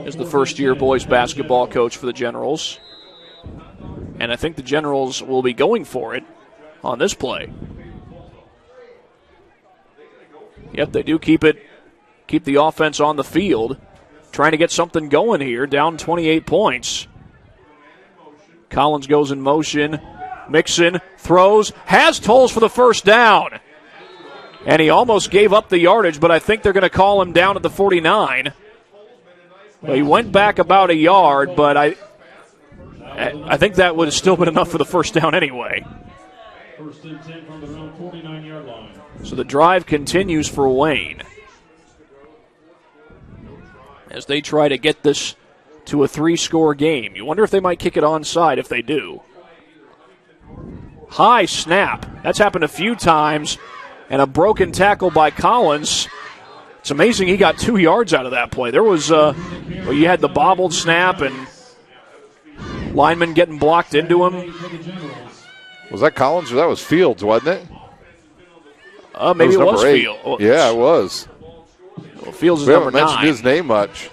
is the first-year boys basketball coach for the Generals. And I think the Generals will be going for it on this play. Yep, they do keep the offense on the field, trying to get something going here, down 28 points. Collins goes in motion. Mixon throws, has Tolles for the first down. And he almost gave up the yardage, but I think they're going to call him down at the 49. Well, he went back about a yard, but I think that would have still been enough for the first down anyway. First and 10 from the around 49-yard line. So the drive continues for Wayne as they try to get this to a 3-score game. You wonder if they might kick it onside if they do. High snap. That's happened a few times, and a broken tackle by Collins. It's amazing he got 2 yards out of that play. There was, you had the bobbled snap and lineman getting blocked into him. Was that Collins or that was Fields, wasn't it? Maybe it was Fields. Oh, yeah, it was. Well, Fields is we number 9. haven't mentioned his name much.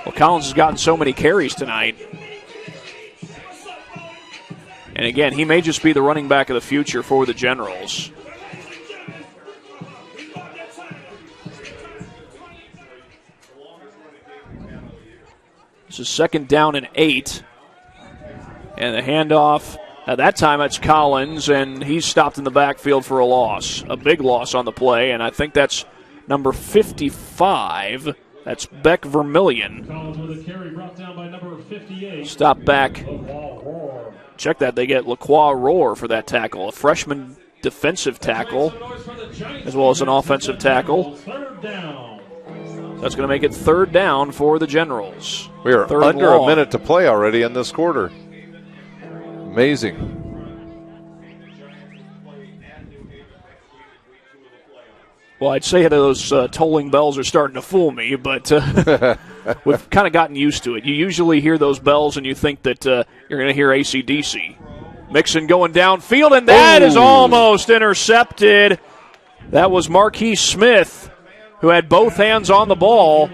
Well, Collins has gotten so many carries tonight. And again, he may just be the running back of the future for the Generals. This is 2nd down and 8. And the handoff, at that time it's Collins, and he's stopped in the backfield for a loss. A big loss on the play, and I think that's number 55. That's Beck Vermillion. Collins with a carry brought down by number 58. Stop back. Check that. They get LaQuan Roar for that tackle, a freshman defensive tackle as well as an offensive tackle. That's going to make it third down for the Generals. We are under a minute to play already in this quarter. Amazing. Well, I'd say that those tolling bells are starting to fool me, but we've kind of gotten used to it. You usually hear those bells and you think that you're going to hear AC/DC. Mixon going downfield, and that is almost intercepted. That was Marquise Smith, who had both hands on the ball.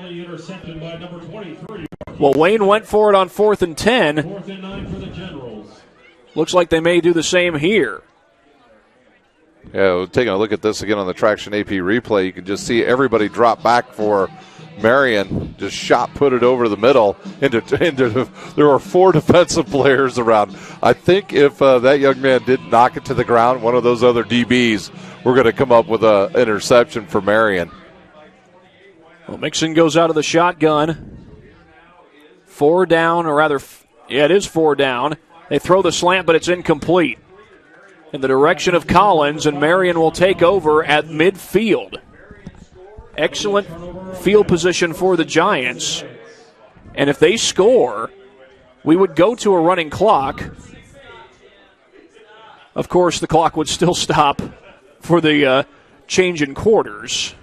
Well, Wayne went for it on 4th and 10. 4th and 9 for the Generals. Looks like they may do the same here. Yeah, taking a look at this again on the Traction AP replay, you can just see everybody drop back for Marion. Just shot put it over the middle. There were 4 defensive players around. I think if that young man did knock it to the ground, one of those other DBs, we're going to come up with an interception for Marion. Well, Mixon goes out of the shotgun. 4 down, or rather, yeah, it is 4 down. They throw the slant, but it's incomplete. In the direction of Collins, and Marion will take over at midfield. Excellent field position for the Giants. And if they score, we would go to a running clock. Of course, the clock would still stop for the change in quarters.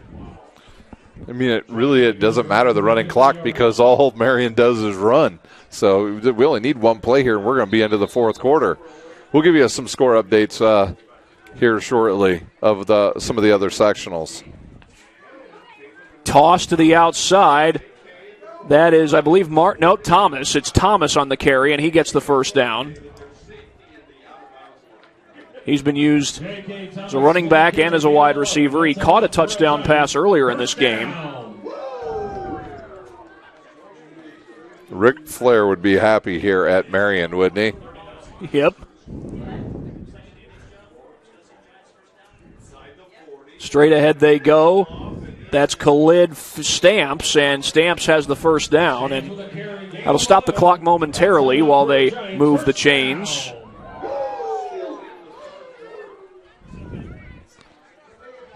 I mean, it doesn't matter the running clock because all Marion does is run. So we only need one play here, and we're going to be into the 4th quarter. We'll give you some score updates here shortly of some of the other sectionals. Toss to the outside. That is, I believe, Thomas. It's Thomas on the carry, and he gets the first down. He's been used as a running back and as a wide receiver. He caught a touchdown pass earlier in this game. Rick Flair would be happy here at Marion, wouldn't he? Yep. Straight ahead they go. That's Khalid Stamps, and Stamps has the first down, and that'll stop the clock momentarily while they move the chains.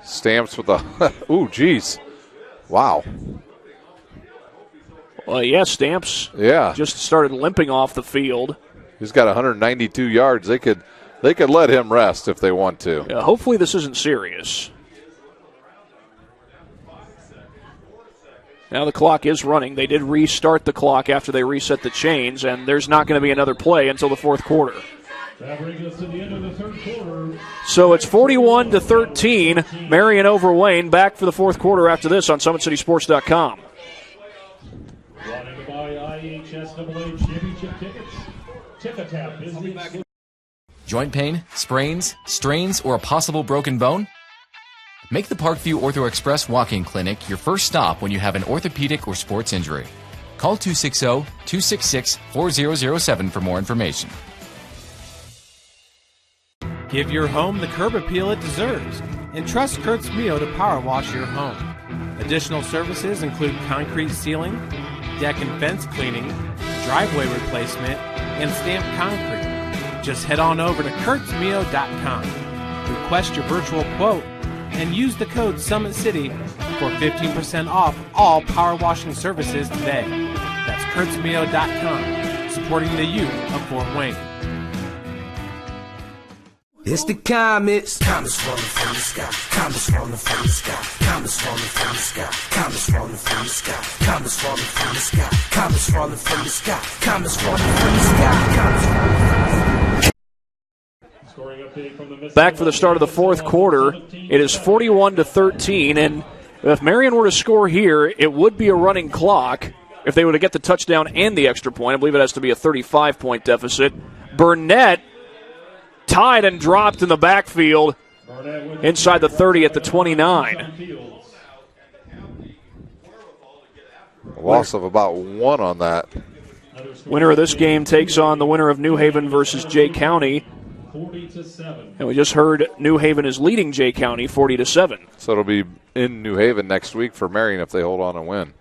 Stamps with the ooh, geez, wow. Well, yeah, Stamps. Yeah, just started limping off the field. He's got 192 yards. They could let him rest if they want to. Yeah, hopefully this isn't serious. Now the clock is running. They did restart the clock after they reset the chains, and there's not going to be another play until the 4th quarter. That brings us to the end of the 3rd quarter. So it's 41-13. Marion over Wayne. Back for the 4th quarter after this on SummitCitySports.com. Brought in by IHSAA Championship Tickets. Ticketap is the Joint pain, sprains, strains, or a possible broken bone? Make the Parkview Ortho Express walk-in clinic your first stop when you have an orthopedic or sports injury. Call 260-266-4007 for more information. Give your home the curb appeal it deserves, and trust Kurt's Mio to power wash your home. Additional services include concrete sealing, deck and fence cleaning, driveway replacement, and stamped concrete. Just head on over to kurtzmio.com. Request your virtual quote and use the code SummitCity for 15% off all power washing services today. That's kurtzmio.com, supporting the youth of Fort Wayne. It's the comets. Comets falling from the sky. Comets falling from the sky. Comets falling from the sky. Comets falling from the sky. Comets falling from the sky. Comets falling from the sky. Comets falling from the sky. Back for the start of the 4th quarter. It is 41-13, and if Marion were to score here, it would be a running clock. If they were to get the touchdown and the extra point, I believe it has to be a 35-point deficit. Burnett tied and dropped in the backfield inside the 30 at the 29. A loss of about 1 on that. Winner of this game takes on the winner of New Haven versus Jay County. 40-7. And we just heard New Haven is leading Jay County 40-7. So it'll be in New Haven next week for Marion if they hold on and win.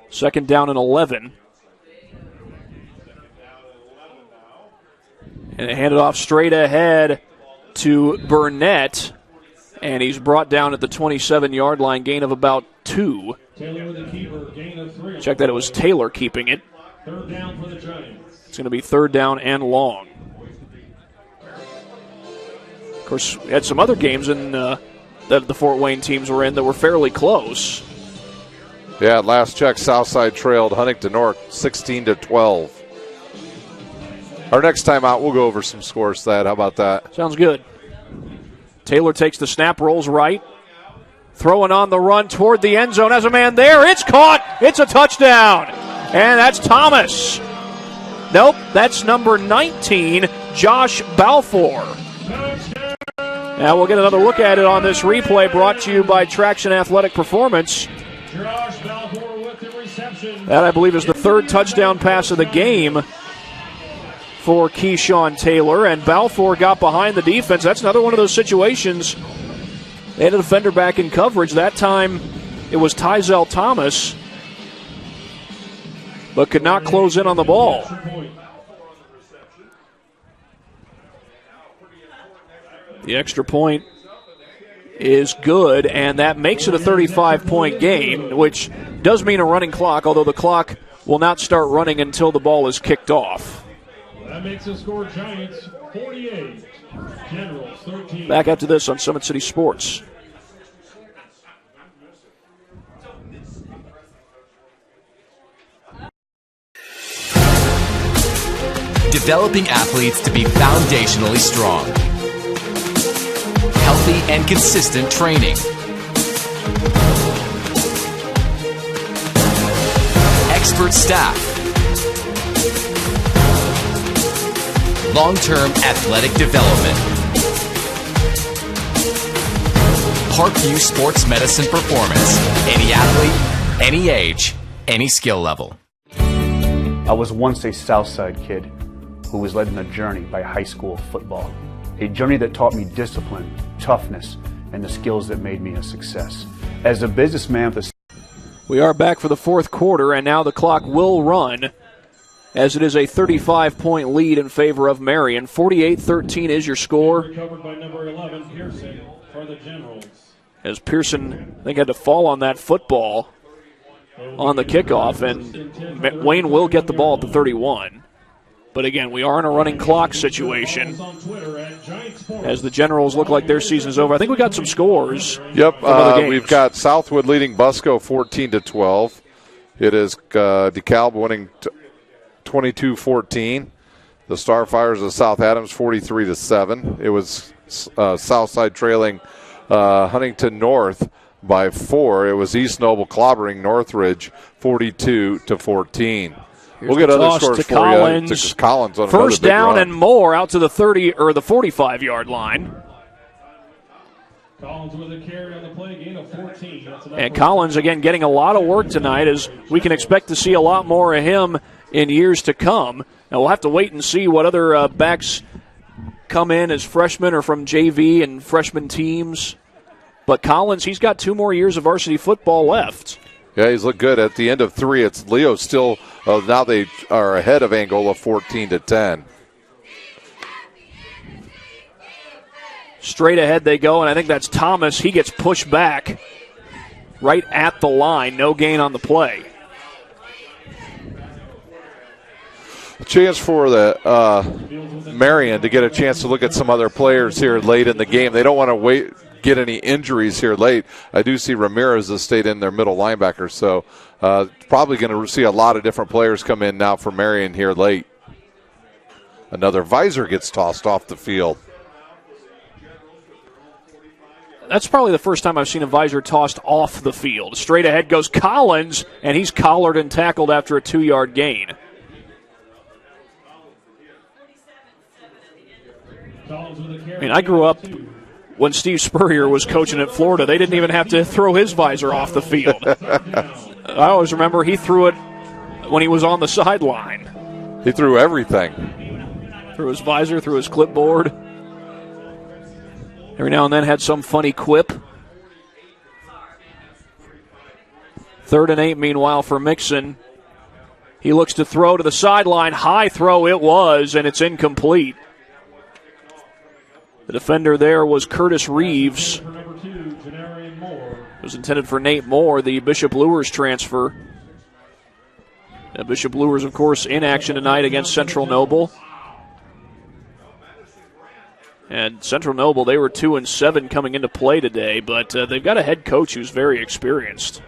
2nd down and 11. And they hand it off straight ahead to Burnett, and he's brought down at the 27-yard line, gain of about 2. Taylor with the keeper, gain of 3. Check that, it was Taylor keeping it. Third down for the Giants. It's going to be third down and long. Of course, we had some other games that the Fort Wayne teams were in that were fairly close. Yeah, last check, Southside trailed Huntington North 16-12. Our next time out, we'll go over some scores, Thad. How about that? Sounds good. Taylor takes the snap, rolls right. Throwing on the run toward the end zone. Has a man there. It's caught. It's a touchdown. And that's Thomas. Nope, that's number 19, Josh Balfour. Now we'll get another look at it on this replay brought to you by Traction Athletic Performance. Josh Balfour with the reception. That, I believe, is the third touchdown pass of the game for Keyshawn Taylor, and Balfour got behind the defense. That's another one of those situations. They had a defender back in coverage. That time it was Tyzel Thomas, but could not close in on the ball. The extra point is good, and that makes it a 35-point game, which does mean a running clock, although the clock will not start running until the ball is kicked off. That makes the score Giants 48, Generals 13. Back after this on Summit City Sports. Developing athletes to be foundationally strong. Healthy and consistent training. Expert staff. Long-term athletic development. Parkview Sports Medicine Performance. Any athlete, any age, any skill level. I was once a Southside kid who was led on a journey by high school football. A journey that taught me discipline, toughness, and the skills that made me a success. As a businessman with a... We are back for the fourth quarter, and now the clock will run as it is a 35-point lead in favor of Marion. 48-13 is your score. Recovered by number 11, Pearson, for the Generals. As Pearson, I think, had to fall on that football on the kickoff, and Wayne will get the ball at the 31. But again, we are in a running clock situation as the Generals look like their season is over. I think we got some scores. Yep, we've got Southwood leading Busco 14-12. It is DeKalb winning 22-14. The Starfires of South Adams 43-7. It was Southside trailing Huntington North by 4. It was East Noble clobbering Northridge 42-14. We'll get other scores to for Collins. you. To Collins on first another big down run. and more out to the 30 or the 45-yard line. Collins with a carry on the play, gain of 14. And Collins, again, getting a lot of work tonight, as we can expect to see a lot more of him in years to come. Now, we'll have to wait and see what other backs come in as freshmen or from JV and freshman teams. But Collins, he's got 2 more years of varsity football left. Yeah, he's looked good. At the end of 3, it's Leo still, now they are ahead of Angola 14-10. Straight ahead they go, and I think that's Thomas. He gets pushed back right at the line. No gain on the play. A chance for the Marion to get a chance to look at some other players here late in the game. They don't want to get any injuries here late. I do see Ramirez has stayed in their middle linebacker, so probably going to see a lot of different players come in now for Marion here late. Another visor gets tossed off the field. That's probably the first time I've seen a visor tossed off the field. Straight ahead goes Collins, and he's collared and tackled after a 2-yard gain. I mean, I grew up when Steve Spurrier was coaching at Florida. They didn't even have to throw his visor off the field. I always remember he threw it when he was on the sideline. He threw everything. Threw his visor, threw his clipboard. Every now and then had some funny quip. 3rd and 8, meanwhile, for Mixon. He looks to throw to the sideline. High throw it was, and it's incomplete. The defender there was Curtis Reeves. It was intended for Nate Moore, the Bishop Luers transfer. Bishop Luers, of course, in action tonight against Central Noble. And Central Noble, they were 2-7 coming into play today, but they've got a head coach who's very experienced.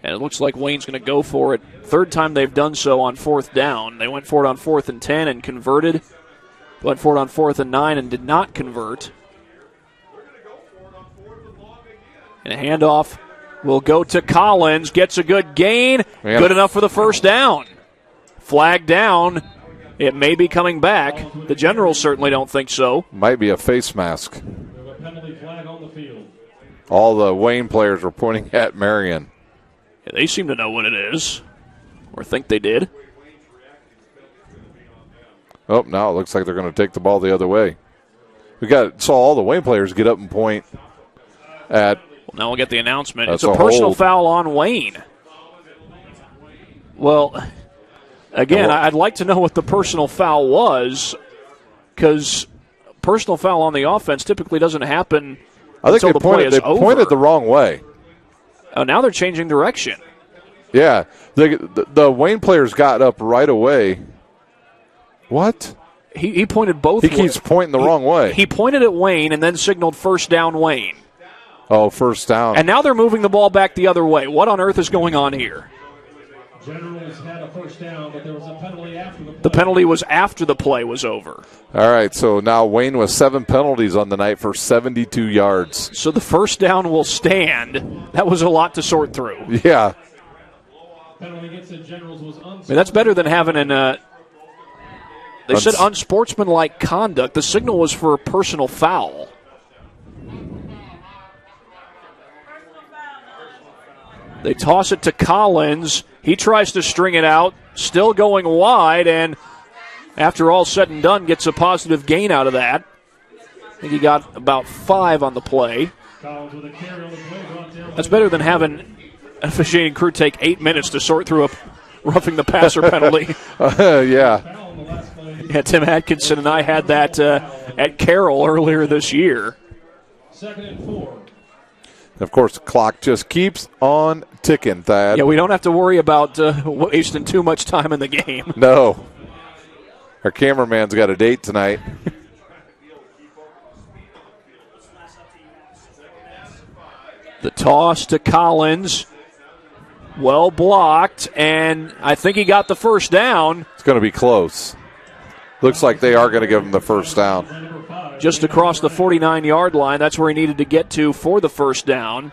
And it looks like Wayne's going to go for it. Third time they've done so on fourth down. They went for it on 4th and 10 and converted. Went for it on 4th and 9 and did not convert. And a handoff will go to Collins. Gets a good gain. Yeah. Good enough for the first down. Flag down. It may be coming back. The Generals certainly don't think so. Might be a face mask. All the Wayne players were pointing at Marion. Yeah, they seem to know what it is, or think they did. Oh, now it looks like they're going to take the ball the other way. Saw all the Wayne players get up and point at. Well, now we'll get the announcement. It's a personal foul on Wayne. Well, again, I'd like to know what the personal foul was, because personal foul on the offense typically doesn't happen until the play is over. They pointed the wrong way. Oh, now they're changing direction. Yeah, the Wayne players got up right away. What? He pointed both ways. He keeps pointing the wrong way. He pointed at Wayne and then signaled first down Wayne. Oh, first down. And now they're moving the ball back the other way. What on earth is going on here? Generals had a first down, but there was a penalty after the play. The penalty was after the play was over. All right, so now Wayne with 7 penalties on the night for 72 yards. So the first down will stand. That was a lot to sort through. Yeah. Penalty against the Generals was unsportsmanlike. That's better than having an they said unsportsmanlike conduct. The signal was for a personal foul. They toss it to Collins. He tries to string it out, still going wide, and after all said and done, gets a positive gain out of that. I think he got about 5 on the play. That's better than having an officiating crew take 8 minutes to sort through a roughing the passer penalty. Yeah. Yeah, Tim Atkinson and I had that at Carroll earlier this year. 2nd and 4. Of course, the clock just keeps on ticking, Thad. Yeah, we don't have to worry about wasting too much time in the game. No. Our cameraman's got a date tonight. The toss to Collins. Well blocked, and I think he got the first down. It's going to be close. Looks like they are going to give him the first down. Just across the 49-yard line. That's where he needed to get to for the first down.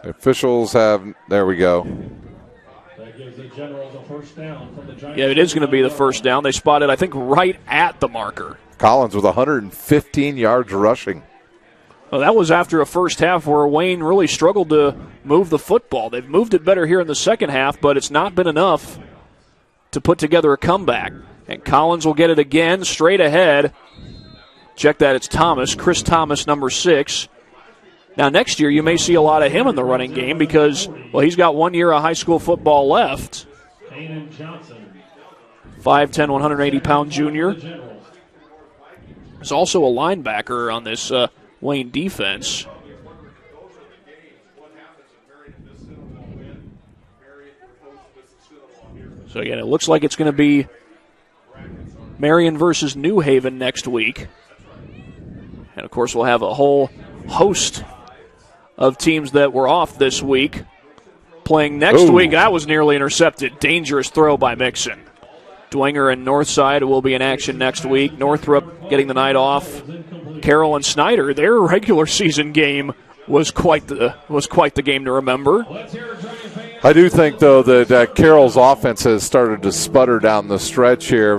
The officials have, there we go. That gives the Generals a first down from the Giants. Yeah, it is going to be the first down. They spotted, I think, right at the marker. Collins with 115 yards rushing. Well, that was after a first half where Wayne really struggled to move the football. They've moved it better here in the second half, but it's not been enough to put together a comeback. And Collins will get it again, straight ahead. Check that, it's Thomas, Chris Thomas, number 6. Now, next year, you may see a lot of him in the running game because, well, he's got 1 year of high school football left. 5'10", 180-pound junior. There's also a linebacker on this Wayne defense. So, again, it looks like it's going to be Marion versus New Haven next week. And, of course, we'll have a whole host of teams that were off this week playing next week. That was nearly intercepted. Dangerous throw by Mixon. Dwenger and Northside will be in action next week. Northrop getting the night off. Carroll and Snyder, their regular season game was quite the game to remember. I do think, though, that Carroll's offense has started to sputter down the stretch here.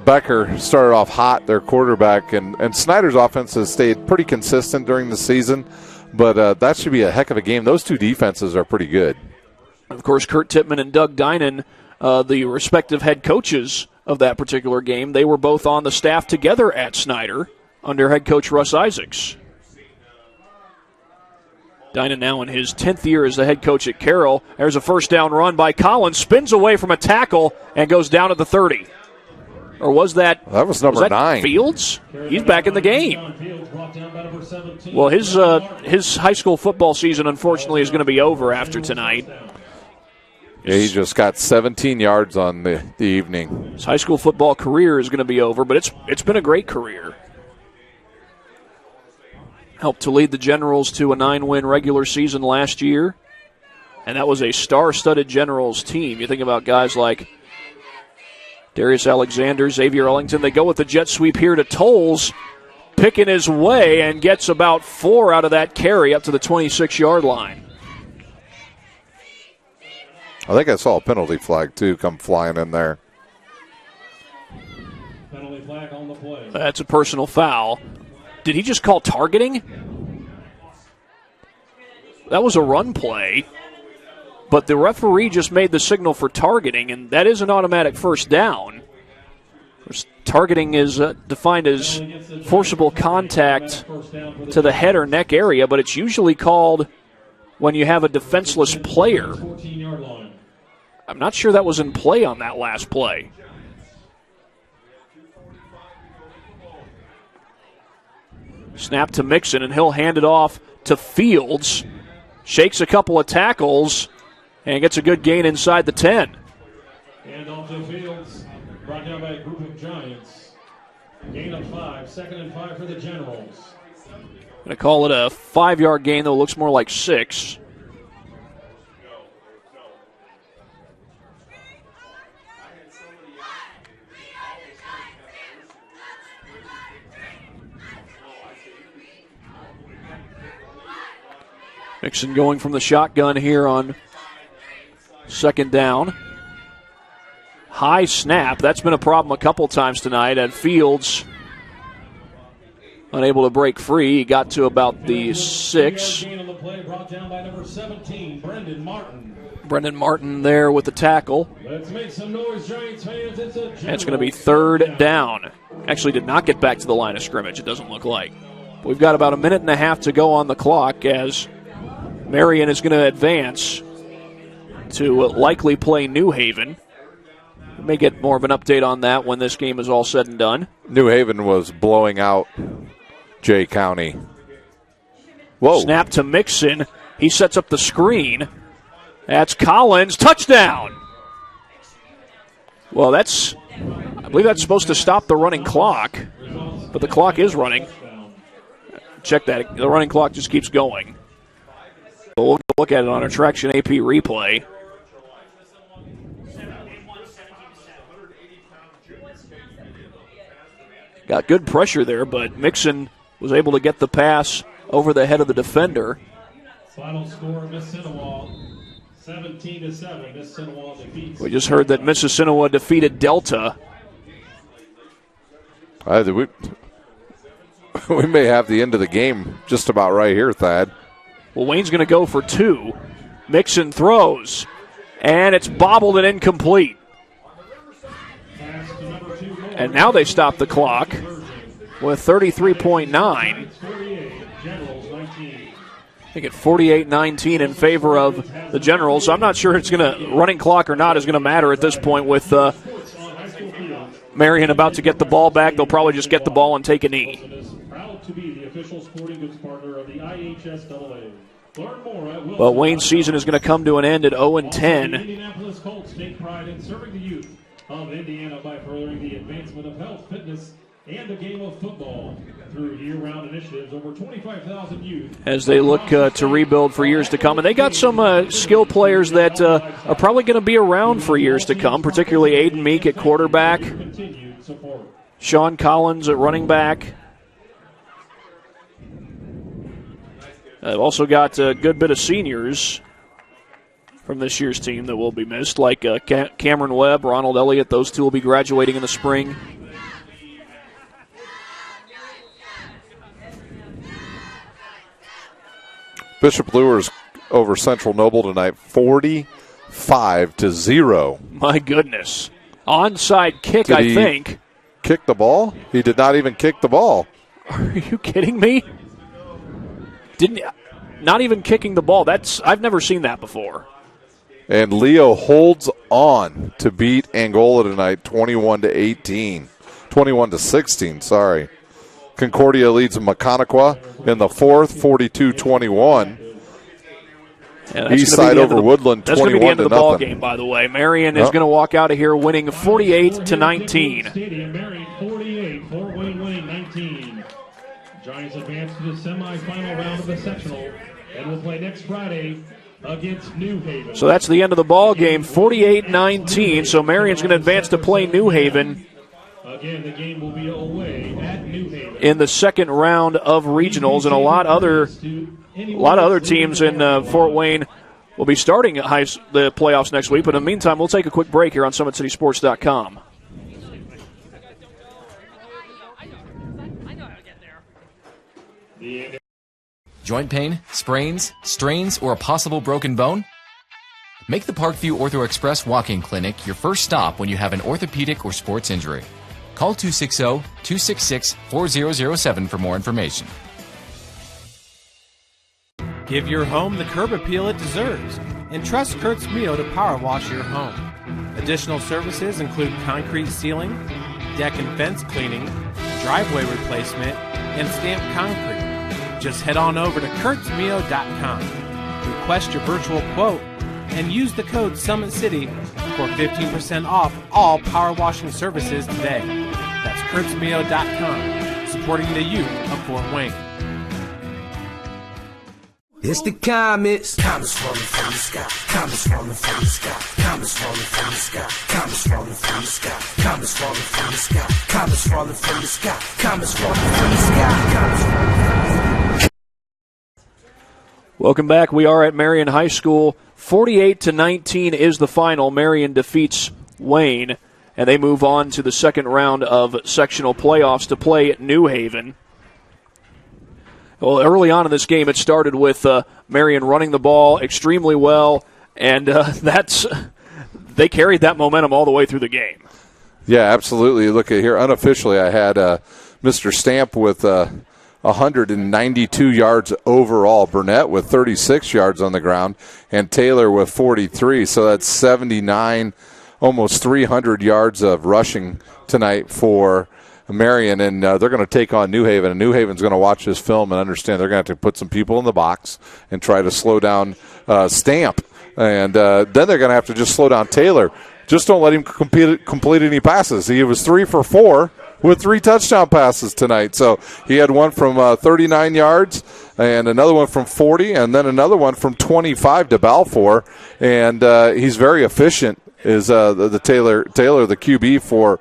Becker started off hot, their quarterback, and Snyder's offense has stayed pretty consistent during the season, but that should be a heck of a game. Those two defenses are pretty good. Of course, Kurt Tippmann and Doug Dinan, the respective head coaches of that particular game, they were both on the staff together at Snyder under head coach Russ Isaacs. Dinan now in his 10th year as the head coach at Carroll. There's a first down run by Collins, spins away from a tackle, and goes down at the 30. Or was that number 9? Fields? He's back in the game. Well, his high school football season, unfortunately, is going to be over after tonight. Yeah, he just got 17 yards on the evening. His high school football career is going to be over, but it's been a great career. Helped to lead the Generals to a 9-win regular season last year, and that was a star-studded Generals team. You think about guys like Darius Alexander, Xavier Ellington. They go with the jet sweep here to Tolles, picking his way, and gets about 4 out of that carry up to the 26-yard line. I think I saw a penalty flag, too, come flying in there. Penalty flag on the play. That's a personal foul. Did he just call targeting? That was a run play, but the referee just made the signal for targeting, and that is an automatic first down. Targeting is defined as forcible contact to the head or neck area, but it's usually called when you have a defenseless player. I'm not sure that was in play on that last play. Snap to Mixon, and he'll hand it off to Fields. Shakes a couple of tackles and gets a good gain inside the 10. And off to Fields, brought down by a group of Giants. Gain of 5, 2nd and 5 for the Generals. Going to call it a 5-yard gain, though it looks more like 6. Mixon going from the shotgun here on 2nd down. High snap. That's been a problem a couple times tonight. And Fields unable to break free. He got to about the 6. Brendan Martin there with the tackle. Let's make some noise, Giants fans. It's going to be 3rd down. Actually did not get back to the line of scrimmage, it doesn't look like. We've got about a minute and a half to go on the clock as Marion is going to advance to likely play New Haven. We may get more of an update on that when this game is all said and done. New Haven was blowing out Jay County. Whoa. Snap to Mixon. He sets up the screen. That's Collins. Touchdown! Well, I believe that's supposed to stop the running clock, but the clock is running. Check that. The running clock just keeps going. We'll look at it on a Traction AP replay. Got good pressure there, but Mixon was able to get the pass over the head of the defender. Final score, Mississinewa 17-7. Mississinewa defeats. We just heard that Mississinewa defeated Delta. We may have the end of the game just about right here, Thad. Well, Wayne's going to go for 2. Mixon throws, and it's bobbled and incomplete. And now they stop the clock with 33.9. I think at 48-19 in favor of the Generals. I'm not sure it's going to, running clock or not, is going to matter at this point with Marion about to get the ball back. They'll probably just get the ball and take a knee. Proud to be the official sporting goods partner of the IHSAA. Learn more at But Wayne's season is going to come to an end at 0-10. Indianapolis Colts take pride in serving the youth of Indiana by furthering the advancement of health, fitness, and the game of football through year-round initiatives. Over 25,000 youth as they look to rebuild for years to come. And they got some skill players that are probably going to be around for years to come, particularly Aiden Meek at quarterback, Sean Collins at running back. They've also got a good bit of seniors from this year's team that will be missed, like Cameron Webb, Ronald Elliott. Those two will be graduating in the spring. Bishop Luers over Central Noble tonight, 45-0. My goodness. Onside kick, I think. Kick the ball? He did not even kick the ball. Are you kidding me? Not even kicking the ball. I've never seen that before. And Leo holds on to beat Angola tonight 21-16, sorry. Concordia leads Maconaquah in the fourth, 42-21. Yeah, East side over Woodland, 21-0. That's going to be the end of the ball game, by the way. Marion is going to walk out of here winning 48-19. Stadium, Marion 48, Fort Wayne winning 19. Giants advance to the semifinal round of the sectional and will play next Friday against New Haven. So that's the end of the ball game, 48-19. So Marion's going to advance to play New Haven. Again, the game will be away at New Haven in the second round of regionals, and a lot of other teams in Fort Wayne will be starting the playoffs next week. But in the meantime, we'll take a quick break here on SummitCitySports.com. Joint pain, sprains, strains, or a possible broken bone? Make the Parkview Ortho Express walk-in clinic your first stop when you have an orthopedic or sports injury. Call 260-266-4007 for more information. Give your home the curb appeal it deserves and trust Kurt's Mio to power wash your home. Additional services include concrete sealing, deck and fence cleaning, driveway replacement, and stamped concrete. Just head on over to kurtzmio.com. Request your virtual quote and use the code SummitCity for 15% off all power washing services today. That's kurtzmio.com, supporting the youth of Fort Wayne. It's the comets. Comets falling from the sky. Comets falling from the sky. Comets falling from the sky. Comets falling from the sky. Comets falling from the sky. Comets falling from the sky. Comets falling from the sky. Comets falling from the sky. Welcome back. We are at Marion High School. 48-19 is the final. Marion defeats Wayne, and they move on to the second round of sectional playoffs to play at New Haven. Well, early on in this game, it started with Marion running the ball extremely well, and they carried that momentum all the way through the game. Yeah, absolutely. Look at here. Unofficially, I had Mr. Stamp with 192 yards overall, Burnett with 36 yards on the ground, and Taylor with 43. So that's 79, almost 300 yards of rushing tonight for Marion, and they're going to take on New Haven, and New Haven's going to watch this film and understand they're going to have to put some people in the box and try to slow down Stamp, and then they're going to have to just slow down Taylor. Just don't let him complete any passes. He was 3 for 4 with 3 touchdown passes tonight. So he had one from 39 yards and another one from 40 and then another one from 25 to Balfour, and he's very efficient. Is the Taylor, the QB for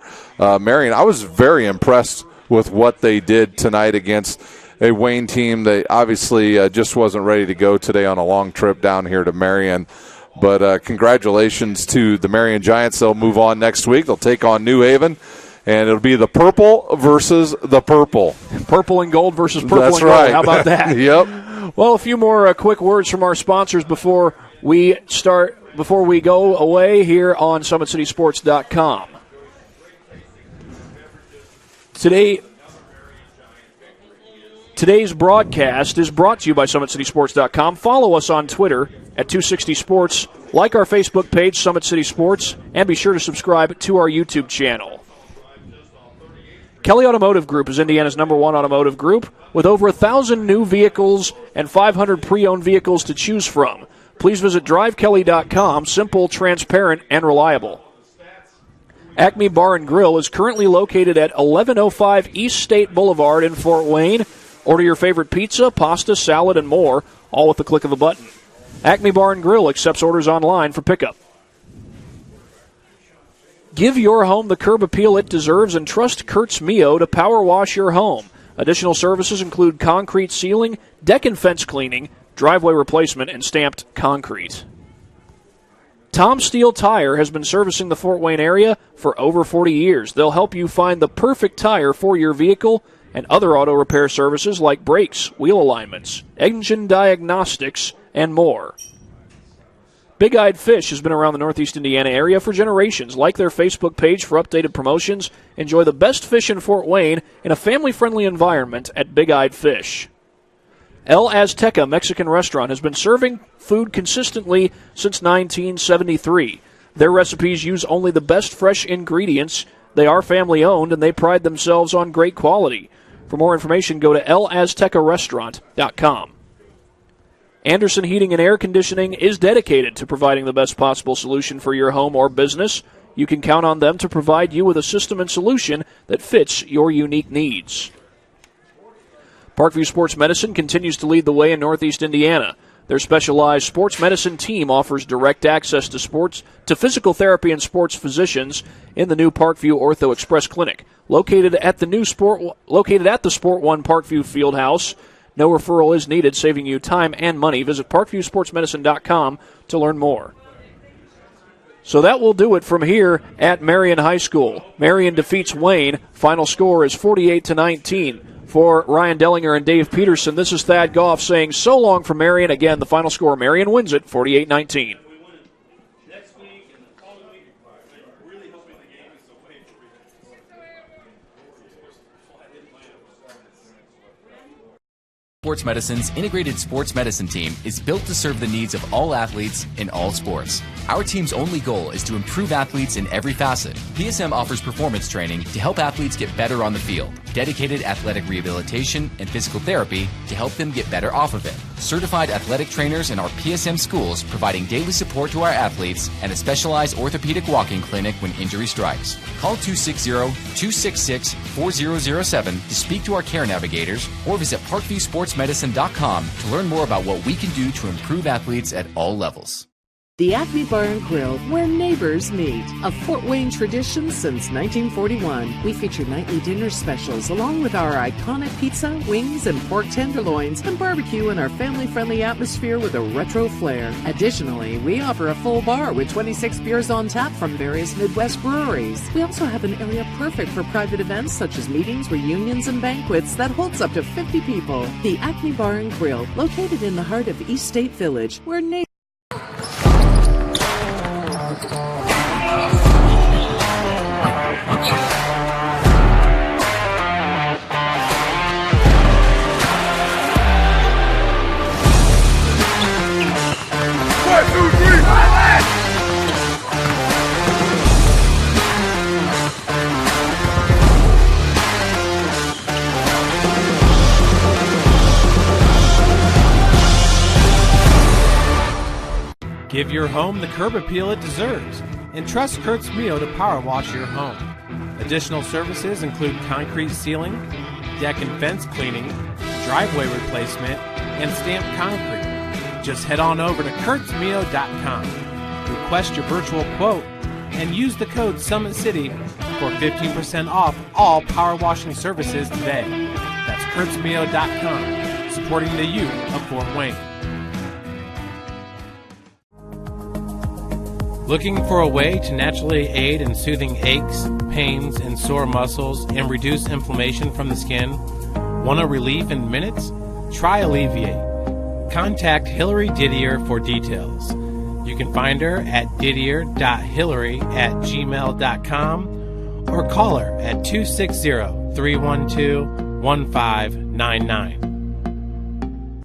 Marion. I was very impressed with what they did tonight against a Wayne team that obviously just wasn't ready to go today on a long trip down here to Marion. But congratulations to the Marion Giants. They'll move on next week. They'll take on New Haven, and it'll be the purple versus the purple. Purple and gold versus purple That's and gold. Right. How about that? Yep. Well, a few more quick words from our sponsors before we go away here on SummitCitySports.com. Today's broadcast is brought to you by SummitCitySports.com. Follow us on Twitter at 260sports, like our Facebook page, Summit City Sports, and be sure to subscribe to our YouTube channel. Kelly Automotive Group is Indiana's #1 automotive group with over 1,000 new vehicles and 500 pre-owned vehicles to choose from. Please visit drivekelly.com. Simple, transparent, and reliable. Acme Bar and Grill is currently located at 1105 East State Boulevard in Fort Wayne. Order your favorite pizza, pasta, salad, and more, all with the click of a button. Acme Bar and Grill accepts orders online for pickup. Give your home the curb appeal it deserves and trust Kurt's Mio to power wash your home. Additional services include concrete sealing, deck and fence cleaning, driveway replacement, and stamped concrete. Tom Steel Tire has been servicing the Fort Wayne area for over 40 years. They'll help you find the perfect tire for your vehicle and other auto repair services like brakes, wheel alignments, engine diagnostics, and more. Big Eyed Fish has been around the Northeast Indiana area for generations. Like their Facebook page for updated promotions. Enjoy the best fish in Fort Wayne in a family-friendly environment at Big Eyed Fish. El Azteca Mexican Restaurant has been serving food consistently since 1973. Their recipes use only the best fresh ingredients. They are family-owned, and they pride themselves on great quality. For more information, go to elaztecarestaurant.com. Anderson Heating and Air Conditioning is dedicated to providing the best possible solution for your home or business. You can count on them to provide you with a system and solution that fits your unique needs. Parkview Sports Medicine continues to lead the way in Northeast Indiana. Their specialized sports medicine team offers direct access to physical therapy and sports physicians in the new Parkview Ortho Express Clinic, located at the Sport One Parkview Fieldhouse. No referral is needed, saving you time and money. Visit parkviewsportsmedicine.com to learn more. So that will do it from here at Marion High School. Marion defeats Wayne. Final score is 48-19. For Ryan Dellinger and Dave Peterson, this is Thad Goff saying so long from Marion. Again, the final score, Marion wins it 48-19. Sports Medicine's integrated sports medicine team is built to serve the needs of all athletes in all sports. Our team's only goal is to improve athletes in every facet. PSM offers performance training to help athletes get better on the field, dedicated athletic rehabilitation and physical therapy to help them get better off of it, certified athletic trainers in our PSM schools providing daily support to our athletes, and a specialized orthopedic walking clinic when injury strikes. Call 260-266-4007 to speak to our care navigators or visit parkviewsportsmedicine.com to learn more about what we can do to improve athletes at all levels. The Acme Bar and Grill, where neighbors meet. A Fort Wayne tradition since 1941. We feature nightly dinner specials along with our iconic pizza, wings, and pork tenderloins, and barbecue in our family-friendly atmosphere with a retro flair. Additionally, we offer a full bar with 26 beers on tap from various Midwest breweries. We also have an area perfect for private events such as meetings, reunions, and banquets that holds up to 50 people. The Acme Bar and Grill, located in the heart of East State Village, where neighbors Give your home the curb appeal it deserves, and trust Kurt's Mio to power wash your home. Additional services include concrete sealing, deck and fence cleaning, driveway replacement, and stamped concrete. Just head on over to kurtzmio.com, request your virtual quote, and use the code SummitCity for 15% off all power washing services today. That's kurtzmio.com, supporting the youth of Fort Wayne. Looking for a way to naturally aid in soothing aches, pains, and sore muscles and reduce inflammation from the skin? Want a relief in minutes? Try Alleviate. Contact Hillary Didier for details. You can find her at didier.hillary@gmail.com or call her at 260-312-1599.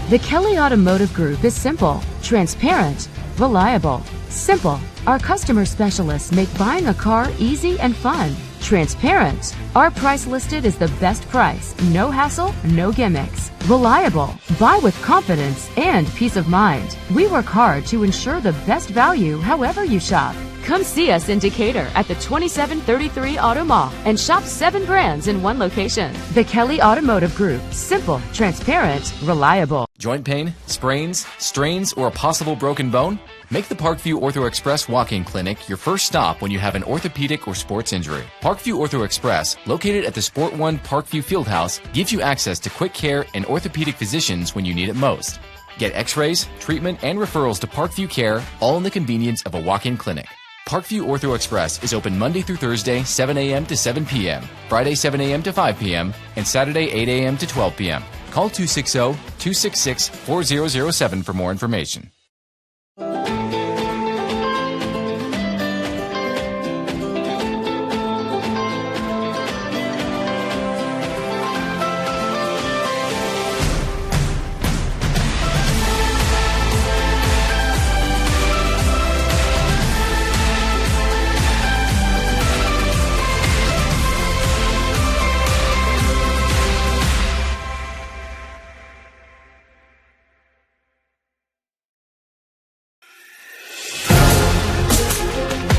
The Kelly Automotive Group is simple, transparent, reliable. Simple. Our customer specialists make buying a car easy and fun. Transparent. Our price listed is the best price. No hassle, no gimmicks. Reliable. Buy with confidence and peace of mind. We work hard to ensure the best value however you shop. Come see us in Decatur at the 2733 Auto Mall and shop 7 brands in one location. The Kelly Automotive Group. Simple, transparent, reliable. Joint pain, sprains, strains, or a possible broken bone? Make the Parkview Ortho Express Walk-In Clinic your first stop when you have an orthopedic or sports injury. Parkview Ortho Express, located at the Sport One Parkview Fieldhouse, gives you access to quick care and orthopedic physicians when you need it most. Get x-rays, treatment, and referrals to Parkview Care, all in the convenience of a walk-in clinic. Parkview Ortho Express is open Monday through Thursday, 7 a.m. to 7 p.m., Friday, 7 a.m. to 5 p.m., and Saturday, 8 a.m. to 12 p.m. Call 260-266-4007 for more information.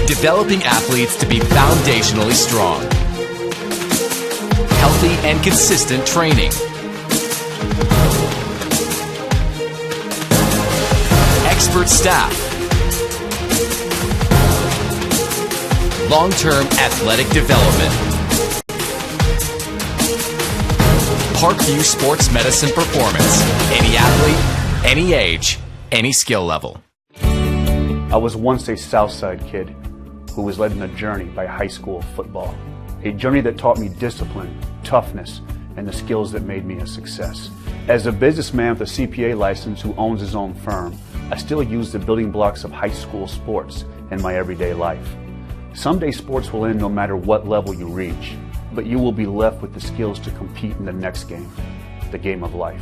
developing athletes to be foundationally strong. Healthy and consistent training. Expert staff. Long-term athletic development. Parkview Sports Medicine Performance. Any athlete, any age, any skill level. I was once a Southside kid who was led on a journey by high school football. A journey that taught me discipline, toughness, and the skills that made me a success. As a businessman with a CPA license who owns his own firm, I still use the building blocks of high school sports in my everyday life. Someday sports will end no matter what level you reach, but you will be left with the skills to compete in the next game, the game of life.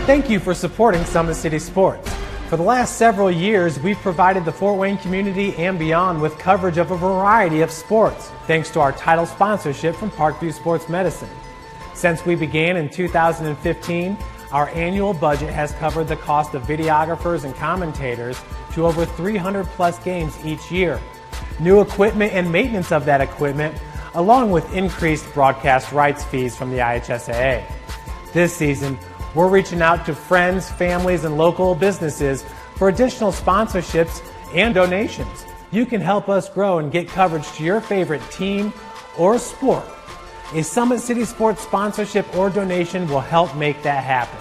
Thank you for supporting Summit City Sports. For the last several years, we've provided the Fort Wayne community and beyond with coverage of a variety of sports, thanks to our title sponsorship from Parkview Sports Medicine. Since we began in 2015, our annual budget has covered the cost of videographers and commentators to over 300 plus games each year. New equipment and maintenance of that equipment, along with increased broadcast rights fees from the IHSAA. This season, we're reaching out to friends, families, and local businesses for additional sponsorships and donations. You can help us grow and get coverage to your favorite team or sport. A Summit City Sports sponsorship or donation will help make that happen.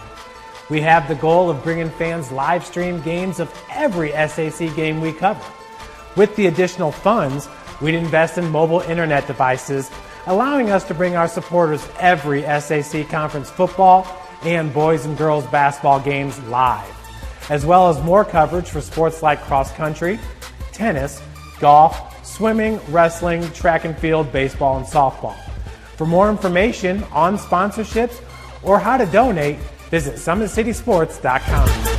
We have the goal of bringing fans live stream games of every SAC game we cover. With the additional funds, we'd invest in mobile internet devices, allowing us to bring our supporters every SAC conference football and boys and girls basketball games live, as well as more coverage for sports like cross country, tennis, golf, swimming, wrestling, track and field, baseball, and softball. For more information on sponsorships or how to donate, visit SummitCitySports.com.